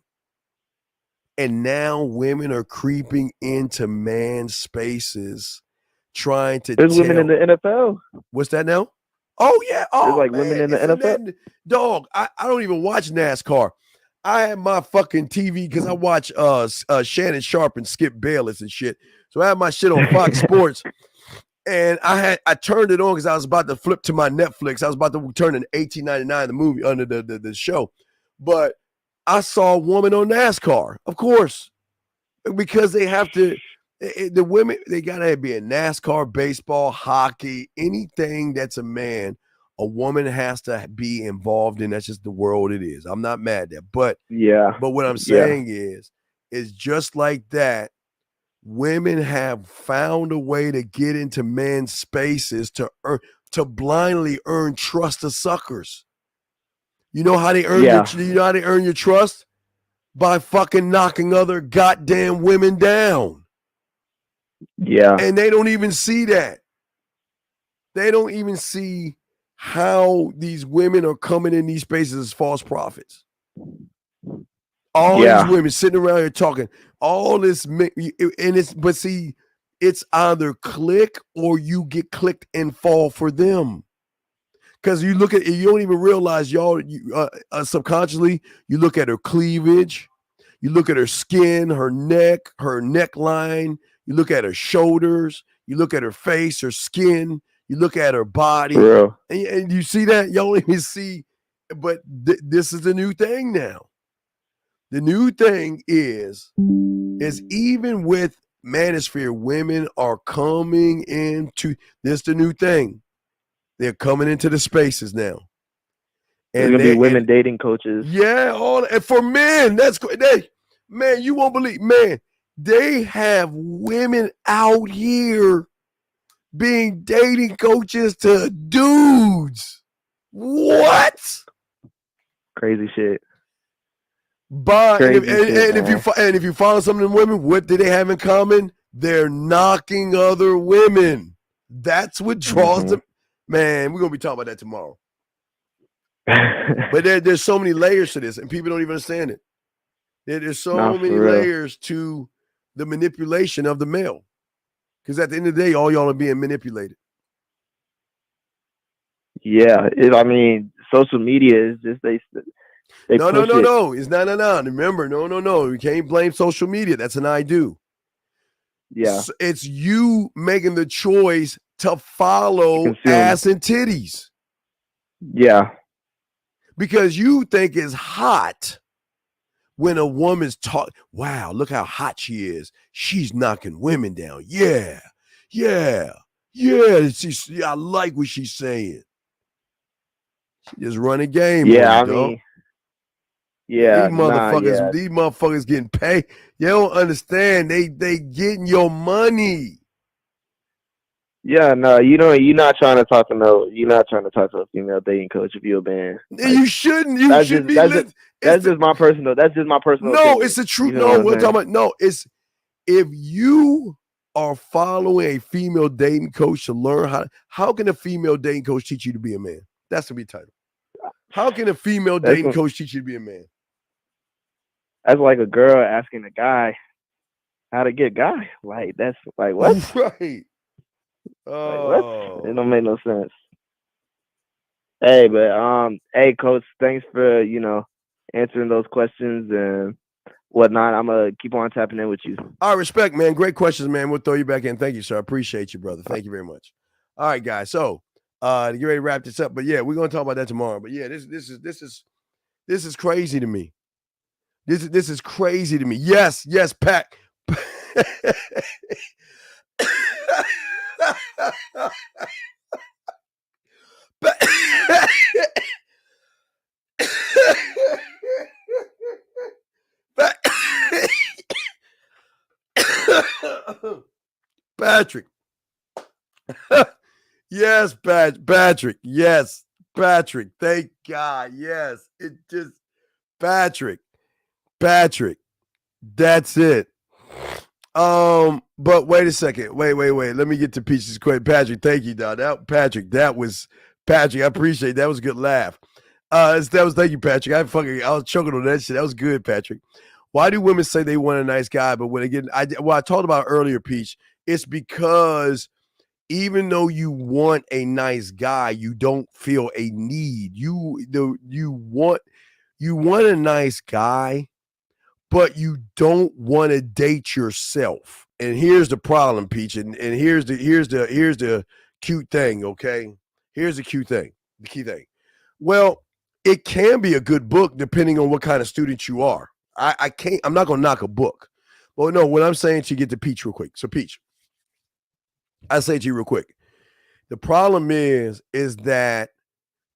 And now women are creeping into man's spaces, trying to There's women in the NFL. What's that now? Oh, yeah. Oh, there's like women in the NFL. Dog, I don't even watch NASCAR. I have my fucking TV because I watch Shannon Sharp and Skip Bayless and shit. So I have my shit on Fox Sports. And I turned it on because I was about to flip to my Netflix. I was about to turn in $18.99 the movie under the show. But I saw a woman on NASCAR, of course, because they have to. The women, they gotta be in NASCAR, baseball, hockey, anything that's a man a woman has to be involved in. That's just the world it is. I'm not mad at that. But what I'm saying is just like that, women have found a way to get into men's spaces to blindly earn trust of suckers. You know how they earn your trust? By fucking knocking other goddamn women down. Yeah. And they don't even see that. They don't even see how these women are coming in these spaces as false prophets. All these women sitting around here talking all this, and it's either click or you get clicked and fall for them. Because you look at it, you don't even realize, y'all, subconsciously, you look at her cleavage, you look at her skin, her neck, her neckline, you look at her shoulders, you look at her face, her skin, you look at her body, and you see that? Y'all don't even see, but this is the new thing now. The new thing is even with manosphere, women are coming into this. The new thing, they're coming into the spaces now. And there's gonna be women dating coaches. Yeah, and for men, that's great. Man, you won't believe, man, they have women out here being dating coaches to dudes. What? Crazy shit. But if you follow some of them women, what do they have in common? They're knocking other women. That's what draws them. Man, we're gonna be talking about that tomorrow. But there's so many layers to this, and people don't even understand it. There's so many layers to the manipulation of the male. Because at the end of the day, all y'all are being manipulated. Yeah, I mean, social media is just they No. It's not. Remember, no. You can't blame social media. That's an I do. Yeah. It's you making the choice to follow ass and titties. Yeah. Because you think it's hot when a woman's wow, look how hot she is. She's knocking women down. Yeah. I like what she's saying. She just run a game. Yeah, these motherfuckers getting paid. You don't understand. They getting your money. Yeah, no, you're not trying to talk to a female dating coach if you're a man. You shouldn't. That's just my personal. That's just my personal. No, opinion. It's the truth. No, we're talking about. No, it's if you are following a female dating coach to learn how can a female dating coach teach you to be a man? That's to be titled. How can a female dating coach teach you to be a man? That's like a girl asking a guy how to get a guy. Like that's like what? Right. Oh, like, what? It don't make no sense. Hey, but hey, coach, thanks for answering those questions and whatnot. I'm gonna keep on tapping in with you. All right, respect, man. Great questions, man. We'll throw you back in. Thank you, sir. I appreciate you, brother. Thank you very much. All right, guys. So to get ready to wrap this up, but yeah, we're gonna talk about that tomorrow. But yeah, this is crazy to me. This is crazy to me. Yes, Pat. Patrick. Yes, Patrick. Yes, Patrick. Thank God. Yes, it just Patrick. That's it. But wait a second. Wait. Let me get to Peach's quick. Patrick, thank you, dog. That was Patrick. I appreciate it. That was a good laugh. Thank you, Patrick. I was choking on that shit. That was good, Patrick. Why do women say they want a nice guy, but when again, I talked about earlier, Peach, it's because even though you want a nice guy, you don't feel a need. You want a nice guy, but you don't want to date yourself. And here's the problem, Peach. And here's the cute thing, okay? Here's the cute thing, the key thing. Well, it can be a good book depending on what kind of student you are. I'm not gonna knock a book. Well, no, what I'm saying to you, get to Peach real quick. So Peach, I say to you real quick. The problem is that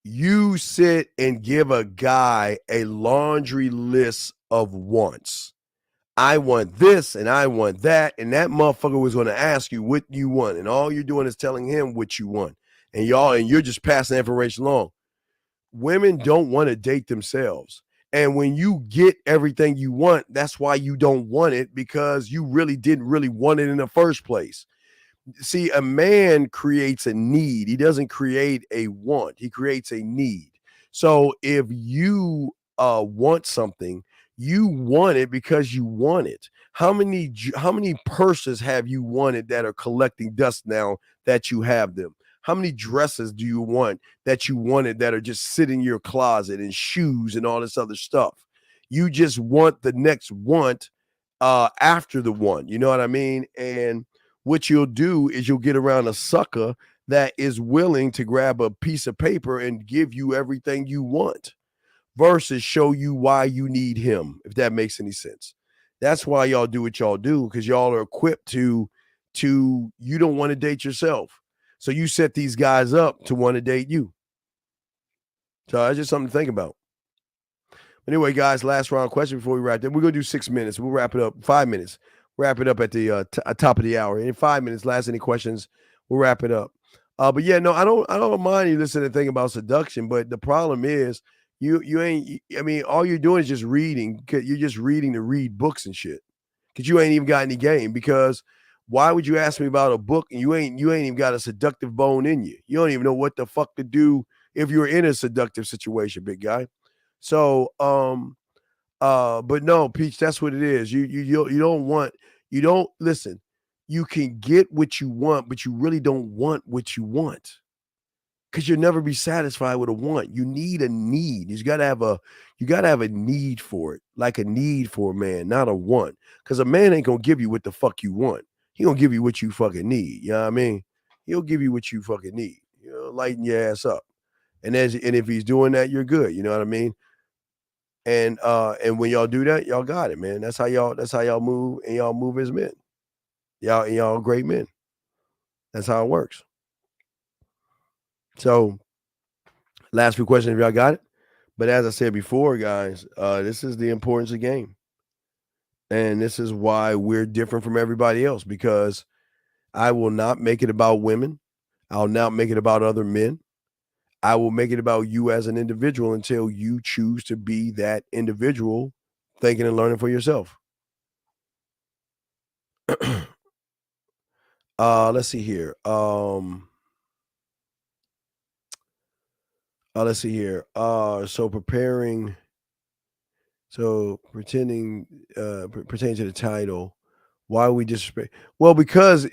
you sit and give a guy a laundry list of wants. I want this and I want that, and that motherfucker was going to ask you what you want, and all you're doing is telling him what you want, and you're just passing information along. Women don't want to date themselves, and when you get everything you want, that's why you don't want it, because you really didn't really want it in the first place. See, a man creates a need. He doesn't create a want. He creates a need. So if you want something, you want it because you want it. How many purses have you wanted that are collecting dust now that you have them? How many dresses do you want that you wanted that are just sitting in your closet, and shoes and all this other stuff? You just want the next want after the one. You know what I mean? And what you'll do is you'll get around a sucker that is willing to grab a piece of paper and give you everything you want, versus show you why you need him, if that makes any sense. That's why y'all do what y'all do, because y'all are equipped to you don't want to date yourself. So you set these guys up to want to date you. So that's just something to think about. Anyway, guys, last round question before we wrap it. We're going to do 6 minutes. We'll wrap it up 5 minutes. Wrap it up at the top of the hour. In 5 minutes, last any questions, we'll wrap it up. But yeah, no, I don't mind you listening to think about seduction, but the problem is you ain't, I mean, all you're doing is just reading. You're just reading to read books and shit, because you ain't even got any game. Because why would you ask me about a book and you ain't even got a seductive bone in you? You don't even know what the fuck to do if you're in a seductive situation, big guy. So, but no, Peach, that's what it is. You don't listen. You can get what you want, but you really don't want what you want, because you'll never be satisfied with a want. You need a need. You gotta have a need for it, like a need for a man, not a want. Because a man ain't gonna give you what the fuck you want. He gonna give you what you fucking need. You know what I mean? He'll give you what you fucking need. You know, lighten your ass up. And if he's doing that, you're good. You know what I mean? And when y'all do that, y'all got it, man. That's how y'all move, and y'all move as men. Y'all great men. That's how it works. So, last few questions if y'all got it. But as I said before, guys, this is the importance of game. And this is why we're different from everybody else, because I will not make it about women. I'll not make it about other men. I will make it about you as an individual until you choose to be that individual, thinking and learning for yourself. Let's see here. Let's see here. Pretending pertaining to the title. Why we disrespect? Well, because I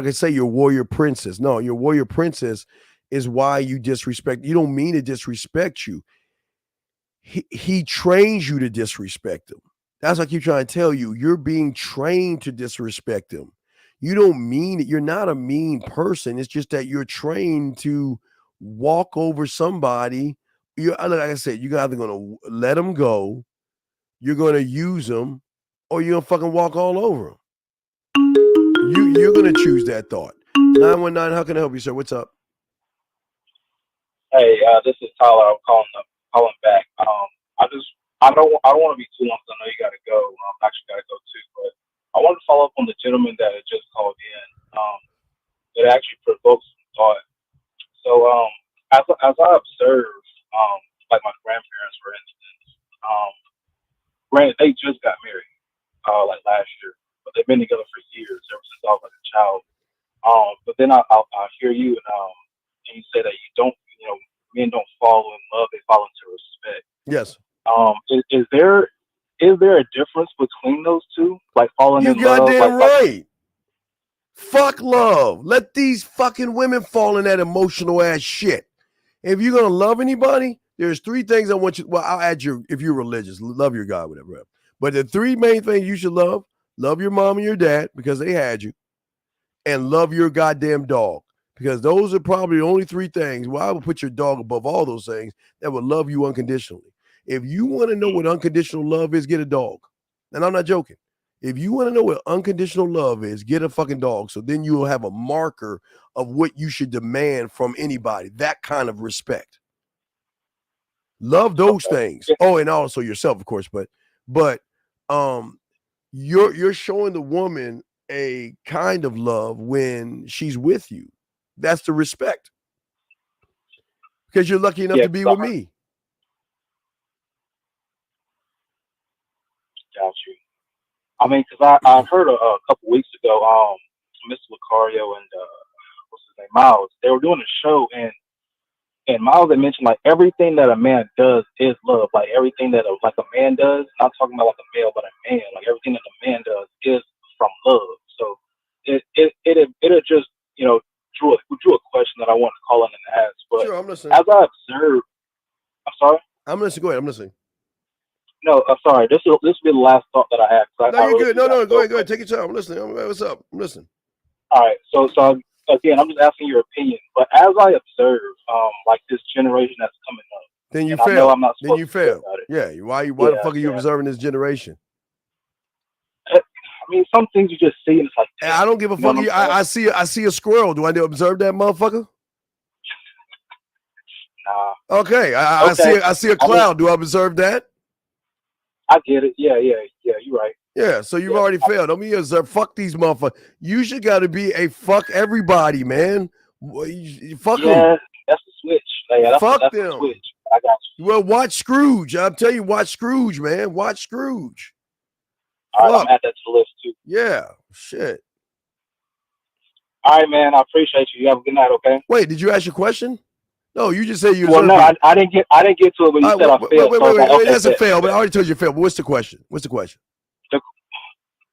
could say your warrior princess. No, your warrior princess is why you disrespect. You don't mean to disrespect you. He trains you to disrespect him. That's what I keep trying to tell you. You're being trained to disrespect him. You don't mean it. You're not a mean person. It's just that you're trained to walk over somebody. Like I said, you're either going to let them go, you're going to use them, or you're going to fucking walk all over them. You're going to choose that thought. 919, how can I help you, sir? What's up? Hey, this is Tyler. I'm calling back. I don't want to be too long, because I know you got to go. I actually got to go too, but I wanted to follow up on the gentleman that had just called in. It actually provoked some thought. So, as I observe, like my grandparents, for instance, granted, they just got married, like last year, but they've been together for years, ever since I was like a child. But then I hear you, and you say that men don't fall in love; they fall into respect. Yes. Is there a difference between those two? Like falling in love? You goddamn right. Fuck love. Let these fucking women fall in that emotional ass shit. If you're gonna love anybody, there's 3 things I want you. Well, I'll add if you're religious, love your God, whatever. But the 3 main things you should love your mom and your dad, because they had you, and love your goddamn dog, because those are probably the only 3 things. Well, I would put your dog above all those things that would love you unconditionally. If you want to know what unconditional love is, get a dog. And I'm not joking. If you want to know what unconditional love is, get a fucking dog. So then you will have a marker of what you should demand from anybody. That kind of respect. Love those things. Oh, and also yourself, of course. But you're showing the woman a kind of love when she's with you. That's the respect. Because you're lucky enough to be with me. Got you. I mean, because I heard a couple weeks ago, Mr. Lucario and what's his name, Miles, they were doing a show, and Miles had mentioned like everything that a man does is love. Like everything that a man does, not talking about like a male, but a man. Like everything that a man does is from love. So it just drew a question that I wanted to call in and ask. But sure, I'm listening. As I observed, I'm sorry. I'm listening. Go ahead. I'm listening. No, I'm sorry. This will be the last thought that I had. No, you're good. No, go ahead. Take your time. I'm listening. What's up? I'm listening. All right. So again, I'm just asking your opinion. But as I observe, like this generation that's coming up, then you fail. I'm not then you fail. Yeah. Why the fuck are you observing this generation? I mean, some things you just see, and it's like, I don't give a fuck. I see a squirrel. Do I need to observe that motherfucker? Nah. Okay. I see a cloud. Do I observe that? I get it. Yeah, you're right. Yeah, so you've already failed. Don't be observe. Fuck these motherfuckers. You should got to be a fuck everybody, man. Fuck them. Yeah, that's the switch. Yeah, fuck that's them. The switch. I got you. Well, watch Scrooge. I'll tell you, watch Scrooge, man. Watch Scrooge. All right, I'm add that to the list too. Yeah, shit. All right, man. I appreciate you. You have a good night. Okay. Wait, did you ask your question? No, you just said you. Well, no, I didn't get to it, but you said I failed. Wait, that's a fail. But I already told you fail. But what's the question?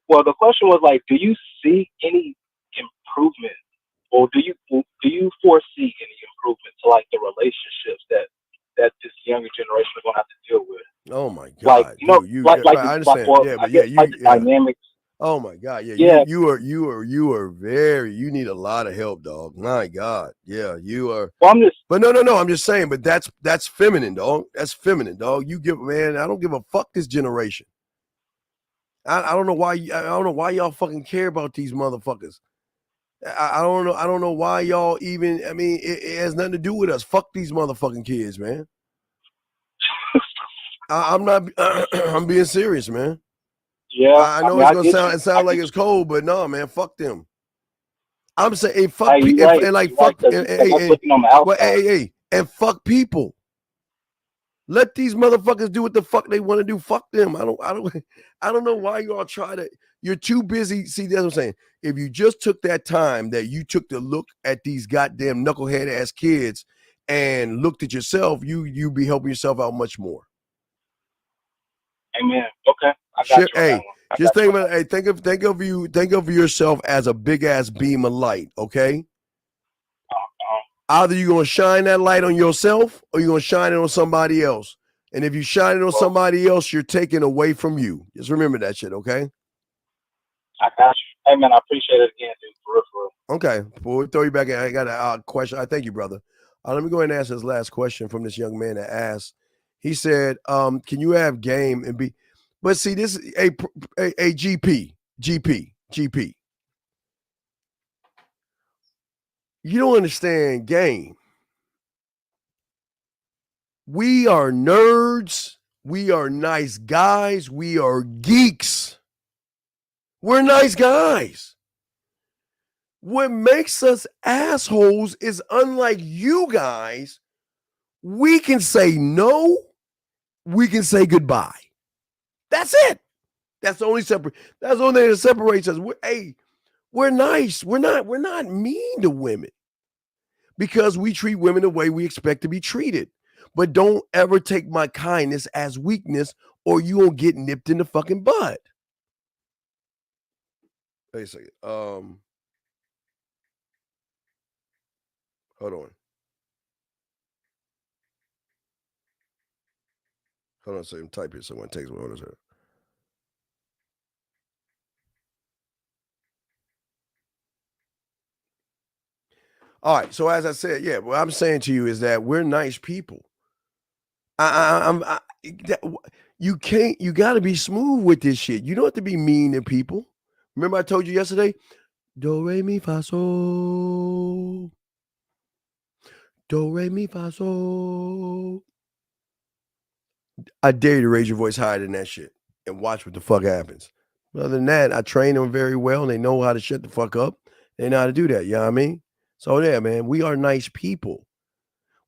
Well, the question was like, do you see any improvement, or do you foresee any improvement to like the relationships that this younger generation is going to have to deal with? Oh my God! Like I understand. The dynamics. Oh my God! Yeah. You are very. You need a lot of help, dog. My God. Yeah, you are. Well, I'm just. But no. I'm just saying. But that's feminine, dog. That's feminine, dog. You man. I don't give a fuck this generation. I don't know why. I don't know why y'all fucking care about these motherfuckers. I don't know. I don't know why y'all even. I mean, it has nothing to do with us. Fuck these motherfucking kids, man. I'm not. I'm being serious, man. Yeah, I know it's gonna sound like it's cold, but no, man, fuck them. I'm saying, hey, fuck people, and like fuck, and fuck people. Let these motherfuckers do what the fuck they want to do. Fuck them. I don't know why y'all try to. You're too busy. See, that's what I'm saying. If you just took that time that you took to look at these goddamn knucklehead ass kids and looked at yourself, you'd be helping yourself out much more. Amen. Okay. I got you. Hey, just think about. Hey, think of yourself as a big ass beam of light. Okay. Either you're gonna shine that light on yourself, or you're gonna shine it on somebody else. And if you shine it on somebody else, you're taking away from you. Just remember that shit. Okay. I got you. Hey man, I appreciate it again, dude. For real. Okay. Well, we'll throw you back in. I got a question. I thank you, brother. Let me go ahead and answer this last question from this young man that asked. He said, "Can you have game and be?" But see, this is a GP. You don't understand game. We are nerds. We are nice guys. We are geeks. We're nice guys. What makes us assholes is, unlike you guys, we can say no. We can say goodbye. That's it. That's the only thing that separates us. We're nice. We're not mean to women, because we treat women the way we expect to be treated. But don't ever take my kindness as weakness, or you won't get nipped in the fucking butt. Wait a second. Hold on. Hold on a second. Type here. Someone takes me. Hold on a second. All right. So as I said, yeah, what I'm saying to you is that we're nice people. you got to be smooth with this shit. You don't have to be mean to people. Remember I told you yesterday? Do, re, mi, fa, sol. Do, re, mi, fa, sol. I dare you to raise your voice higher than that shit and watch what the fuck happens. But other than that, I train them very well, and they know how to shut the fuck up. They know how to do that. You know what I mean? So, yeah, man, we are nice people.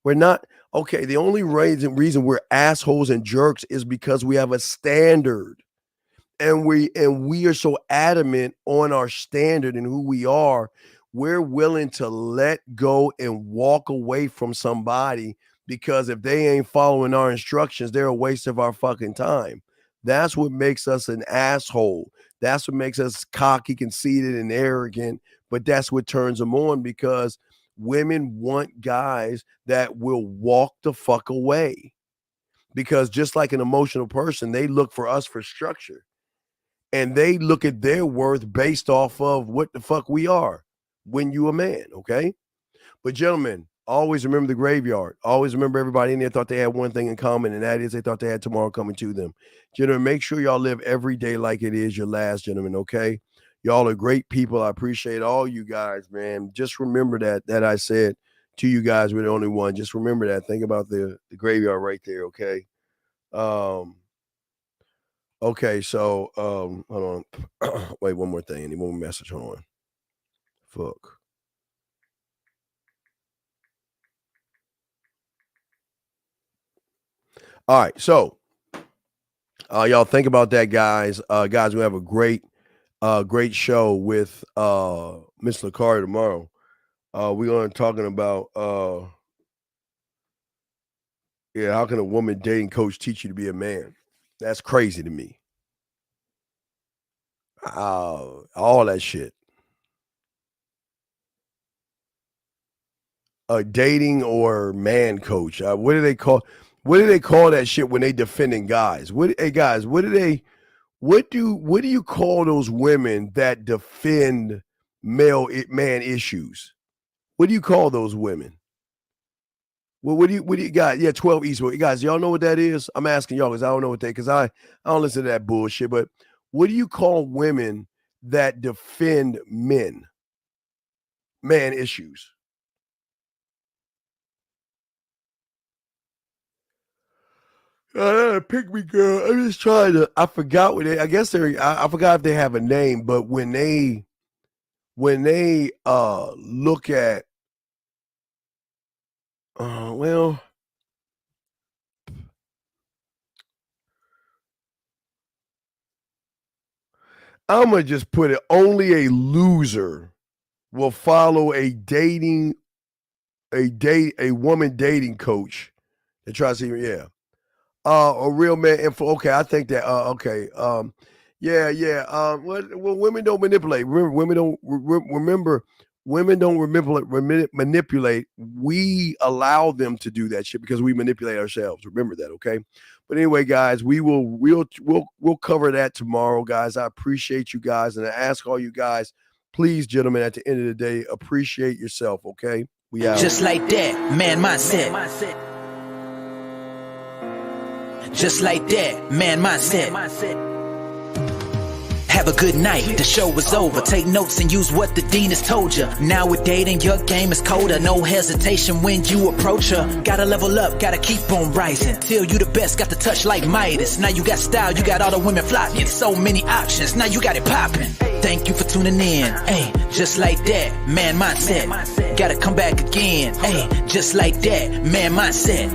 We're not, okay, the only reason we're assholes and jerks is because we have a standard. And we are so adamant on our standard and who we are, we're willing to let go and walk away from somebody because if they ain't following our instructions, they're a waste of our fucking time. That's what makes us an asshole. That's what makes us cocky, conceited, and arrogant. But that's what turns them on because women want guys that will walk the fuck away. Because just like an emotional person, they look for us for structure. And they look at their worth based off of what the fuck we are when you a man, okay? But gentlemen, always remember the graveyard. Always remember everybody in there thought they had one thing in common, and that is they thought they had tomorrow coming to them. Gentlemen, make sure y'all live every day like it is your last, gentlemen, okay? Y'all are great people. I appreciate all you guys, man. Just remember that I said to you guys, we're the only one. Just remember that. Think about the graveyard right there, okay? Okay, so hold on. Wait, one more thing. I need one more message. Hold on. Fuck. All right, so y'all think about that, guys. Guys, we have a great show with Miss Lakari tomorrow. We're going to talking about how can a woman dating coach teach you to be a man? That's crazy to me. All that shit. A dating or man coach. What do they call that shit when they defending guys? Hey guys, what do you call those women that defend man issues? What do you call those women? Well, what do you got? Yeah, 12 Eastwood. Guys, y'all know what that is? I'm asking y'all because I don't know what because I don't listen to that bullshit. But what do you call women that defend man issues? Pick me, girl. I'm just trying to. I forgot what I guess I forgot if they have a name, but when they look at well, I'm gonna just put it. Only a loser will follow a woman dating coach that tries to see. A real man info. Okay, I think that. Okay. Well, women don't manipulate. Remember, women don't manipulate. We allow them to do that shit because we manipulate ourselves. Remember that, okay? But anyway, guys, we'll cover that tomorrow, guys. I appreciate you guys, and I ask all you guys, please, gentlemen, at the end of the day, appreciate yourself, okay? We out. Just like that, man mindset. Just like that, man mindset. Have a good night, the show is over. Take notes and use what the dean has told you. Now with dating, your game is colder. No hesitation when you approach her. Gotta level up, gotta keep on rising. Till you the best, got the touch like Midas. Now you got style, you got all the women flocking. So many options, now you got it popping. Thank you for tuning in. Hey, just like that, man mindset. Gotta come back again. Hey, just like that, man mindset.